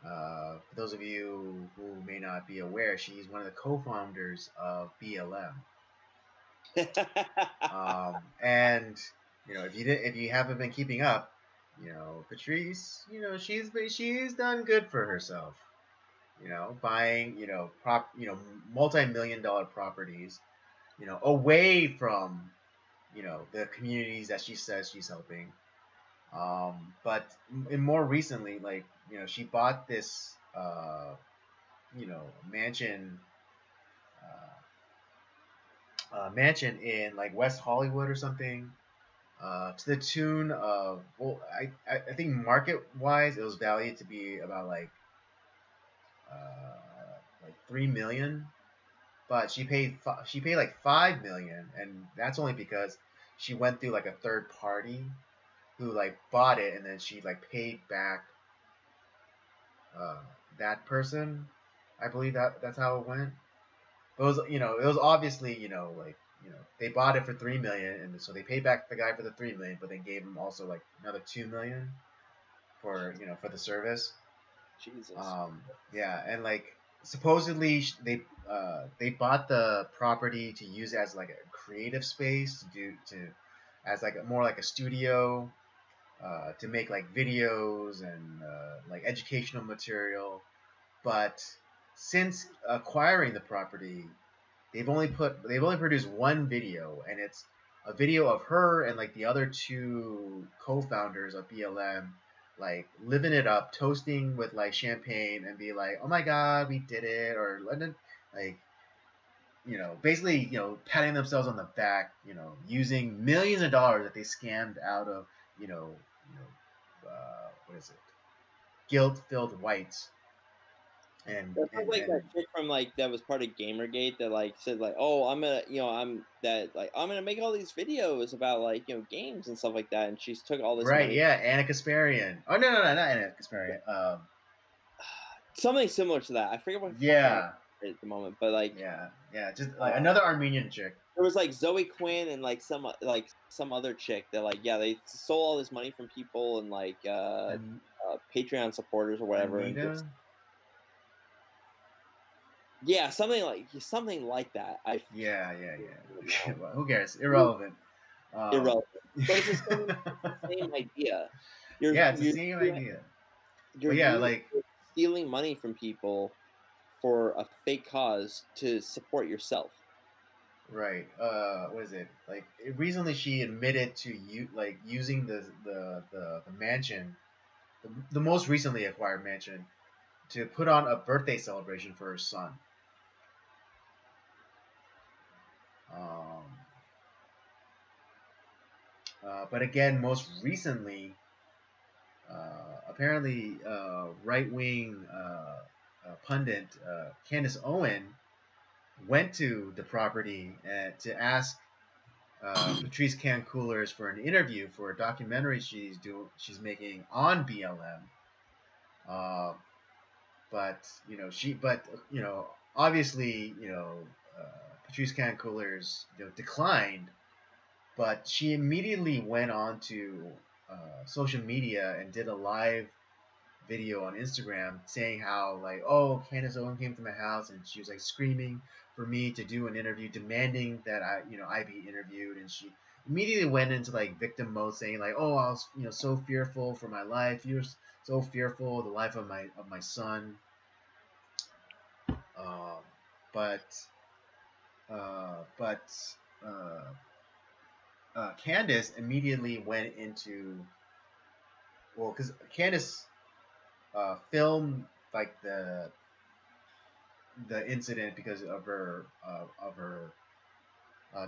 For those of you who may not be aware, she's one of the co-founders of BLM. And if you haven't been keeping up, Patrice, she's done good for herself. Buying multi-million-dollar properties, away from the communities that she says she's helping. But in more recently, like she bought this mansion mansion in like West Hollywood or something, to the tune of, well, I think market wise it was valued to be about like 3 million, but she paid like 5 million, and that's only because she went through like a third party who like bought it, and then she like paid back uh, that person. I believe that's how it went. It was obviously, they bought it for 3 million, and so they paid back the guy for the 3 million, but they gave him also like another 2 million for for the service. Jesus. Um, yeah, and like supposedly they bought the property to use as like a creative space as like more like a studio, to make like videos and like educational material. But since acquiring the property, they've only produced one video, and it's a video of her and like the other two co-founders of BLM, like living it up, toasting with like champagne, and be like, "Oh my God, we did it!" or like basically patting themselves on the back, using millions of dollars that they scammed out of what is it, guilt-filled whites, and That sounds and like that and chick from like that was part of GamerGate that like said like, oh, I'm gonna make all these videos about like games and stuff like that, and she's took all this right, money. yeah, Anna Kasparian. Oh, no, not Anna Kasparian. Something similar to that. I forget what fucking Yeah, at the moment, but like yeah, just like another Armenian chick. there was like Zoe Quinn and like some other chick that like they stole all this money from people and like Patreon supporters or whatever and Anita. just something like that. Yeah. Well, who cares? Irrelevant. Irrelevant, but it's the same idea. Yeah, it's the same idea. You're But yeah, like stealing money from people for a fake cause to support yourself. right. What is it? Like recently, she admitted to using the mansion, the most recently acquired mansion, to put on a birthday celebration for her son. Um, but again, most recently, apparently, right wing pundit Candace Owen went to the property to ask Patrice Can-Coolers for an interview for a documentary she's making on BLM. But obviously Patrice Can-Coolers declined, but she immediately went on to social media and did a live video on Instagram saying how like, oh, Candace Owen came to my house and she was like screaming for me to do an interview, demanding that I be interviewed, and she immediately went into like victim mode, saying like, oh, I was so fearful for my life. You're so fearful of the life of my son. Um, but but Candace immediately went into, well, because Candace filmed like the incident because of her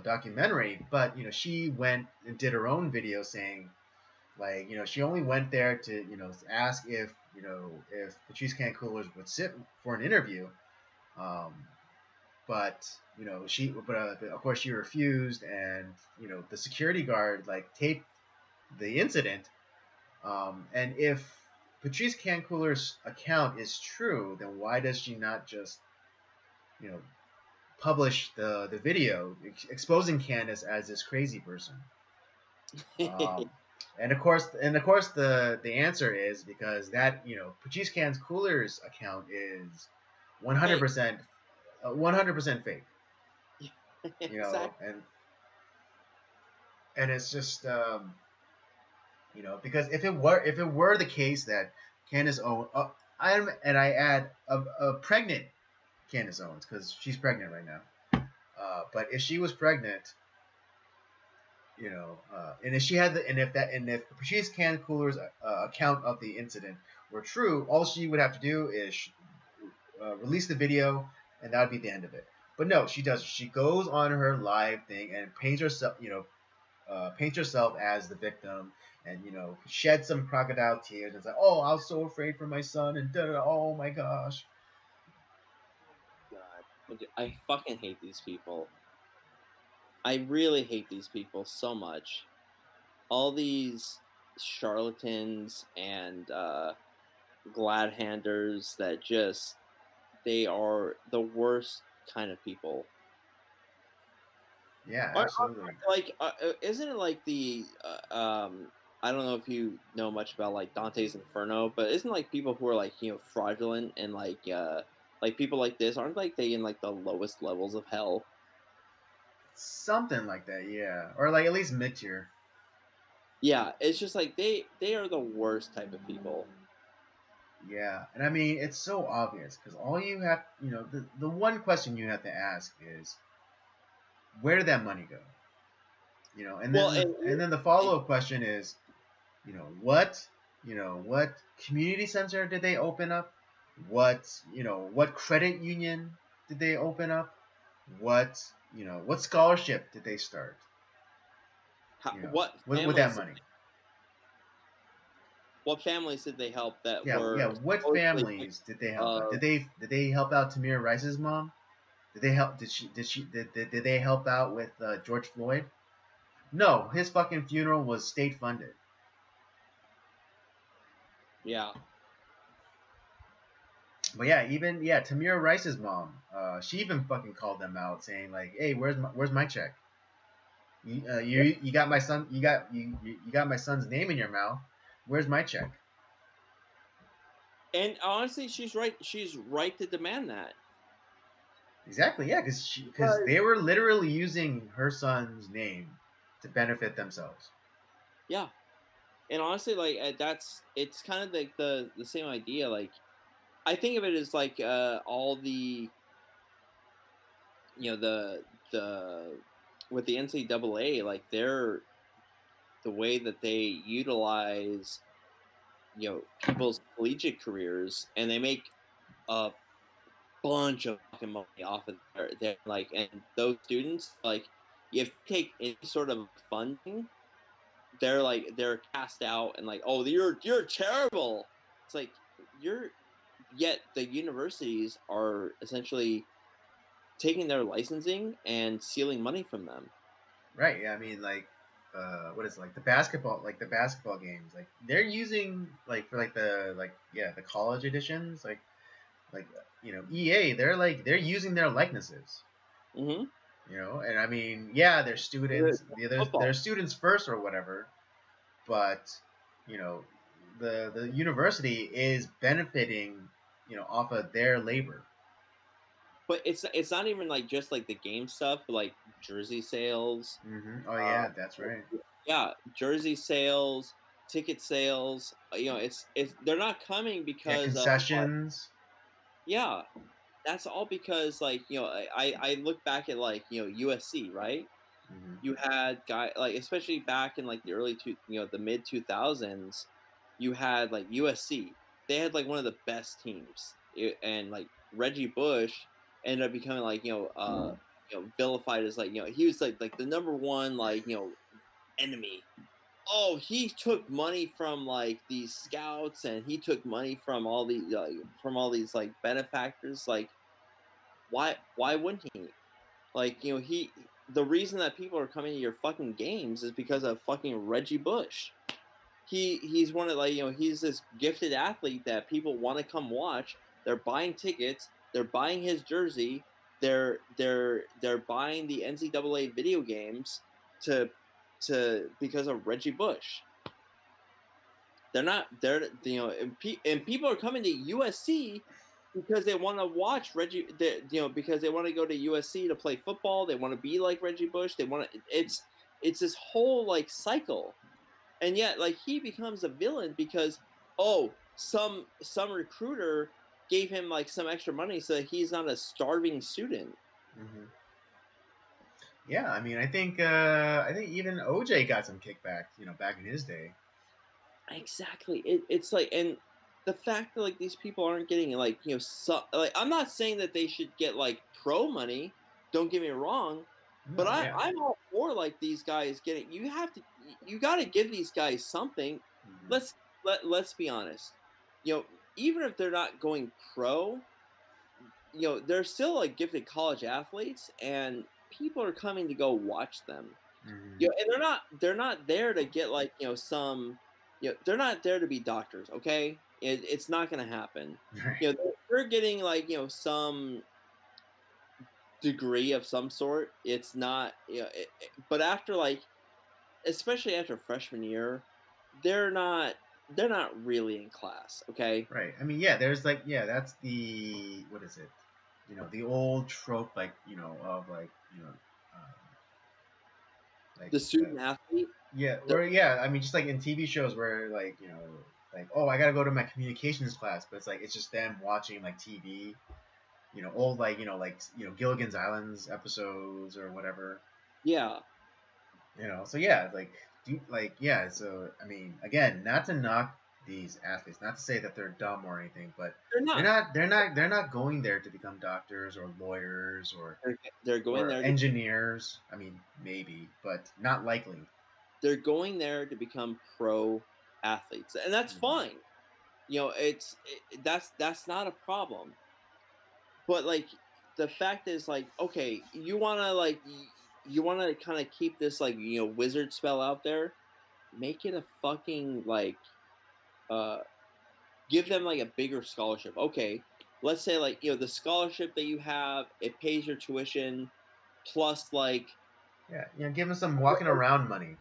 documentary, but she went and did her own video saying like she only went there to ask if Patrice Can-Coolers would sit for an interview, um, but of course she refused, and the security guard like taped the incident, and if Patrice Can-Cooler's account is true, then why does she not just publish the video exposing Candace as this crazy person? And of course the answer is because that Patrice Can-Cooler's account is 100% 100% fake. Exactly. And it's just because if it were the case that Candace Owens, I add a pregnant Candace Owens, because she's pregnant right now. But if she was pregnant, and if she had if Patrice Can-Cooler's account of the incident were true, all she would have to do is release the video, and that would be the end of it. But no, she does. She goes on her live thing and paints herself as the victim, and shed some crocodile tears and say, "Oh, I was so afraid for my son," and oh my gosh. God, I fucking hate these people. I really hate these people so much. All these charlatans and glad handers that they are the worst kind of people. Yeah, absolutely. Isn't it like I don't know if you know much about like Dante's Inferno, but isn't like people who are like fraudulent and like people like this aren't like they in like the lowest levels of hell? Something like that, yeah, or like at least mid tier. Yeah, it's just like they are the worst type of people. Yeah, and I mean it's so obvious because all you have, the one question you have to ask is, where did that money go? And then the follow up question is, what community center did they open up? What credit union did they open up? What scholarship did they start? What with that money? What families did they help that were? Yeah, what families did they help out? Did they help out Tamir Rice's mom? Did they help? Did they help out with George Floyd? No, his fucking funeral was state funded. Yeah. But yeah, even yeah, Tamir Rice's mom, she even fucking called them out, saying like, "Hey, where's my check? You got my son, you got my son's name in your mouth. Where's my check?" And honestly, she's right. She's right to demand that. Exactly, yeah, because But they were literally using her son's name to benefit themselves. yeah, and honestly, like it's kind of like the same idea. Like I think of it as like all the the with the NCAA, like they're the way that they utilize people's collegiate careers, and they make a bunch of fucking money off of their like, and those students, like, if you take any sort of funding, they're cast out and like, oh, you're terrible. It's like you're yet the universities are essentially taking their licensing and stealing money from them. Right. Yeah. I mean, like, what is it, like the basketball games, like they're using like for like the like yeah the college editions, like EA, they're using their likenesses. Hmm. And I mean, yeah, they're students. They're Football. students first or whatever, but you know, the university is benefiting, off of their labor. But it's not even like just like the game stuff, but like jersey sales. Oh Uh, yeah, that's right. yeah, jersey sales, ticket sales. It's they're not coming Yeah, because of like, concessions. yeah, that's all because like I look back at like USC, right? Hmm. You had guy like, especially back in like the early the mid 2000s, you had like USC. They had like one of the best teams, and like Reggie Bush ended up becoming like vilified as like he was like the number one like enemy. Oh, he took money from like these scouts, and he took money from all these like benefactors. Like, why wouldn't he? Like, the reason that people are coming to your fucking games is because of fucking Reggie Bush. He's one of like he's this gifted athlete that people want to come watch. They're buying tickets. They're buying his jersey. They're buying the NCAA video games to because of Reggie Bush. They're not they're and people are coming to USC because they want to watch Reggie. Because they want to go to USC to play football. They want to be like Reggie Bush. They want to. It's this whole like cycle, and yet like he becomes a villain because, oh, some recruiter gave him like some extra money so that he's not a starving student. Hmm. Yeah, I mean, I think even OJ got some kickback, back in his day. Exactly. It's like, and the fact that like these people aren't getting like like, I'm not saying that they should get like pro money. Don't get me wrong, but No, yeah. I'm all for like these guys getting. You got to give these guys something. Hmm. Let's let's be honest. Even if they're not going pro, they're still like gifted college athletes, and people are coming to go watch them. Hmm. And they're not there to get like they're not there to be doctors. Okay, it's not going to happen. Right. They're getting like some degree of some sort. It's not but after like, especially after freshman year, they're not they're not really in class. Okay, Right. I mean, yeah. There's like, yeah. That's the what is it? The old trope, like of like like the student athlete. yeah, they're- or yeah. I mean, just like in TV shows where like like, oh, I gotta go to my communications class, but it's like it's just them watching like TV. Old like Gilligan's Islands episodes or whatever. yeah, So yeah, like yeah. So I mean, again, not to knock these athletes, not to say that they're dumb or anything, but they're not. they're not going there to become doctors or lawyers They're going or there to engineers. I mean, maybe, but not likely. they're going there to become pro athletes, and that's Hmm. fine. That's not a problem. But like, the fact is like, okay, you want to like you want to kind of keep this like wizard spell out there. Make it a fucking like uh give them like a bigger scholarship. Okay, let's say like the scholarship that you have, it pays your tuition plus Yeah, give them some walking around money.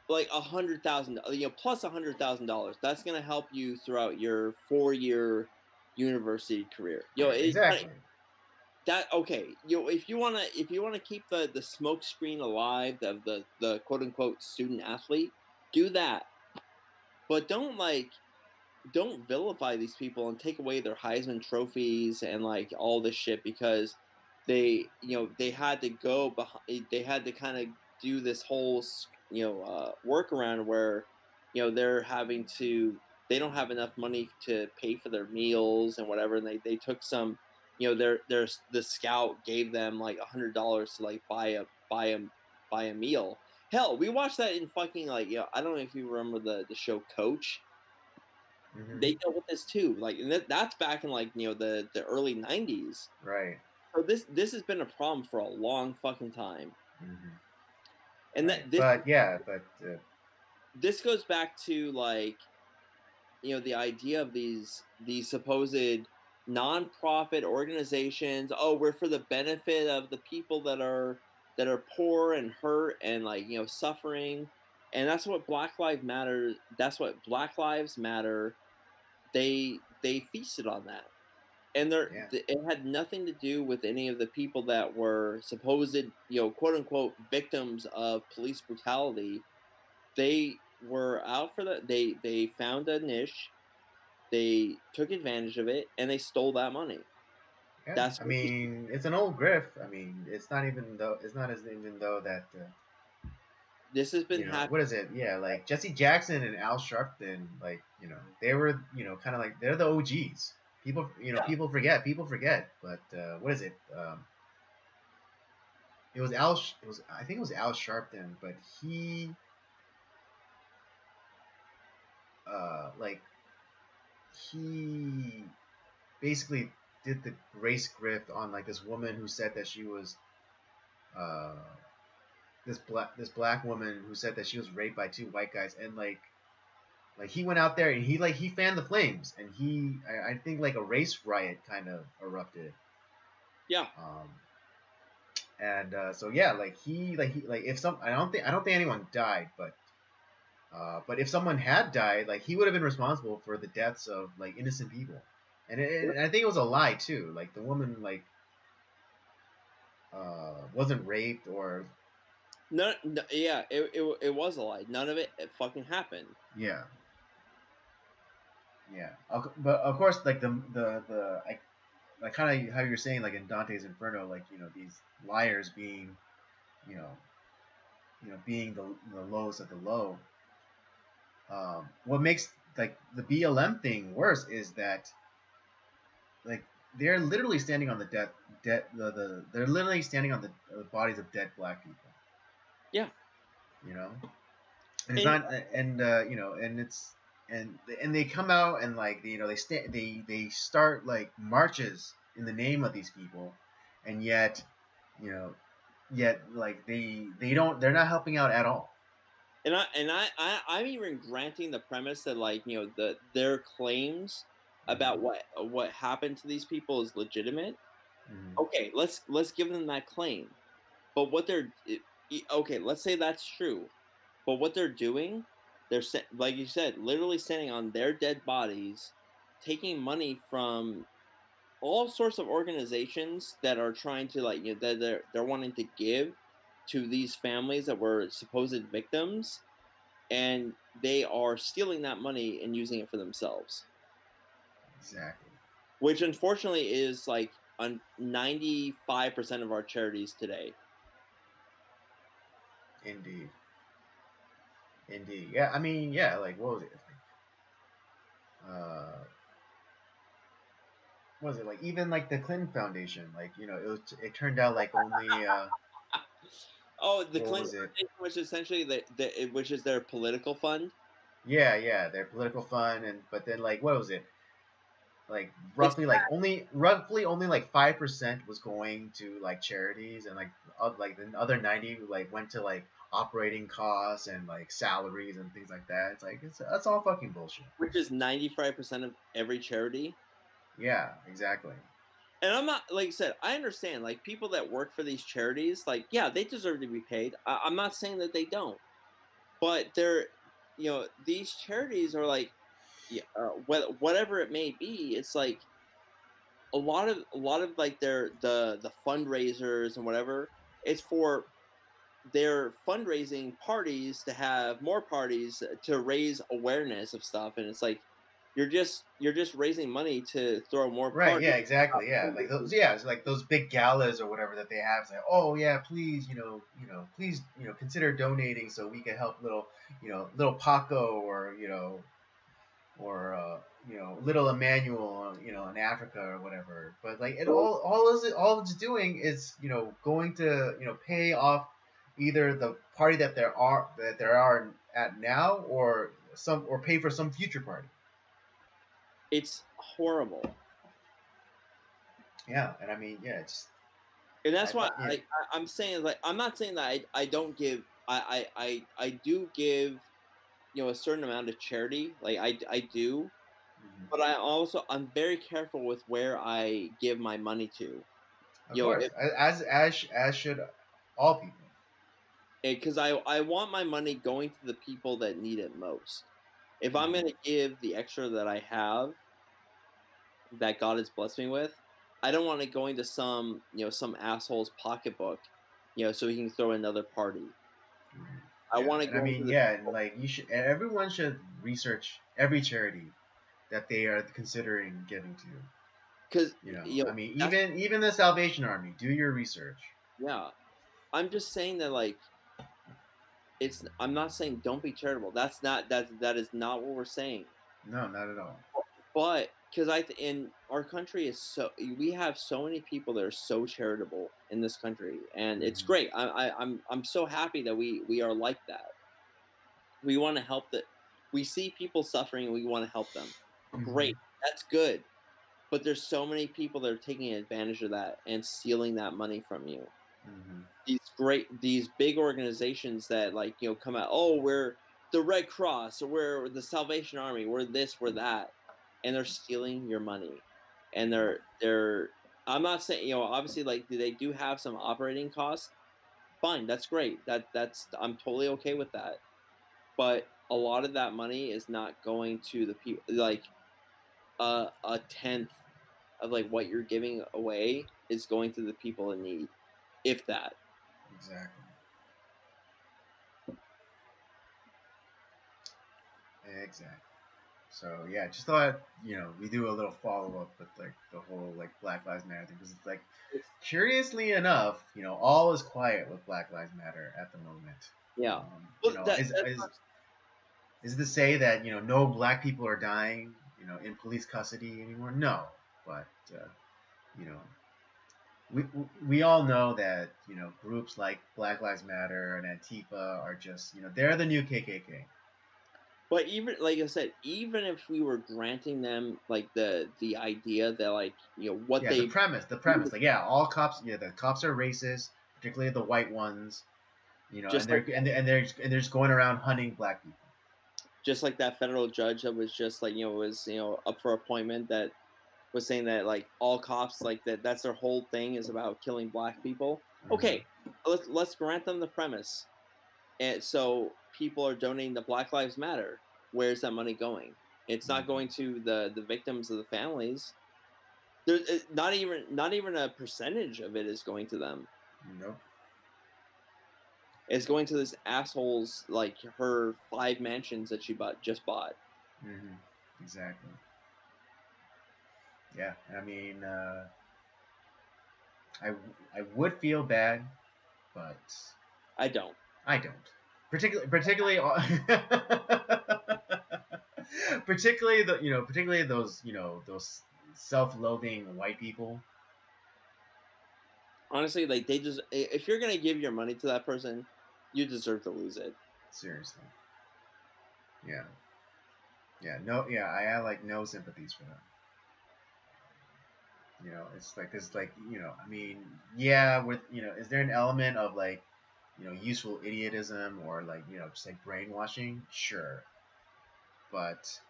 like $100,000, plus $100,000. That's gonna help you throughout your 4-year university career. Yeah, exactly. That okay. If you wanna keep the smoke screen alive of the quote unquote student athlete, do that. But don't vilify these people and take away their Heisman trophies and like all this shit because they had to go behind, they had to kind of do this whole workaround where they're having to, they don't have enough money to pay for their meals and whatever, and they took some, the scout gave them like $100 to like buy a meal. Hell, we watched that in fucking like, I don't know if you remember the show Coach. Hmm. They dealt with this too, like, and that's back in like the early '90s. Right. So this has been a problem for a long fucking time, Hmm. and Right. that But yeah, but this goes back to like the idea of these supposed nonprofit organizations. Oh, we're for the benefit of the people that are poor and hurt and like suffering, and that's what Black Lives Matter. That's what Black Lives Matter. They feasted on that. And yeah. it had nothing to do with any of the people that were supposed, quote unquote, victims of police brutality. They were out for that. They found a niche, they took advantage of it, and they stole that money. Yeah, That's I what these, mean, it's an old grift. I mean, it's not as even though that this has been what happening. is it? Yeah, like Jesse Jackson and Al Sharpton, like they were kind of like they're the OGs. People Yeah, people forget, but what is it? It was it was I think it was Al Sharpton, but he like he basically did the race grift on like this woman who said that she was uh this black woman who said that she was raped by two white guys, and like he went out there and he fanned the flames, and I think like a race riot kind of erupted. yeah. um and so yeah, like if some I don't think anyone died, but if someone had died, like he would have been responsible for the deaths of like innocent people. And I think it was a lie too, like the woman like wasn't raped or No, no, yeah, it was a lie. None of it fucking happened. yeah. Yeah, but of course, like like kind of how you're saying, like in Dante's Inferno, like these liars being, you know, being the lowest of the low. What makes like the BLM thing worse is that like they're literally standing on the they're literally standing on the bodies of dead black people. Yeah, You know, and it's and not and and it's and they come out and like they start like marches in the name of these people, and yet you know like they're not helping out at all. I'm even granting the premise that like their claims about Hmm. what happened to these people is legitimate. Hmm. Okay, let's give them that claim. But okay, let's say that's true. But what they're doing, like you said, literally standing on their dead bodies, taking money from all sorts of organizations that are trying to like that they're wanting to give to these families that were supposed victims, and they are stealing that money and using it for themselves, Exactly. which unfortunately is like on 95% of our charities today. Indeed. Indeed. Yeah. I mean, yeah. Like what was it? What was it like? Even like the Clinton Foundation, like it turned out like only Oh, the what Clinton was it? Foundation, which is essentially which is their political fund. Yeah, yeah, their political fund, and but then like what was it? Like It's roughly only like 5% was going to like charities, and like the other 90 like went to like operating costs and like salaries and things like that. It's like that's all fucking bullshit. which is 95% of every charity. Yeah, exactly. And I'm not, like I said, I understand, like, people that work for these charities, like, yeah, they deserve to be paid. I'm not saying that they don't, but they're, these charities are like, yeah, whatever it may be, it's like a lot of like the fundraisers and whatever. It's for their fundraising parties to have more parties to raise awareness of stuff, and it's like you're just raising money to throw more Right, parties. yeah, exactly, yeah, like those, yeah, it's like those big galas or whatever that they have. It's like, oh yeah, please, please, consider donating so we can help little, little Paco, or little Emmanuel, in Africa or whatever. But like, it all it's doing is, going to, pay off either the party that there are at now, or pay for some future party. It's horrible. Yeah, and I mean, yeah, it's And I that's why thought, yeah. I'm saying, like, I'm not saying that I don't give, I do give, a certain amount of charity, like I do, Mhm. but I'm very careful with where I give my money to. Of course, If as should all people. Because I want my money going to the people that need it most. If I'm Hmm. gonna give the extra that I have, that God has blessed me with, I don't want it going to some asshole's pocketbook, so he can throw another party. I Yeah, want it and I going mean, to the yeah, and like everyone should research every charity that they are considering giving to. because I mean, that's even the Salvation Army, do your research. yeah. I'm just saying that, like, I'm not saying don't be charitable. That is not what we're saying. No, not at all. But because in our country is so we have so many people that are so charitable in this country, and it's Hmm. great. I'm so happy that we are like that. We want to help that. We see people suffering and we want to help them. Hmm. Great, that's good. But there's so many people that are taking advantage of that and stealing that money from you. Hmm. These big organizations that, like, come out, oh, we're the Red Cross, or we're the Salvation Army, we're this, we're that, and they're stealing your money. And they're I'm not saying, obviously, like, they do have some operating costs. Fine, that's great, I'm totally okay with that. But a lot of that money is not going to the people, like, a tenth of, like, what you're giving away is going to the people in need, if that. Exactly. Exactly. So yeah, just thought, we do a little follow up with like the whole like Black Lives Matter thing, because it's like, curiously enough, all is quiet with Black Lives Matter at the moment. Yeah. Um, you Well, know, that is that's is is it to say that no black people are dying, in police custody anymore? No, but you know, we all know that groups like Black Lives Matter and Antifa are just, they're the new KKK. But even, like I said, even if we were granting them, like, the idea that, like, what Yeah, the they premise, the premise, like, yeah, all cops, yeah, the cops are racist, particularly the white ones, and just they're like and they're just going around hunting black people. just like that federal judge that was just, like, was, up for appointment, that was saying that, like, all cops, like, that's their whole thing is about killing black people. Hmm. Okay, let's grant them the premise, and so people are donating to Black Lives Matter. Where's that money going? It's not Hmm. going to the victims of the families. There's not even a percentage of it is going to them. Nope. It's going to this asshole's, like, her 5 mansions that she just bought. Hmm. Exactly. Yeah, I mean, I I would feel bad, but I don't. I don't. Particularly particularly those those self-loathing white people. Honestly, like, they just, if you're gonna give your money to that person, you deserve to lose it. Seriously. Yeah. Yeah. No. Yeah. I have like no sympathies for them. It's like, I mean, yeah. With is there an element of like useful idiotism, or like just like brainwashing? Sure, but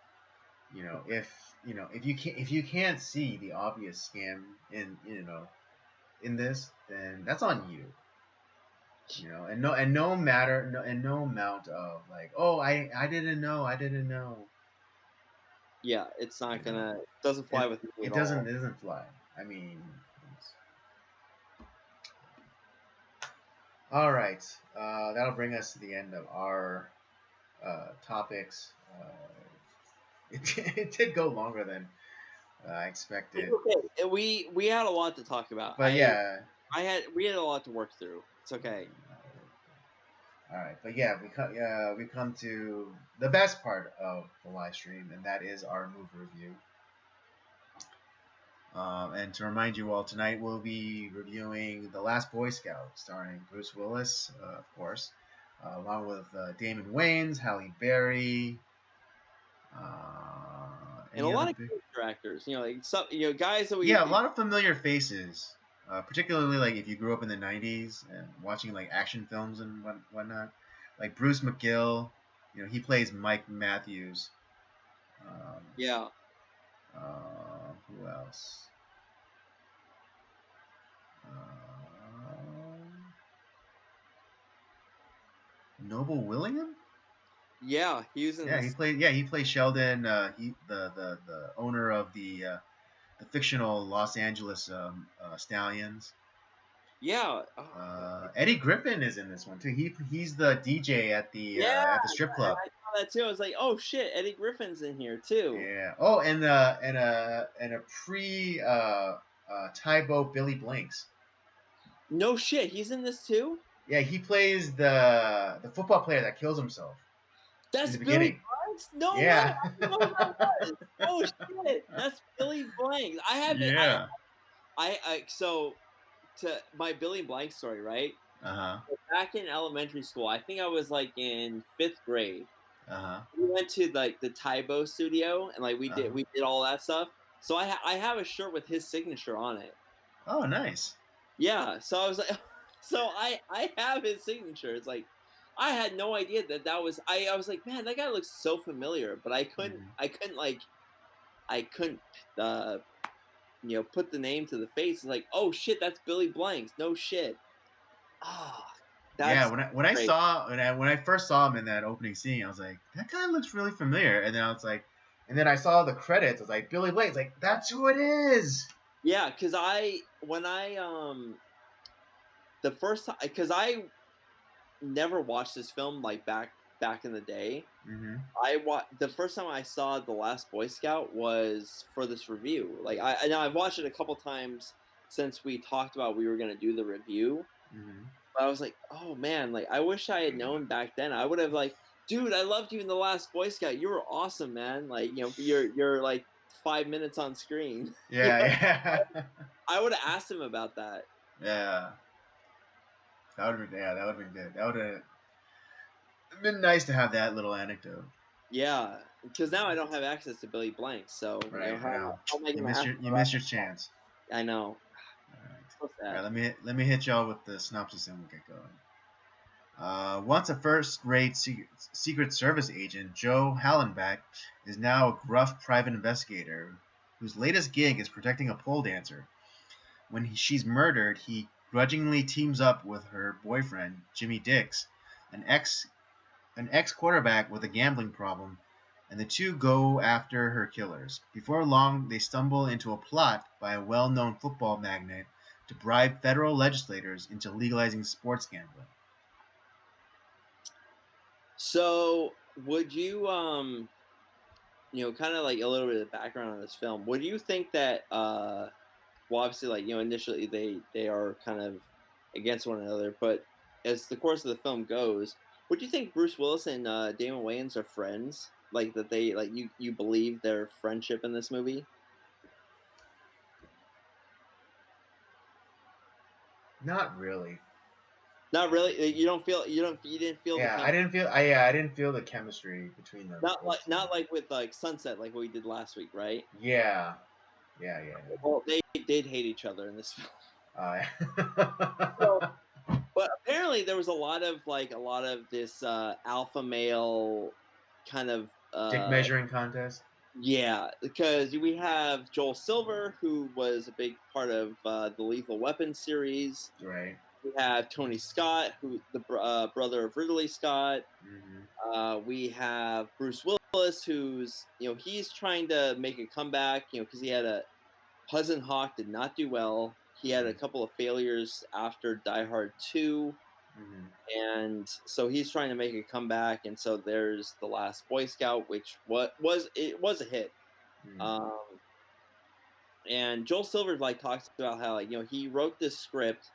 if you can't see the obvious scam in this, then that's on you. And no amount of like, oh, I didn't know. Yeah, it's not You know, gonna doesn't fly with me at all. it doesn't fly. I mean, all right. That'll bring us to the end of our topics. It did go longer than I expected. Okay, we had a lot to talk about. But yeah. We had a lot to work through. It's okay. All right, but yeah, we come to the best part of the live stream, and that is our movie review. And to remind you all, tonight we'll be reviewing The Last Boy Scout, starring Bruce Willis, of course, along with Damon Wayans, Halle Berry, and a lot of character actors. Guys that a lot of familiar faces. Particularly like if you grew up in the '90s and watching like action films and whatnot, like Bruce McGill, he plays Mike Matthews. Yeah. Who else? Noble Willingham. Yeah, he was in. Yeah, he plays Sheldon. The owner of the fictional Los Angeles Stallions. Yeah. Eddie Griffin is in this one too. He's the DJ at the strip club. I saw that too. I was like, oh shit, Eddie Griffin's in here too. Yeah. Oh, and a pre Tybo Billy Blanks. No shit, he's in this too. Yeah, he plays the football player that kills himself. That's Billy Blanks? No, yeah. Oh shit, that's Billy Blanks. I haven't. Yeah. So to my Billy Blanks story, right? Uh-huh. Back in elementary school, I think I was like in 5th grade. Uh-huh. We went to like the Tybo studio and like we did all that stuff. So I have a shirt with his signature on it. Oh, nice. Yeah. So I was like, so I have his signature. It's like I had no idea that was I was like, man, that guy looks so familiar, but I couldn't put the name to the face. It's like, oh shit, that's Billy Blanks. No shit. Yeah, when I first saw him in that opening scene, I was like, that guy looks really familiar. And then I was like, and then I saw the credits. I was like, Billy Blanks. Like, that's who it is. Yeah, because the first time, because I never watched this film like back in the day. Mm-hmm. The first time I saw The Last Boy Scout was for this review. Like I've watched it a couple times since we talked about we were gonna do the review. Mm-hmm. But I was like, oh man, like I wish I had known back then. I would have like, dude, I loved you in The Last Boy Scout. You were awesome, man. Like you're like 5 minutes on screen. Yeah. I would have asked him about that. Yeah. That would have been good. That would have been nice to have that little anecdote. Yeah, because now I don't have access to Billy Blanks, so right. You missed your chance. I know. All right, let me hit y'all with the synopsis and we'll get going. Once a first-rate Secret Service agent, Joe Hallenbeck is now a gruff private investigator whose latest gig is protecting a pole dancer. When she's murdered, he grudgingly teams up with her boyfriend, Jimmy Dix, an ex-quarterback with a gambling problem, and the two go after her killers. Before long, they stumble into a plot by a well-known football magnate to bribe federal legislators into legalizing sports gambling. So, would you, kind of like a little bit of the background on this film, would you think that, well, obviously, like, initially they are kind of against one another, but as the course of the film goes, would you think Bruce Willis and Damon Wayans are friends? Like, that they, like, you believe their friendship in this movie? Not really. Not really. You didn't feel. Yeah, I didn't feel the chemistry between them. Not like with like Sunset, like we did last week, right? Yeah. Well, they did hate each other in this film. So, but apparently there was a lot of this alpha male kind of dick measuring contest. Yeah, because we have Joel Silver, who was a big part of the Lethal Weapon series. Right. We have Tony Scott, who's the brother of Ridley Scott. We have Bruce Willis, who's he's trying to make a comeback. Because he had a Hudson Hawk did not do well. He had a couple of failures after Die Hard 2. And so he's trying to make a comeback, and so there's The Last Boy Scout, which was a hit. And Joel Silver talks about how he wrote this script.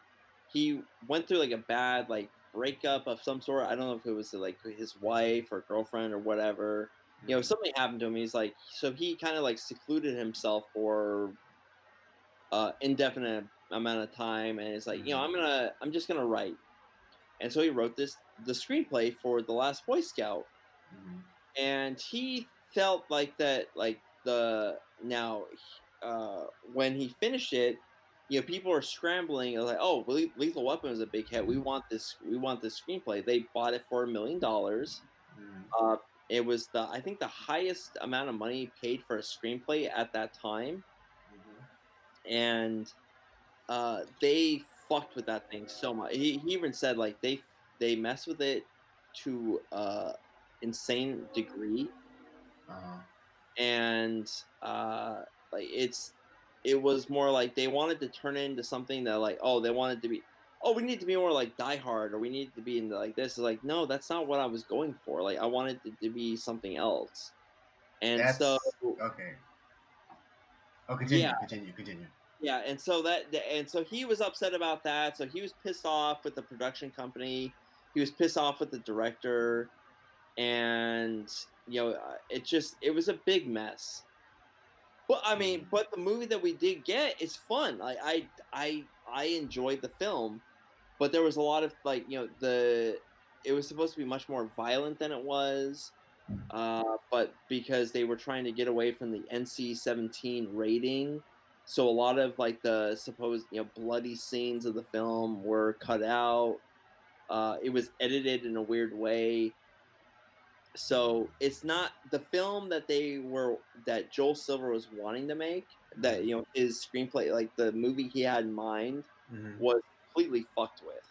He went through a bad breakup of some sort. I don't know if it was his wife or girlfriend or whatever. Something happened to him. He's so he kind of secluded himself for indefinite amount of time, and it's I'm just gonna write. And so he wrote the screenplay for The Last Boy Scout. And he felt that when he finished it, people are scrambling like, oh, Lethal Weapon was a big hit, we want this screenplay. They bought it for $1 million. It was I think the highest amount of money paid for a screenplay at that time. And they fucked with that thing so much. He even said they messed with it to insane degree. And it was more like they wanted to turn it into something that they wanted to be, we need to be more like Die Hard, or we need to be into this. Is no, that's not what I was going for. I wanted it to be something else. And so okay. Oh, continue. Yeah, and so he was upset about that. So he was pissed off with the production company. He was pissed off with the director, and it was a big mess. But I mean, but the movie that we did get is fun. I enjoyed the film, but there was a lot of it was supposed to be much more violent than it was. But because they were trying to get away from the NC-17 rating, so a lot of the supposed bloody scenes of the film were cut out. It was edited in a weird way, so it's not the film that that Joel Silver was wanting to make. That his screenplay, the movie he had in mind, was completely fucked with.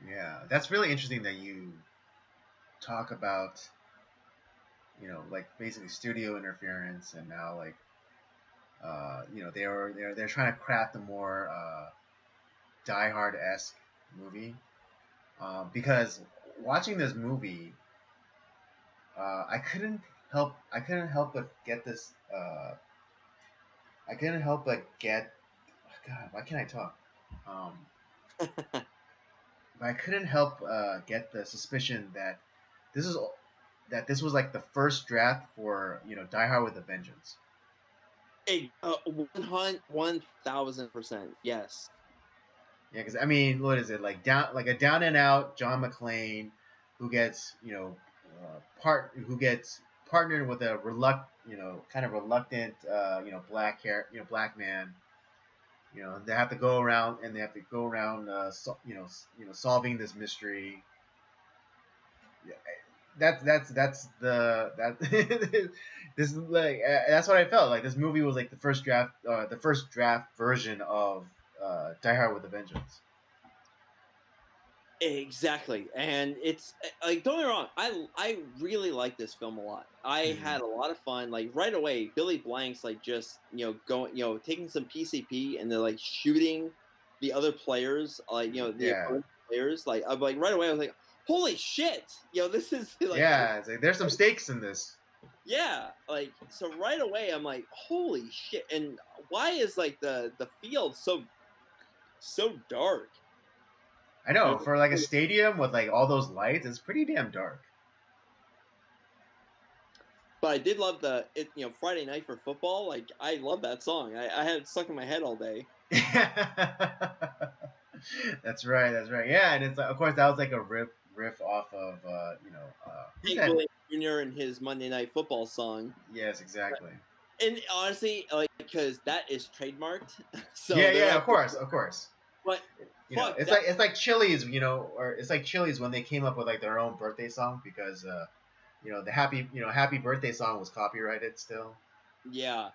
Yeah, that's really interesting that you talk about basically studio interference, and now they're trying to craft a more Die Hard-esque movie, because watching this movie, I couldn't help but get this. I couldn't help but get. God, why can't I talk? But I couldn't help get the suspicion that this was the first draft for Die Hard with a Vengeance. 1,000%, yes. Yeah, because I mean, what is it a down and out John McClane who gets partnered with a kind of reluctant black man. They have to go around solving this mystery. That's the this is that's what I felt this movie was the first draft version of Die Hard with a Vengeance. Exactly, and it's don't get me wrong, I really like this film a lot. I had a lot of fun. Right away, Billy Blank's just going taking some PCP, and they're shooting the other players, opponent players. I'm right away I was like, holy shit, this is it's there's some stakes in this. Yeah, so right away I'm like, holy shit. And why is the field so dark? I know, for a stadium with all those lights, it's pretty damn dark. But I did love Friday Night for Football. I love that song. I had it stuck in my head all day. That's right. Yeah, and it's of course that was a riff off of Hank Williams Jr. and his Monday Night Football song. Yes, exactly. And honestly, because that is trademarked. So yeah, of course. But it's like Chili's, or it's like Chili's when they came up with their own birthday song, because the happy birthday song was copyrighted still. Yeah.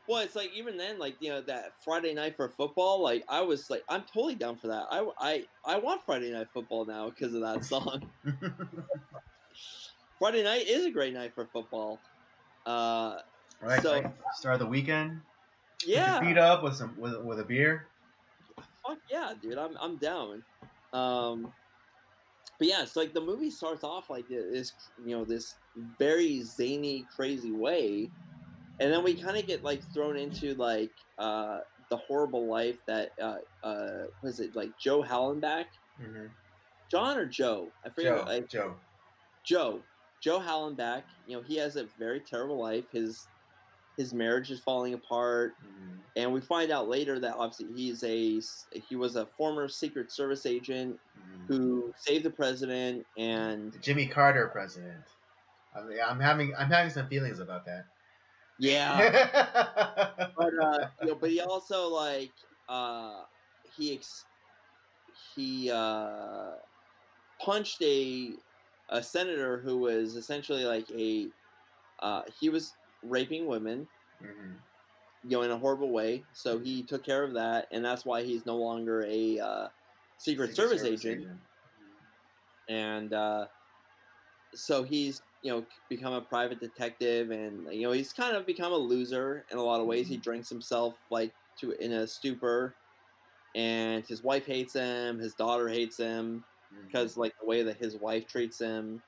Well, it's like even then, like that Friday night for football. Like I was like, I'm totally down for that. I want Friday night football now because of that song. Friday night is a great night for football. Uh, Right, so right. Start of the weekend. Put your feet yeah, up with some with a beer. fuck yeah, dude, I'm down. Um, but yeah, it's like the movie starts off like this, this very zany, crazy way, and then we kind of get like thrown into like the horrible life that was it like Joe Hallenbeck, Mm-hmm. John or Joe? I forget what Joe. Joe. Joe Hallenbeck, he has a very terrible life. His marriage is falling apart, Mm-hmm. and we find out later that obviously he was a former Secret Service agent Mm-hmm. who saved the president, and The Jimmy Carter president. I'm having some feelings about that. yeah, but but he also like he ex- he punched a senator who was essentially like he was raping women, Mm-hmm. in a horrible way. So he took care of that, and that's why he's no longer a Secret Secret Service Service agent. agent. And so he's become a private detective, and he's kind of become a loser in a lot of ways. He Mm-hmm. drinks himself like to in a stupor, and his wife hates him. His daughter hates him Mm-hmm. because like the way that his wife treats him.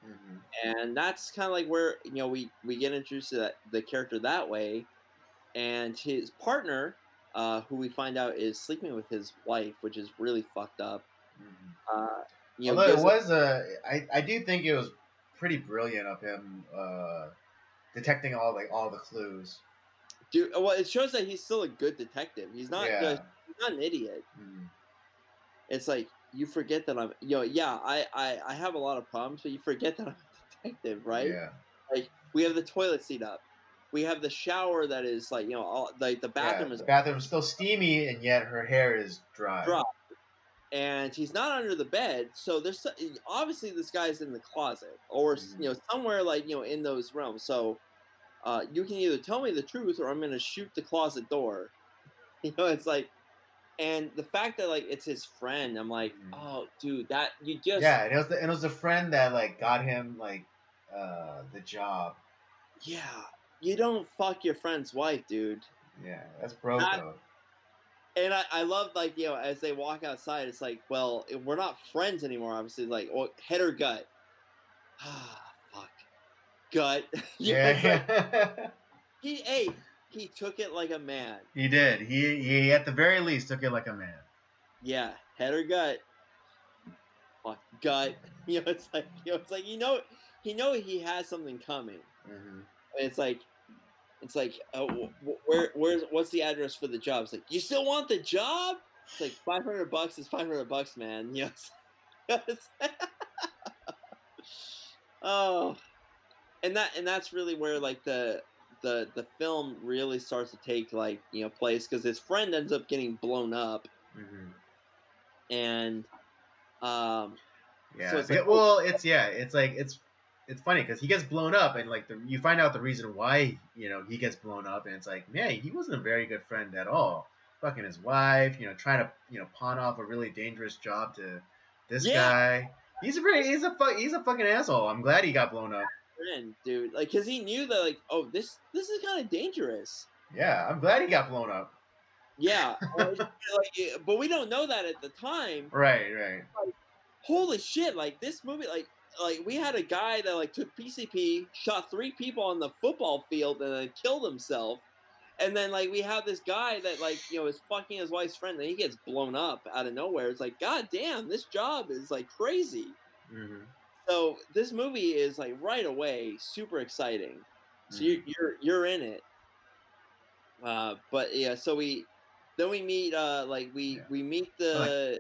Mm-hmm. And that's kind of like where we get introduced to the character that way, and his partner, who we find out is sleeping with his wife, which is really fucked up. Mm-hmm. Uh, Although it gives was I do think it was pretty brilliant of him detecting all the clues. dude. Well, it shows that he's still a good detective. Yeah. He's not an idiot. Mm-hmm. It's like you forget that yeah, I have a lot of problems, but you forget that I'm a detective, right? Yeah. Like we have the toilet seat up, we have the shower that is like all like the Yeah. bathroom is The bathroom's still steamy, and yet her hair is dry. dry, and he's not under the bed. So obviously this guy's in the closet or Mm-hmm. somewhere like in those realms. So you can either tell me the truth or I'm gonna shoot the closet door. It's like, and the fact that like it's his friend, I'm like, Mm-hmm. oh, dude, that you just Yeah, and it was the friend that like got him like the job. yeah, you don't fuck your friend's wife, dude. Yeah, that's bro That, code. and I love like as they walk outside, it's like, well, we're not friends anymore. Obviously, like, well, head or gut. Ah, fuck, gut. Yeah, It's like yeah. he took it like a man. He did. He at the very least took it like a man. Yeah, head or gut. Fuck, gut. It's like he has something coming. Mm-hmm. And it's like what's the address for the job? It's like, you still want the job? It's like $500 is $500, man. It's- oh, and that's really where like the film really starts to take like place, because his friend ends up getting blown up, Mm-hmm. and um so Yeah. it's like, oh Well, it's like it's funny because he gets blown up, and like you find out the reason why he gets blown up, and it's like, man, he wasn't a very good friend at all. Fucking his wife, trying to pawn off a really dangerous job to this yeah, guy. He's a fucking asshole. I'm glad he got blown up. friend, dude, like because he knew that like, oh, this is kind of dangerous. Yeah, I'm glad he got blown up. Yeah, but we don't know that at the time. Right, right. Like, holy shit! Like this movie, like we had a guy that like took PCP, shot 3 people on the football field, and then killed himself. And then like we have this guy that like is fucking his wife's friend, and he gets blown up out of nowhere. It's like, god damn, this job is like crazy. Mm-hmm. So this movie is like right away super exciting. So Mm-hmm. you're in it. But yeah, so we meet like Yeah. we meet Like, the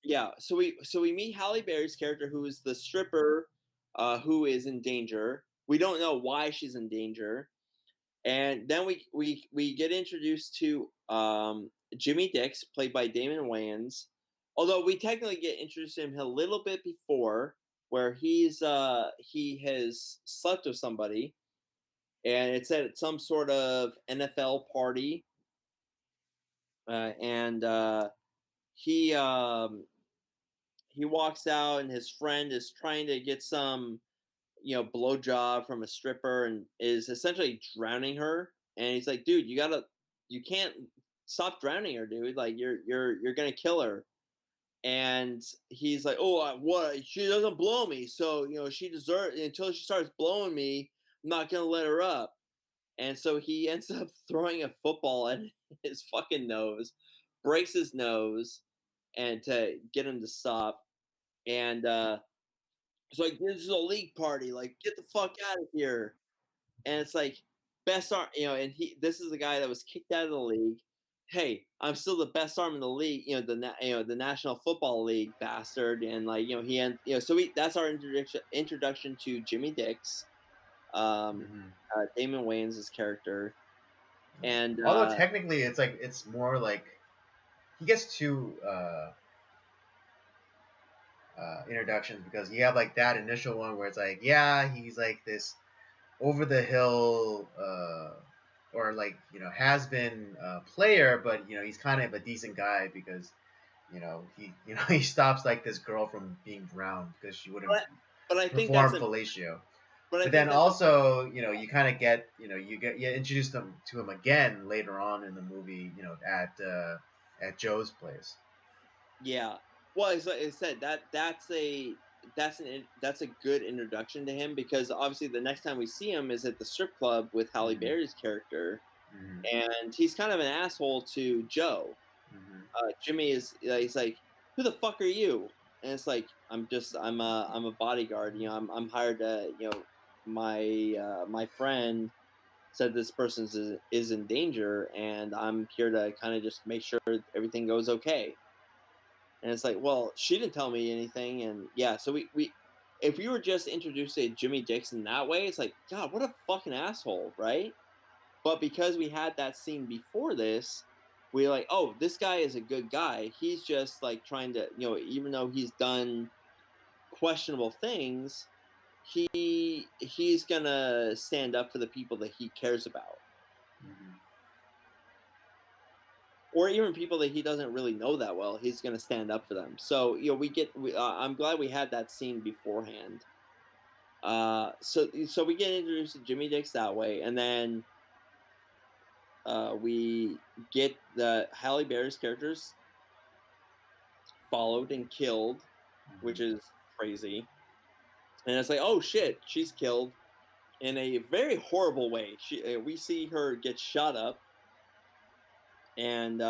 yeah, so we meet Halle Berry's character, who is the stripper, who is in danger. We don't know why she's in danger, and then we get introduced to Jimmy Dix, played by Damon Wayans. Although we technically get introduced to him a little bit before. where he has slept with somebody, and it's at some sort of NFL party, and he he walks out, and his friend is trying to get some blowjob from a stripper, and is essentially drowning her. And he's like, dude, you can't stop drowning her, dude. Like you're gonna kill her. And he's like, oh, what? She doesn't blow me, so she deserves until she starts blowing me. I'm not gonna let her up. And so he ends up throwing a football at his fucking nose, breaks his nose, and to get him to stop. And it's like, this is a league party. Like, get the fuck out of here. And it's like, best arm, and this is the guy that was kicked out of the league. Hey, I'm still the best arm in the league, the National Football League, bastard. And like, so that's our introduction to Jimmy Dix, Damon Wayans' character. And although technically it's more like he gets two introductions, because you have like that initial one where it's like, yeah, he's like this over the hill or like has been player, but he's kind of a decent guy because he stops like this girl from being drowned because she wouldn't but I think perform fellatio. But then also, you kind of get, you introduce them to him again later on in the movie, at Joe's place. Yeah. Well, as I said, that's a good introduction to him, because obviously the next time we see him is at the strip club with Halle Berry's character, and he's kind of an asshole to Joe. Jimmy he's like, who the fuck are you? And it's like, I'm a bodyguard. I'm hired to, my friend said this person is in danger, and I'm here to kind of just make sure everything goes okay. And it's like, well, she didn't tell me anything. And yeah, so we if we were just introduced to Jimmy Dixon that way, it's like, God, what a fucking asshole, right? But because we had that scene before this, we're like, oh, this guy is a good guy. He's just like trying to, even though he's done questionable things, he's gonna stand up for the people that he cares about. Or even people that he doesn't really know that well, he's going to stand up for them. So I'm glad we had that scene beforehand. So we get introduced to Jimmy Dix that way, and then we get the Halle Berry's characters followed and killed, which is crazy. And it's like, oh shit, she's killed in a very horrible way. We see her get shot up, and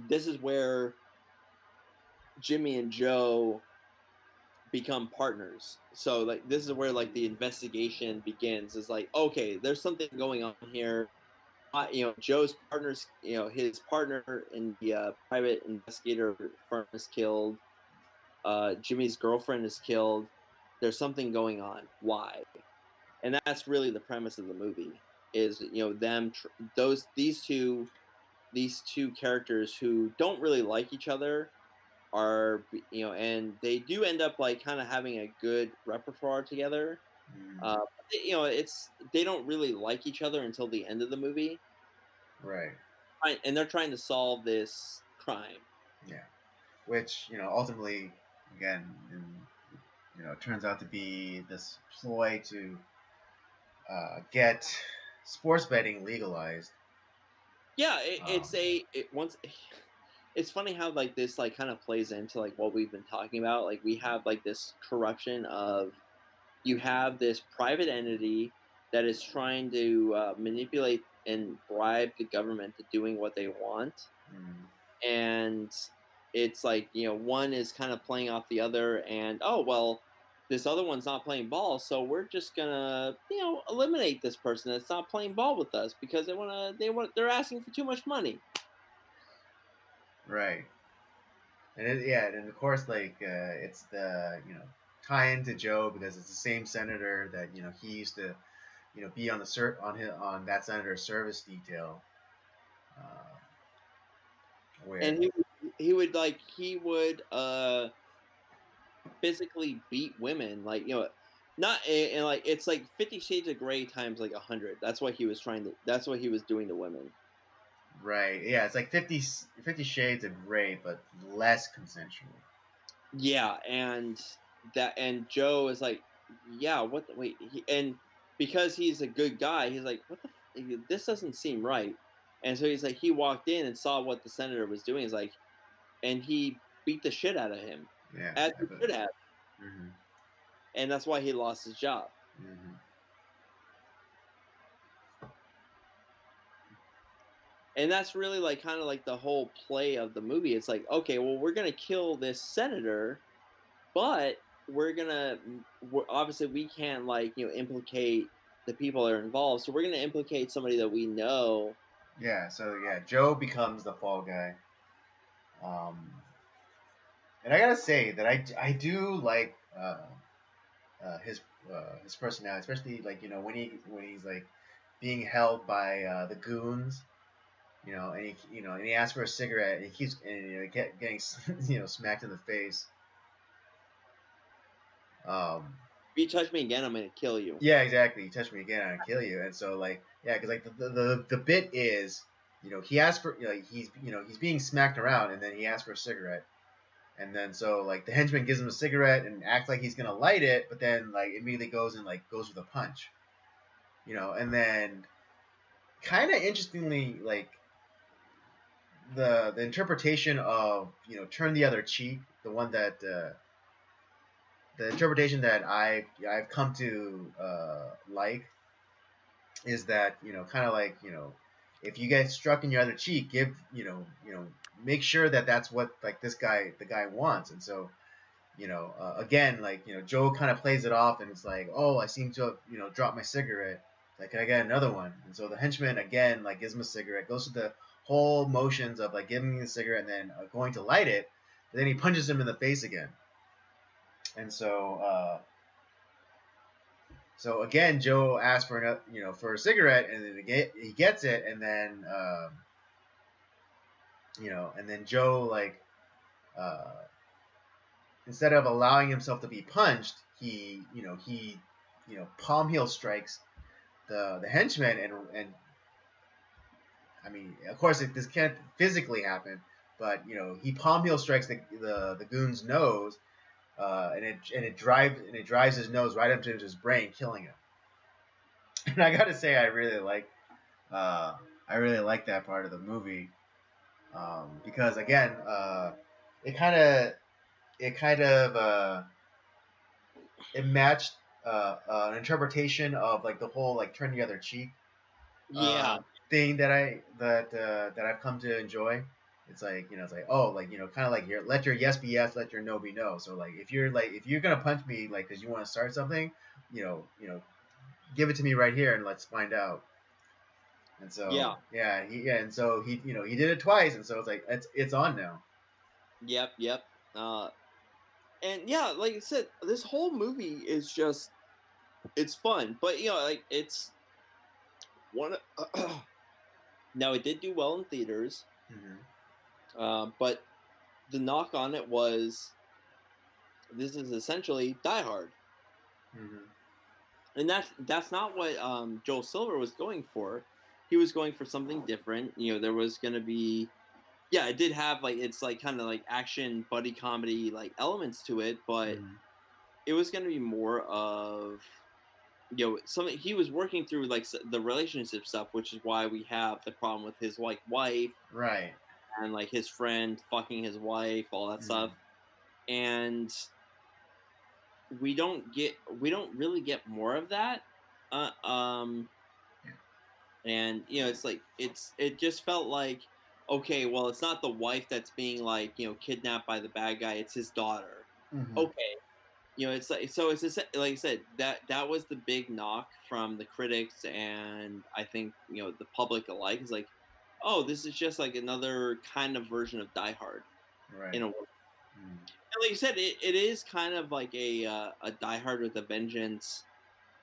this is where Jimmy and Joe become partners. So like, this is where like the investigation begins. Is like, okay, there's something going on here. Joe's partners, his partner in the private investigator firm is killed. Jimmy's girlfriend is killed. There's something going on. Why? And that's really the premise of the movie. Is them these two characters who don't really like each other are, and they do end up like kind of having a good repertoire together. It's they don't really like each other until the end of the movie, right? And they're trying to solve this crime. Yeah, which ultimately, again, turns out to be this ploy to get sports betting legalized. Yeah, it's funny how like this like kind of plays into like what we've been talking about. Like, we have like this corruption of, you have this private entity that is trying to manipulate and bribe the government to doing what they want. And it's like, one is kind of playing off the other, and oh well, this other one's not playing ball, so we're just gonna eliminate this person that's not playing ball with us because they're asking for too much money. Right. And of course, like it's the tie into Joe, because it's the same senator that he used to be on on that senator's service detail. Where And he would physically beat women, like, not and like it's like 50 Shades of Grey times like 100. That's what he was doing to women. Right. Yeah, it's like 50 Shades of Grey, but less consensual. Yeah, and Joe is like, yeah, what the wait, and because he's a good guy, he's like, what the this doesn't seem right. And so he's like, he walked in and saw what the senator was doing. He's like, and he beat the shit out of him, Yeah. as he should have, Mm-hmm. and that's why he lost his job. Mm-hmm. And that's really like kind of like the whole play of the movie. It's like, okay, well, we're gonna kill this senator, but obviously we can't, like, implicate the people that are involved, so we're gonna implicate somebody that we know. Yeah. So yeah, Joe becomes the fall guy. Um, and I gotta say that I do like his personality, especially like when he's like being held by the goons, and he asks for a cigarette and he keeps getting smacked in the face. Um, If you touch me again, I'm gonna kill you. yeah, exactly. You touch me again, I'll kill you. And so like yeah, because like the bit is he asks for he's being smacked around and then he asks for a cigarette. And then so like the henchman gives him a cigarette and acts like he's gonna light it, but then like immediately goes with a punch, and then kind of interestingly like the interpretation of turn the other cheek, the interpretation that I've come to like is that kind of like if you get struck in your other cheek, give make sure that that's what like the guy wants. And so again, like Joe kind of plays it off, and it's like, oh, I seem to have dropped my cigarette. Like, can I get another one? And so the henchman again like gives him a cigarette, goes through the whole motions of like giving him the cigarette and then going to light it, but then he punches him in the face again. And so again, Joe asks for for a cigarette, and then he gets it, and then and then Joe like uh, instead of allowing himself to be punched, he palm heel strikes the henchman, and I mean, of course, this can't physically happen, but he palm heel strikes the goon's nose, and it drives his nose right up into his brain, killing him. And I gotta say, uh, I really like that part of the movie, because again, it kind of it kind of it matched an interpretation of like the whole like turn the other cheek Yeah, thing that I've come to enjoy. It's like it's like, oh, like kind of like let your yes be yes, let your no be no. So like if you're gonna punch me like because you want to start something, give it to me right here and let's find out. And so yeah, and so he did it twice, and so it's like it's on now. yep. Uh, and yeah, like I said, this whole movie is just it's fun, but like it's one. Now it did do well in theaters, Mm-hmm. but the knock on it was this is essentially Die Hard, Mm-hmm. and that's not what Joel Silver was going for. He was going for something different. There was going to be, yeah, it did have like it's like kind of like action buddy comedy like elements to it, but Mm-hmm. it was going to be more of something he was working through like the relationship stuff, which is why we have the problem with his like wife Right. and like his friend fucking his wife, all that Mm-hmm. stuff. And we don't really get more of that. Uh, um, and it's like it just felt like, okay, well, it's not the wife that's being like kidnapped by the bad guy; it's his daughter. Mm-hmm. Okay, it's like so it's just, like I said, that was the big knock from the critics and I think the public alike is like, oh, this is just like another kind of version of Die Hard Right. in a way. Mm. And like you said, it is kind of like a Die Hard with a Vengeance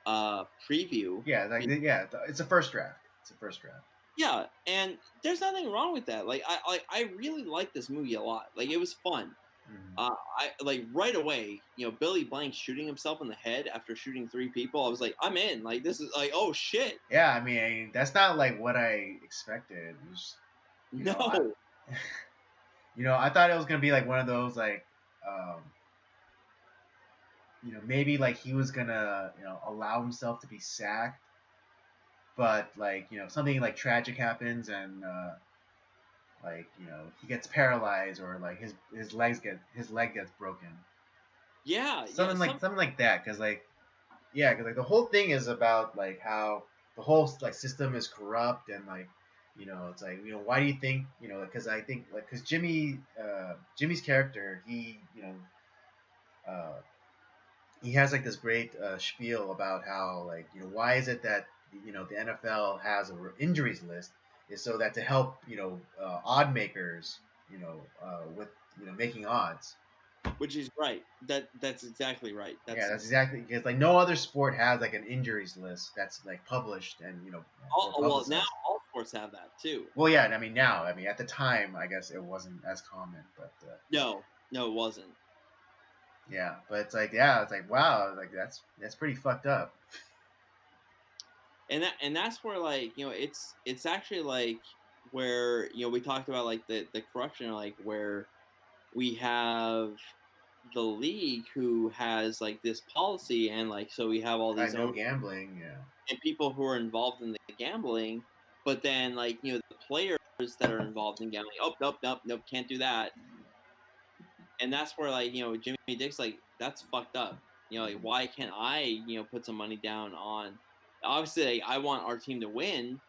preview. Yeah, like You yeah, it's a first draft. It's a first draft. Yeah, and there's nothing wrong with that. Like I really like this movie a lot. Like it was fun. Mhm. I like right away, Billy Blank shooting himself in the head after shooting three people. I was like, I'm in. Like this is like, oh shit. Yeah, I mean that's not like what I expected. It was, you know, I, No. I thought it was gonna be like one of those like, um, maybe like he was gonna, allow himself to be sacked, but like, something like tragic happens and like, he gets paralyzed or like his leg gets broken, Yeah, yeah. something like that, because like, yeah, because like the whole thing is about like how the whole like system is corrupt and like, it's like, why do you think, because I think like because Jimmy's character, uh, he has like this great spiel about how like, why is it that the NFL has a injuries list, is so that to help odd makers, with making odds. Which is right. That's exactly right. Yeah, That's that's exactly, because like no other sport has like an injuries list that's like published and or well, now publicized. all sports have that too. Well, yeah, and I mean now, I mean at the time, I guess it wasn't as common, but No, no, it wasn't. yeah, but it's like, yeah, it's like, wow, like that's pretty fucked up. And that's where like it's actually like where we talked about like the corruption, like where we have the league who has like this policy, and like so we have all I these know owners gambling, yeah. and people who are involved in the gambling, but then like the players that are involved in gambling, oh nope, nope, nope, can't do that. And that's where like Jimmy Dick's like, that's fucked up. Like why can't I put some money down on, obviously like, I want our team to win,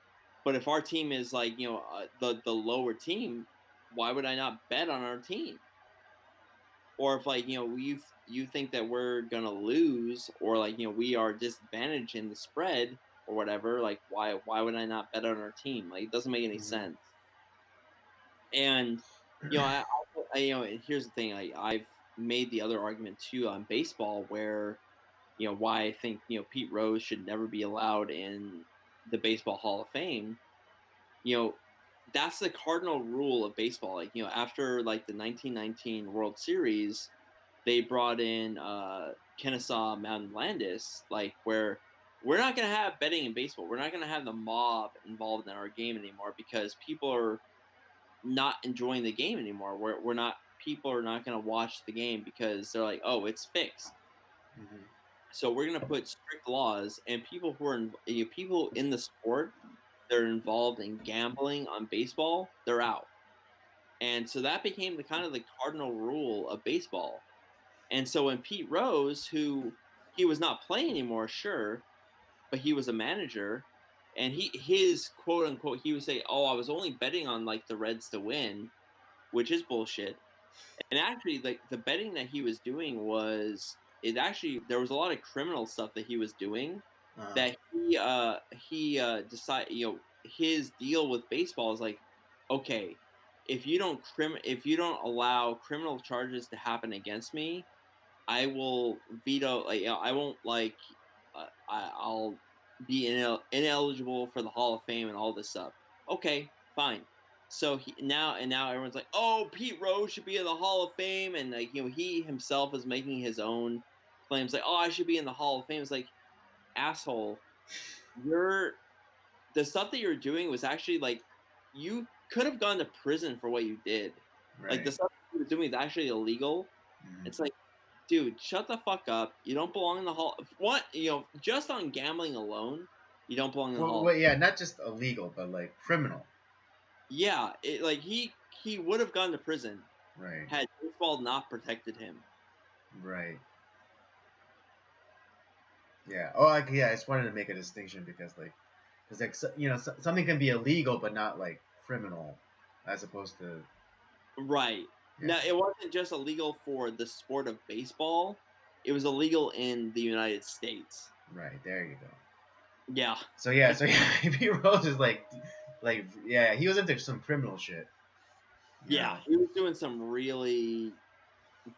but if our team is like the lower team, why would I not bet on our team? Or if like you think that we're gonna lose, or like we are disadvantaged in the spread or whatever, like why would I not bet on our team? Like it doesn't make any Hmm. sense. And and here's the thing, like I've made the other argument too on baseball, where why I think Pete Rose should never be allowed in the Baseball Hall of Fame. you know that's the cardinal rule of baseball. Like after like the 1919 World Series, they brought in Kennesaw Mountain Landis, like where we're not going to have betting in baseball. We're not going to have the mob involved in our game anymore, because people are not enjoying the game anymore. We're not People are not going to watch the game because they're like, oh, it's fixed. Hmm. So we're going to put strict laws, and people who are people in the sport that are involved in gambling on baseball, they're out. And so that became the kind of the cardinal rule of baseball. And so when Pete Rose, who he was not playing anymore, sure, but he was a manager, and his quote unquote, he would say, "Oh, I was only betting on like the Reds to win," which is bullshit. And actually, like the betting that he was doing was, it actually, there was a lot of criminal stuff that he was doing, Uh, that he decide his deal with baseball is like, okay, if you don't allow criminal charges to happen against me, I will veto. Like I won't like. I'll be ineligible for the Hall of Fame and all this stuff. Okay, fine. So now everyone's like, oh, Pete Rose should be in the Hall of Fame, and like he himself is making his own claims, like, oh, I should be in the Hall of Fame. It's like, asshole, you're the stuff that you're doing was actually like, you could have gone to prison for what you did. Like the right. stuff that you were doing is actually illegal. Hmm. It's like, dude, shut the fuck up. You don't belong in the hall. What just on gambling alone, you don't belong in the hall. Well, yeah, not just illegal, but like criminal. Yeah, like he would have gone to prison Right. had baseball not protected him. Right. Yeah. Oh, yeah. I just wanted to make a distinction because, like, something can be illegal but not like criminal, as opposed to, Right. yeah. Now, it wasn't just illegal for the sport of baseball; it was illegal in the United States. Right. There you go. Yeah, So yeah, Pete Rose is yeah, he was into some criminal shit. You yeah, know. he was doing some really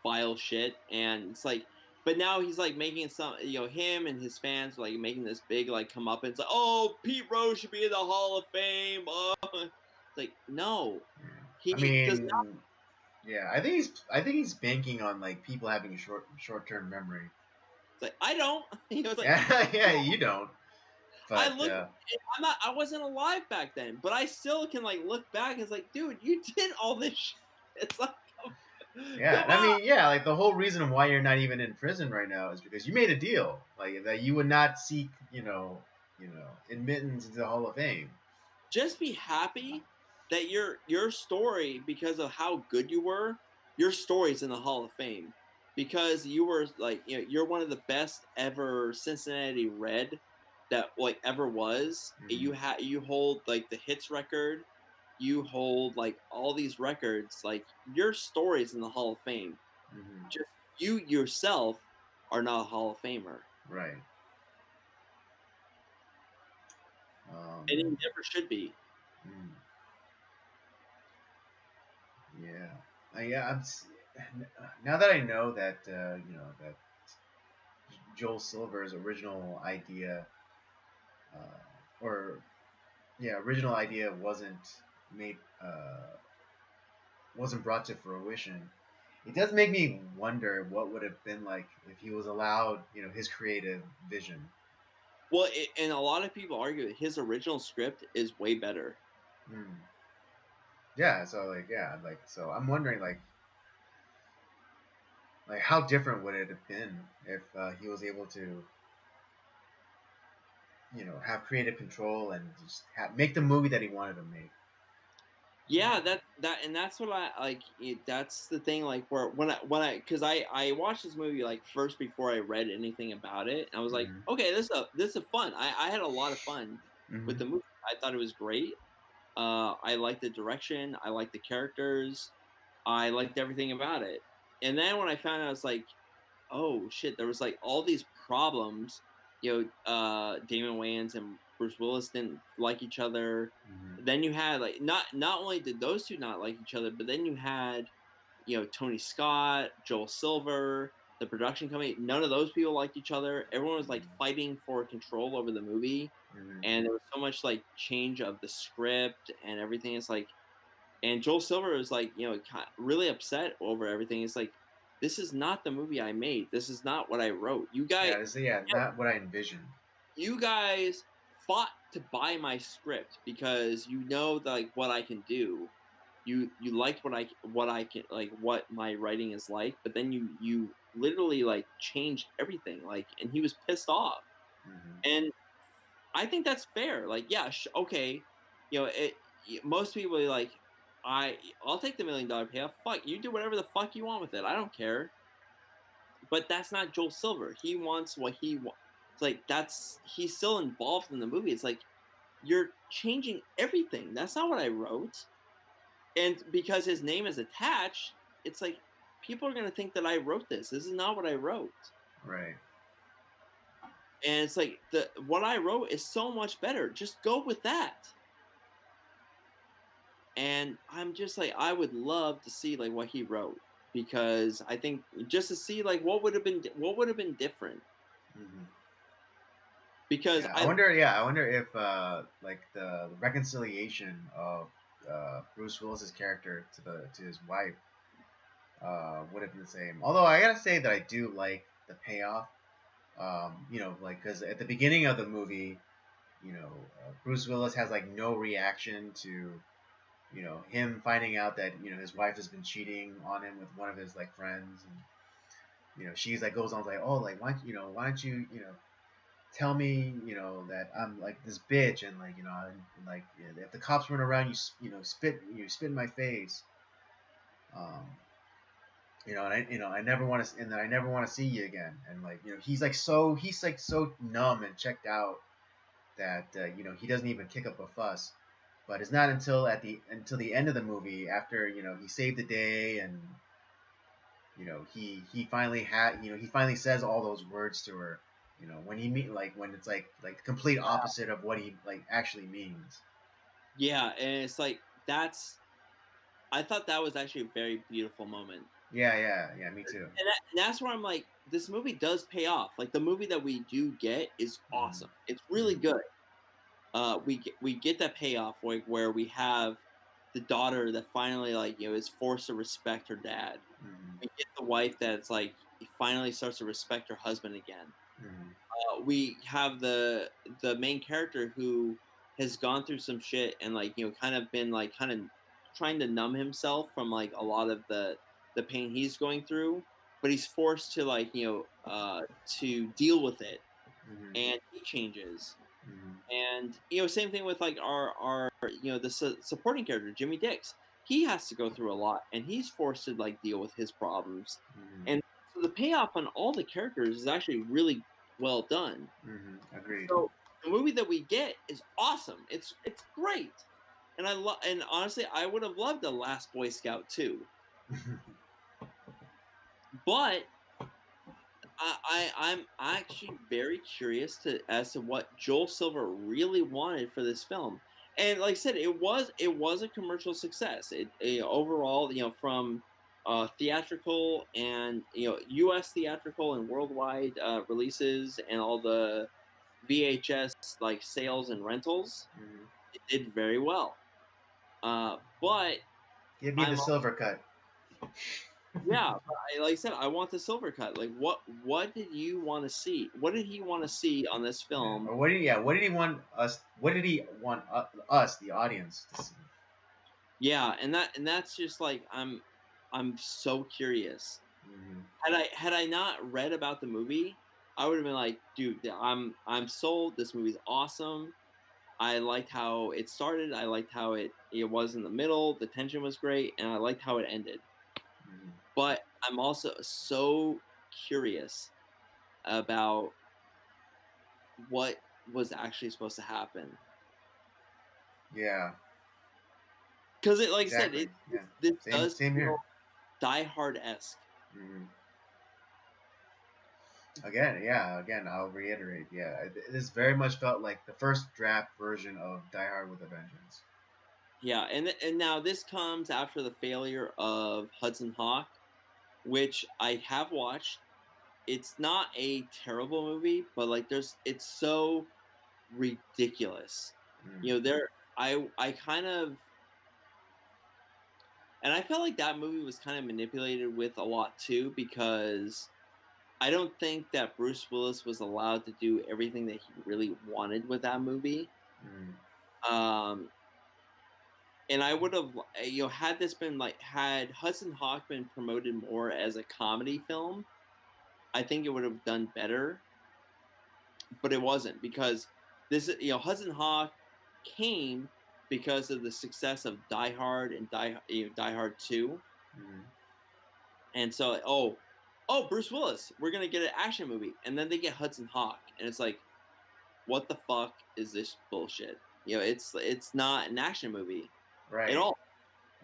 vile shit, and it's like, but now he's like making some, him and his fans like making this big like come up and it's like, oh, Pete Rose should be in the Hall of Fame. It's like, no, I he does not. mean, yeah, I think he's banking on like people having a short term memory. It's like I don't. It's like Yeah, yeah, you don't. I But look. I wasn't alive back then, but I still can like look back and it's like, dude, you did all this shit. It's like, yeah, come and I on. mean, yeah, like the whole reason why you're not even in prison right now is because you made a deal, like that you would not seek, admittance into the Hall of Fame. Just be happy that your story, because of how good you were, your story's in the Hall of Fame because you were like, you're one of the best ever Cincinnati Red that like ever was. Mm-hmm. You hold like the hits record, you hold like all these records, like your story's in the Hall of Fame. Mm-hmm. Just you yourself are not a Hall of Famer, Right. and Um, you never should be. mm, yeah. Yeah. Now that I know that that Joel Silver's original idea, or yeah, original idea made wasn't brought to fruition. It does make me wonder what would have been like if he was allowed, his creative vision. Well, and a lot of people argue that his original script is way better. Hmm. Yeah, so like yeah, like so I'm wondering like how different would it have been if he was able to have creative control and just make the movie that he wanted to make. Yeah, and that's what I like. That's the thing. Like where when I because I watched this movie like first before I read anything about it, and I was like, Mm-hmm. okay, this is fun. I had a lot of fun with Mm-hmm. the movie. I thought it was great. I liked the direction. I liked the characters. I liked everything about it. And then when I found out, I was like, oh shit, there was like all these problems. Damon Wayans and Bruce Willis didn't like each other. Mm-hmm. Then you had like not only did those two not like each other, but then you had Tony Scott, Joel Silver, the production company. None of those people liked each other. Everyone was like fighting for control over the movie, Mm-hmm. and there was so much like change of the script and everything. It's like, and Joel Silver is like, really upset over everything. It's like, this is not the movie I made. This is not what I wrote. Yeah, this yeah, not what I envisioned. You guys fought to buy my script because like what I can do. You liked what I can like what my writing is like, but then you literally like changed everything. Like, and he was pissed off. Mm-hmm. And I think that's fair. Like, yeah, okay, most people are like, I'll take the $1 million payoff. Fuck, you do whatever the fuck you want with it. I don't care. But that's not Joel Silver. He wants what he wants. It's like he's still involved in the movie. It's like you're changing everything. That's not what I wrote. And because his name is attached, it's like people are gonna think that I wrote this. This is not what I wrote. Right. And it's like the what I wrote is so much better. Just go with that. And I'm just like, I would love to see like what he wrote because I think just to see like what would have been different Mm-hmm. because Yeah, I I wonder. Yeah, I wonder if like the reconciliation of Bruce Willis's character to his wife would have been the same. Although I gotta say that I do like the payoff. Like because at the beginning of the movie, Bruce Willis has like no reaction to him finding out that his wife has been cheating on him with one of his like friends, and she's like goes on like, oh, like why don't you tell me that I'm like this bitch, and like and, like if the cops run around, spit in my face. um and I never want to, and then I never want to see you again, and like he's like so numb and checked out that he doesn't even kick up a fuss. But it's not until the end of the movie, after he saved the day, and he finally says all those words to her. When he meet like when it's like the complete opposite of what he like actually means. yeah, and it's like that's I thought that was actually a very beautiful moment. Yeah. Me too. And that's where I'm like, this movie does pay off. Like the movie that we do get is Mm-hmm. awesome. It's really good. We get that payoff where we have the daughter that finally is forced to respect her dad. Mm-hmm. We get the wife that's like finally starts to respect her husband again. Mm-hmm. We have the main character who has gone through some shit and kind of been kind of trying to numb himself from a lot of the pain he's going through, but he's forced to to deal with it, Mm-hmm. and he changes. Mm-hmm. And same thing with our the supporting character Jimmy Dix. He has to go through a lot, and he's forced to deal with his problems. Mm-hmm. And so the payoff on all the characters is actually really well done. Mm-hmm. Agreed. So the movie that we get is awesome. It's great, and and honestly, I would have loved the Last Boy Scout too. But I'm actually very curious as to what Joel Silver really wanted for this film. And like I said, it was a commercial success. Overall, from theatrical and U.S. theatrical and worldwide releases and all the VHS sales and rentals, Mm-hmm. it did very well. But Give me the I'm silver cut. Yeah, but like I said, I want the silver cut. Like, what did you want to see? What did he want to see on this Yeah. film? Or what did he want us? What did he want us, the audience, to see? Yeah, and that's just I'm so curious. Mm-hmm. Had I not read about the movie, I would have been like, dude, I'm sold. This movie's awesome. I liked how it started. I liked how it was in the middle. The tension was great, and I liked how it ended. Mm-hmm. But I'm also so curious about what was actually supposed to happen. Yeah. Because like I said, Exactly. Yeah. this Same. does Same feel here. Die Hard esque. Mm-hmm. Again, yeah. Again, I'll reiterate. Yeah, this very much felt like the first draft version of Die Hard with a Vengeance. Yeah, and now this comes after the failure of Hudson Hawk, which I have watched. It's not a terrible movie, but it's so ridiculous. Mm. You know, there I kind of and I felt like that movie was kind of manipulated with a lot too because I don't think that Bruce Willis was allowed to do everything that he really wanted with that movie. Mm. Um, and I would have, had this been had Hudson Hawk been promoted more as a comedy film, I think it would have done better. But it wasn't because Hudson Hawk came because of the success of Die Hard and Die Hard 2. Mm. And so, Bruce Willis, we're gonna get an action movie, and then they get Hudson Hawk, and it's like, what the fuck is this bullshit? It's not an action movie at Right. all.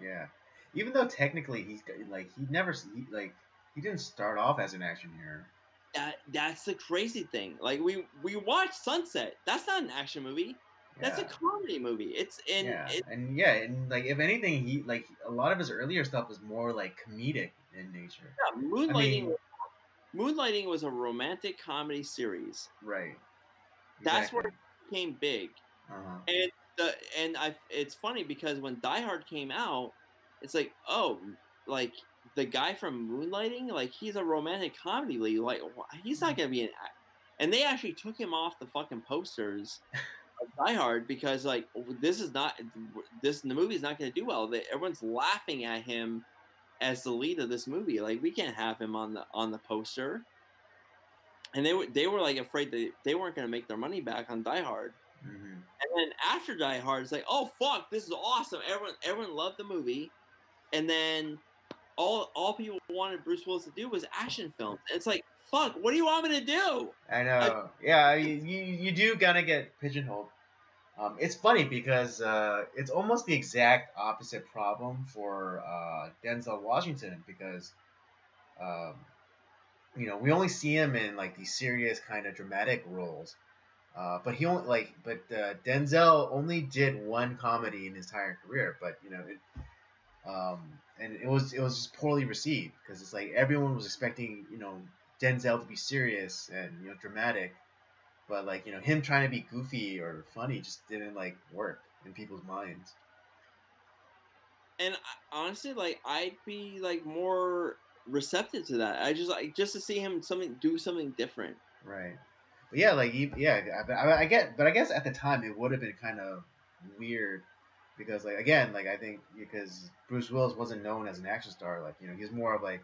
Yeah. Even though technically he never he didn't start off as an action hero. That's the crazy thing. Like we watched Sunset. That's not an action movie. That's a Yeah. comedy movie. Yeah. And like if anything, he like a lot of his earlier stuff was more like comedic in nature. Yeah, I mean, Moonlighting was a romantic comedy series. right. That's where Exactly. it became big. Uh huh. And it's funny because when Die Hard came out, it's like, oh, like the guy from Moonlighting, like he's a romantic comedy lead. Like he's not gonna be an act. And they actually took him off the fucking posters of Die Hard because this is not this the movie's not gonna do well. Everyone's laughing at him as the lead of this movie. Like we can't have him on the poster. And they were like afraid that they weren't gonna make their money back on Die Hard. Mm-hmm. And then after Die Hard, it's like, oh fuck, this is awesome. Everyone loved the movie. And then all people wanted Bruce Willis to do was action films. And it's like, fuck, what do you want me to do? I I, know. Yeah. You do kind of get pigeonholed. It's funny because it's almost the exact opposite problem for Denzel Washington because um, we only see him in like these serious kind of dramatic roles. But Denzel only did one comedy in his entire career. But And it was just poorly received because it's like everyone was expecting Denzel to be serious and dramatic, but like him trying to be goofy or funny just didn't like work in people's minds. And honestly, like I'd be like more receptive to that. I just like just to see him do something different. Right. But yeah, like yeah, I get, but I guess at the time it would have been kind of weird because like again, like I think because Bruce Willis wasn't known as an action star, like he's more of like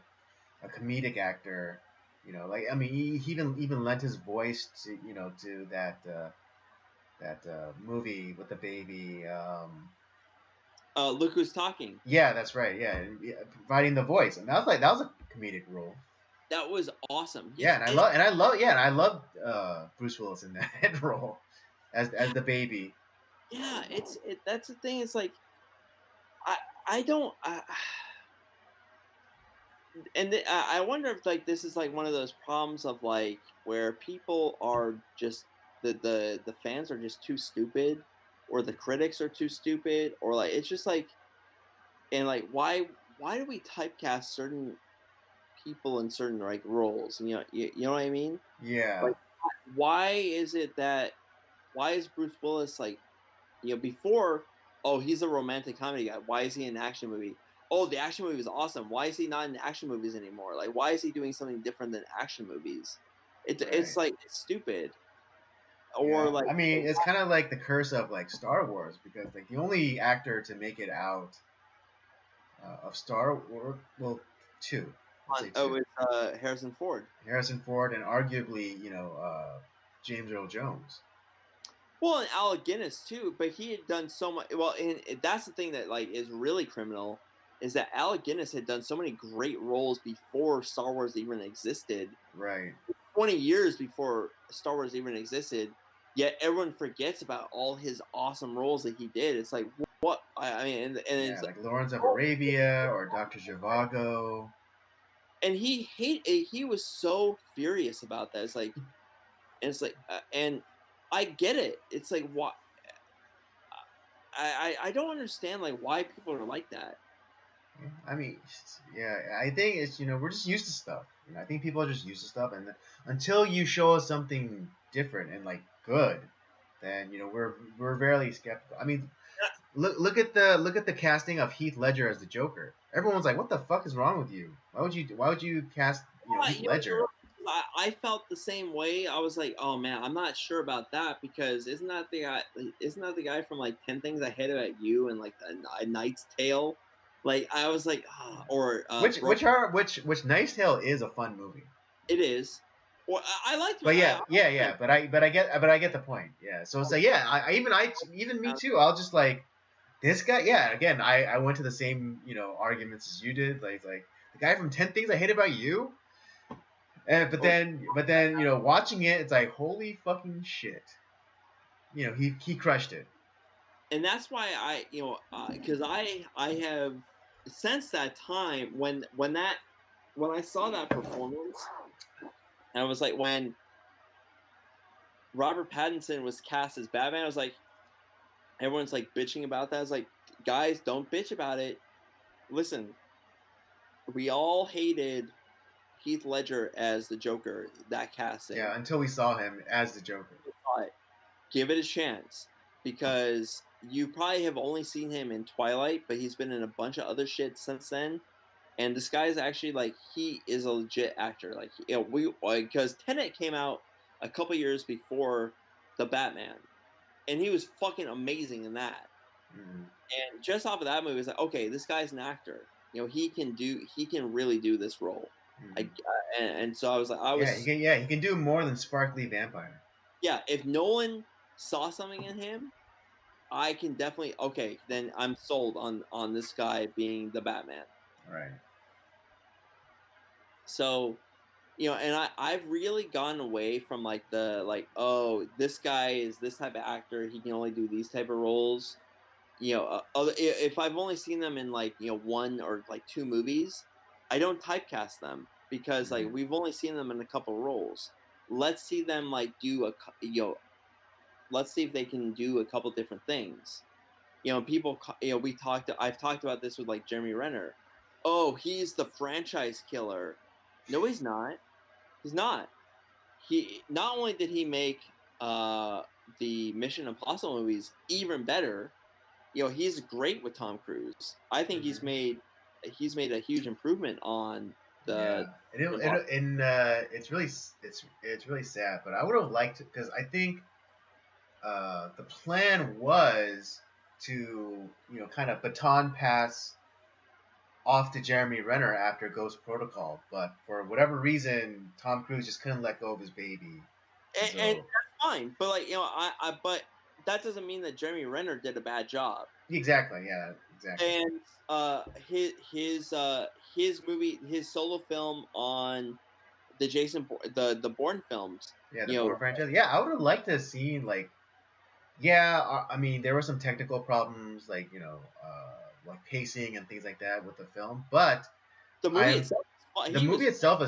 a comedic actor. Like I mean, he even lent his voice to to that movie with the baby. Look who's talking. Yeah, that's right. Yeah, providing the voice, and that was a comedic role. That was awesome. Yeah, and I love Bruce Willis in that role as the baby. Yeah, that's the thing. It's like I I don't and I wonder if like this is like one of those problems of like where people are just the fans are just too stupid, or the critics are too stupid, or like it's just like, and like why do we typecast certain people in certain like roles? You know what I mean? Yeah, Like why is it that why is Bruce Willis like, before, oh, he's a romantic comedy guy. Why is he in an action movie? Oh, the action movie is awesome. Why is he not in action movies anymore? Like, why is he doing something different than action movies? It's right. like it's stupid. Or Yeah, like, I mean, it's kind of like the curse of like Star Wars because like the only actor to make it out of Star Wars, well, two, let's say two, it's Harrison Ford. Harrison Ford and arguably James Earl Jones. Well, and Alec Guinness too, but he had done so much. Well, and that's the thing that like is really criminal is that Alec Guinness had done so many great roles before Star Wars even existed, Right. 20 years before Star Wars even existed, yet everyone forgets about all his awesome roles that he did. It's like, what? I mean, and Yeah, it's like, like Lawrence of Arabia or Doctor Zhivago. and he was so furious about that. And I get it. It's like, what? I don't understand like why people are like that. I mean, yeah, I think it's we're just used to stuff. I think people are just used to stuff, and until you show us something different and like good, then we're very skeptical. I mean, look at the casting of Heath Ledger as the Joker. Everyone's like, "What the fuck is wrong with you? Why would you cast Heath You're Ledger?" right. I felt the same way. I was like, oh man, I'm not sure about that because isn't that the guy? Isn't that the guy from like 10 Things I Hate About You and like a Knight's Tale? Like I was like, or Broke. Which Nice Tale is a fun movie. It is. Or I liked. But I yeah, yeah, like yeah. But I get the point. Yeah. So it's like yeah, even me too. I'll just like this guy. Yeah. Again, I went to the same arguments as you did. Like the guy from 10 Things I Hate About You. And but then watching it, it's like holy fucking shit. He crushed it. and that's why because I have since that time when I saw that performance, and I was like when Robert Pattinson was cast as Batman, I was like, everyone's like bitching about that. I was like, guys, don't bitch about it. Listen, we all hated Heath Ledger as the Joker, that casting. Yeah. Until we saw him as the Joker. But give it a chance because you probably have only seen him in Twilight, but he's been in a bunch of other shit since then. And this guy is actually like he is a legit actor. Like we because Tenet came out a couple years before the Batman, and he was fucking amazing in that. Mm-hmm. And just off of that movie, it's like, okay, this guy's an actor. He can really do this role. Mm-hmm. And so I was like, Yeah. He can do more than sparkly vampire. yeah. If Nolan saw something in him, I can definitely, okay. Then I'm sold on this guy being the Batman. Right. So and I've really gone away from like the like, oh, this guy is this type of actor. He can only do these type of roles. If I've only seen them in like one or like two movies, I don't typecast them because like Mm-hmm. we've only seen them in a couple roles. Let's see them like let's see if they can do a couple different things. I've talked about this with like Jeremy Renner. Oh, he's the franchise killer. No, he's not. He's not. He not only did he make the Mission Impossible movies even better, he's great with Tom Cruise. I think Hmm. he's made a huge improvement on the Yeah, and, Impossible. it's really sad. But I would have liked it because I think the plan was to kind of baton pass off to Jeremy Renner after Ghost Protocol, but for whatever reason, Tom Cruise just couldn't let go of his baby, and And so that's fine. But like but that doesn't mean that Jeremy Renner did a bad job. exactly, yeah, exactly, And his movie, his solo film on the Bourne films, yeah, the you know, Bourne franchise. Yeah, I would have liked to have seen like, yeah, I mean, there were some technical problems like like pacing and things like that with the film, but the movie I'm itself, the he movie was itself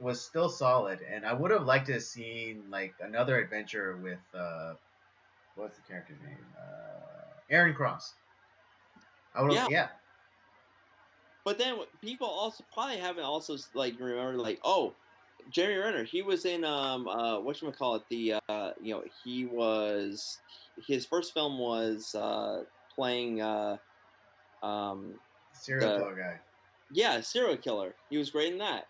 was still solid, and I would have liked to have seen like another adventure with what's the character's name? Aaron Cross. I would have, yeah. yeah. But then people also probably haven't also like remember like, oh, Jeremy Renner, he was in whatchamacallit, he was his first film was playing um Serial the killer guy. yeah, serial killer. He was great in that.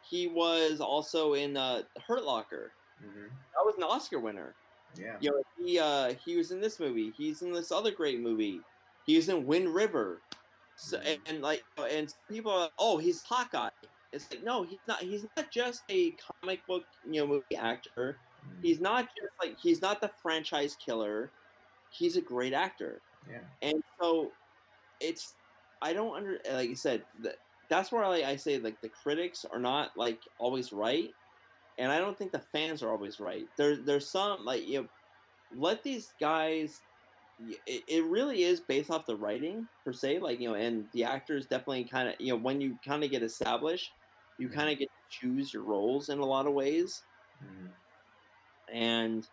He was also in Hurt Locker. Hmm. That was an Oscar winner. Yeah. He was in this movie. He's in this other great movie. He was in Wind River. So Hmm. and people are like, oh, he's Hawkeye. It's like, no, he's not. He's not just a comic book movie actor. Hmm. He's not the franchise killer. He's a great actor. Yeah. And so it's I don't under like you said that's where I say like the critics are not like always right, and I don't think the fans are always right. There's some like let these guys. It really is based off the writing per se, like and the actors definitely kind of when you kind of get established, you kind of Hmm. get to choose your roles in a lot of ways, Hmm. and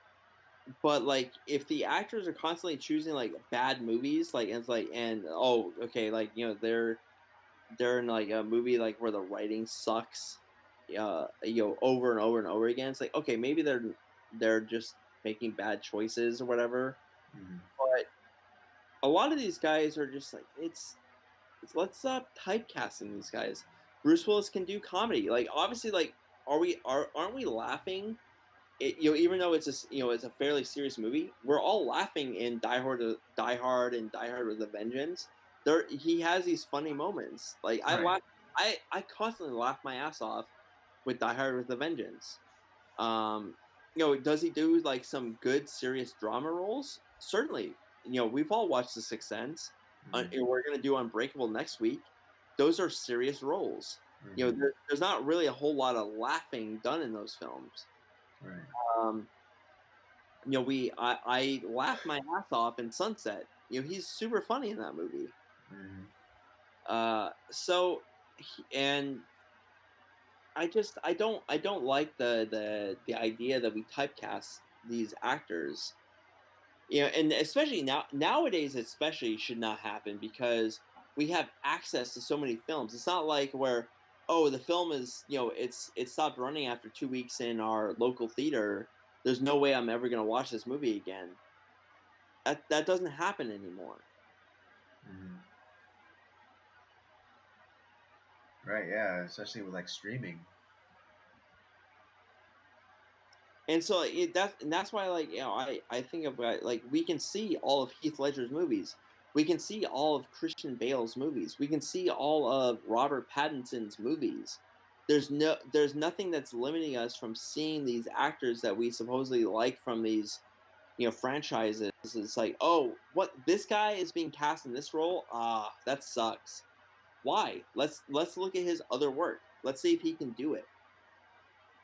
but like if the actors are constantly choosing like bad movies, like and it's like and oh okay like they're in like a movie like where the writing sucks, over and over and over again. It's like okay, maybe they're just making bad choices or whatever. Hmm. But a lot of these guys are just like let's stop typecasting these guys. Bruce Willis can do comedy. Like obviously, like aren't we laughing? Even though it's a fairly serious movie, we're all laughing in Die Hard, and Die Hard with a Vengeance. There, he has these funny moments. Like I Right. laugh, I constantly laugh my ass off with Die Hard with a Vengeance. Um, does he do like some good serious drama roles? Certainly. We've all watched The Sixth Sense. Hmm. And we're gonna do Unbreakable next week. Those are serious roles. Hmm. There's not really a whole lot of laughing done in those films. Right. Um, I laughed my ass off in Sunset. He's super funny in that movie. Hmm. So and I don't like the idea that we typecast these actors. And especially nowadays especially should not happen because we have access to so many films. It's not like where oh the film is it stopped running after 2 weeks in our local theater. There's no way I'm ever gonna watch this movie again. That doesn't happen anymore. Hmm. Right. Yeah. Especially with like streaming. And so that's why like I think about like we can see all of Heath Ledger's movies. We can see all of Christian Bale's movies. We can see all of Robert Pattinson's movies. There's nothing that's limiting us from seeing these actors that we supposedly like from these franchises. It's like, oh, what this guy is being cast in this role? Ah, that sucks. Why? Let's look at his other work. Let's see if he can do it.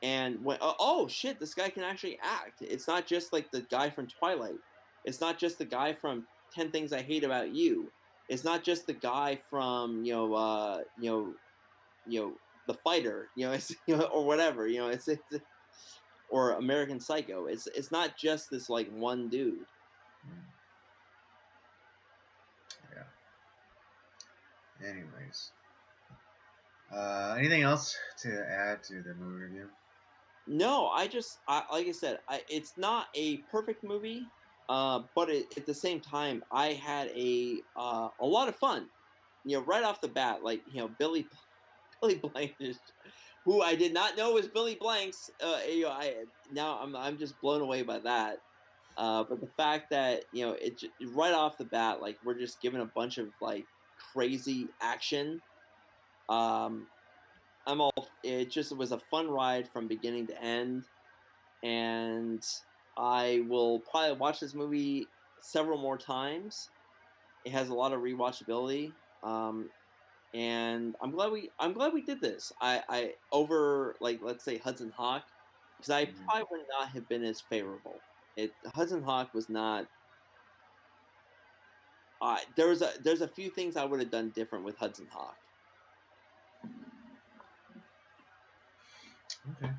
And when oh shit, this guy can actually act. It's not just like the guy from Twilight. It's not just the guy from 10 Things I Hate About You. It's not just the guy from the fighter. It's or whatever. It's or American Psycho. It's not just this like one dude. Hmm. Anyways, anything else to add to the movie review? No, like I said, it's not a perfect movie, but at the same time, I had a lot of fun. Right off the bat, like Billy Blanks, who I did not know was Billy Blanks. I now I'm just blown away by that. But the fact that right off the bat, like we're just given a bunch of like crazy action. Um, I'm all. It was a fun ride from beginning to end, and I will probably watch this movie several more times. It has a lot of rewatchability. And I'm glad we did this. I over like let's say Hudson Hawk, because I Mm-hmm. probably would not have been as favorable. It Hudson Hawk was not. There's a few things I would have done different with Hudson Hawk. Okay.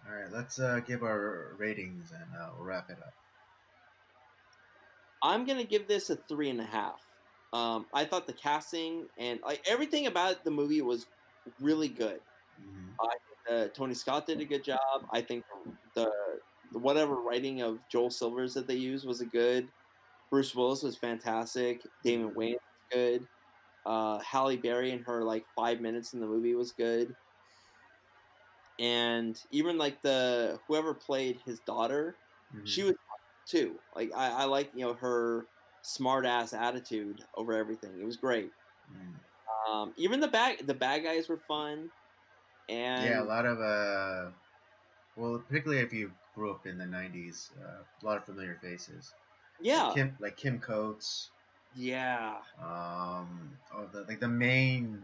All right. Let's give our ratings and we'll wrap it up. I'm gonna give this a 3.5. I thought the casting and like everything about the movie was really good. Mm-hmm. I think Tony Scott did a good job. I think the whatever writing of Joel Silvers that they used was a good. Bruce Willis was fantastic. Damon Mm-hmm. Wayans was good. Halle Berry in her like 5 minutes in the movie was good. And even like the whoever played his daughter, she Mm-hmm. was too. Like I like her smart ass attitude over everything. It was great. Mm. Even the bad guys were fun. Yeah, a And lot of well, particularly if you grew up in the '90s, a lot of familiar faces, yeah, Like Kim Coates, yeah, like the main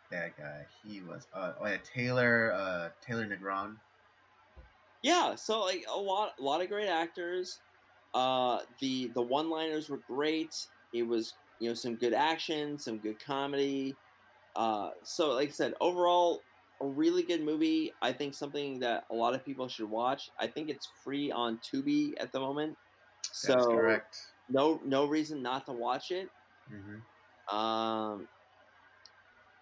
bad guy. He was yeah, Taylor Negron. yeah. So like a lot of great actors. The one liners were great. It was some good action, some good comedy. So like I said, overall a really good movie. I think something that a lot of people should watch. I think it's free on Tubi at the moment, That is so correct. no reason not to watch it. Hmm. Um,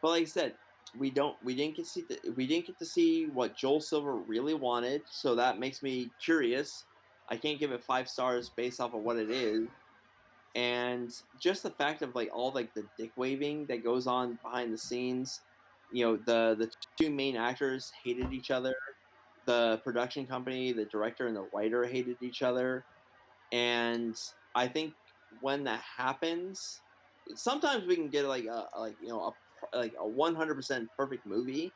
but like I said, we didn't get to see what Joel Silver really wanted, so that makes me curious. I can't give it 5 stars based off of what it is, and just the fact of like all like the dick waving that goes on behind the scenes. The two main actors hated each other. The production company, the director and the writer hated each other, and I think when that happens, sometimes we can get like like a 100% perfect movie,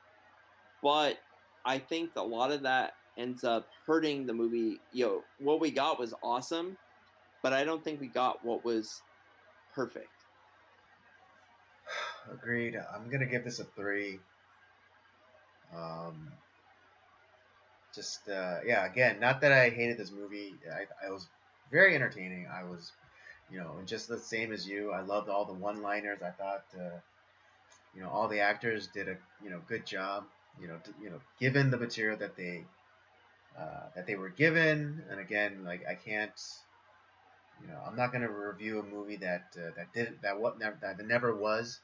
but I think a lot of that ends up hurting the movie. What we got was awesome, but I don't think we got what was perfect. Agreed. I'm gonna give this a 3. Um, just yeah. Again, not that I hated this movie. I was very entertaining. I was, just the same as you. I loved all the one-liners. I thought, all the actors did a good job. Given the material that they were given, and again, like I can't, I'm not gonna review a movie that didn't that what never that never was.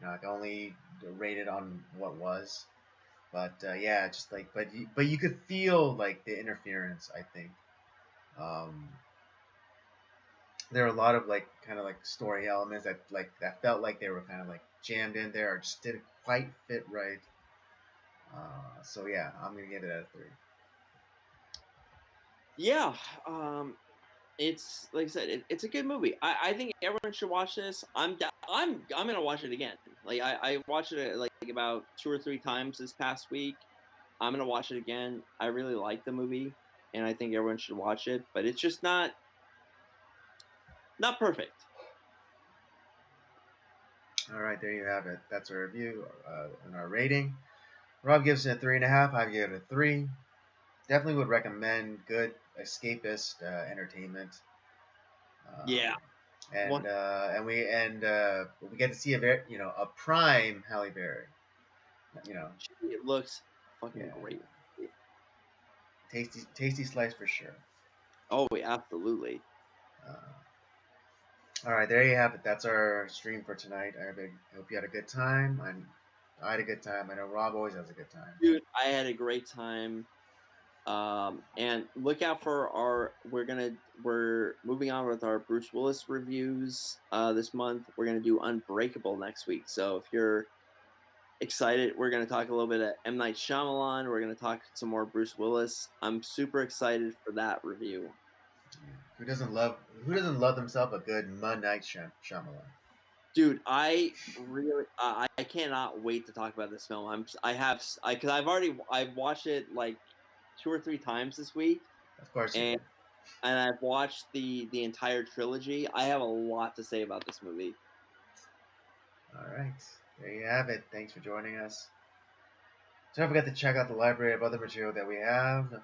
I can only rate it on what was. But yeah, just like but you could feel like the interference. I think um, there are a lot of like kind of like story elements that felt like they were kind of like jammed in there or just didn't quite fit right. So yeah, I'm gonna give it a 3. Yeah, it's like I said, it's a good movie. I think everyone should watch this. I'm gonna watch it again. Like I watched it like about 2 or 3 times this past week. I'm gonna watch it again. I really like the movie, and I think everyone should watch it. But it's just not perfect. All right, there you have it. That's our review and our rating. Rob gives it a 3.5. I give it a 3. Definitely would recommend good escapist entertainment. Yeah, Um, one. we get to see a very a prime Halle Berry. You know, It looks fucking yeah, great. tasty slice for sure. Oh, yeah, absolutely. Uh, All right, there you have it. That's our stream for tonight. I hope you had a good time. I had a good time. I know Rob always has a good time. Dude, I had a great time. And look out for we're moving on with our Bruce Willis reviews this month. We're gonna do Unbreakable next week. So if you're excited, we're gonna talk a little bit of M Night Shyamalan. We're gonna talk some more Bruce Willis. I'm super excited for that review. Who doesn't love himself a good M. Night Shyamalan? Dude, I really I cannot wait to talk about this film. Because I've watched it like 2 or 3 times this week, Of course you and did. I've watched the entire trilogy. I have a lot to say about this movie. All right, there you have it. Thanks for joining us. So don't forget to check out the library of other material that we have.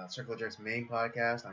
Circle Jerk's main podcast on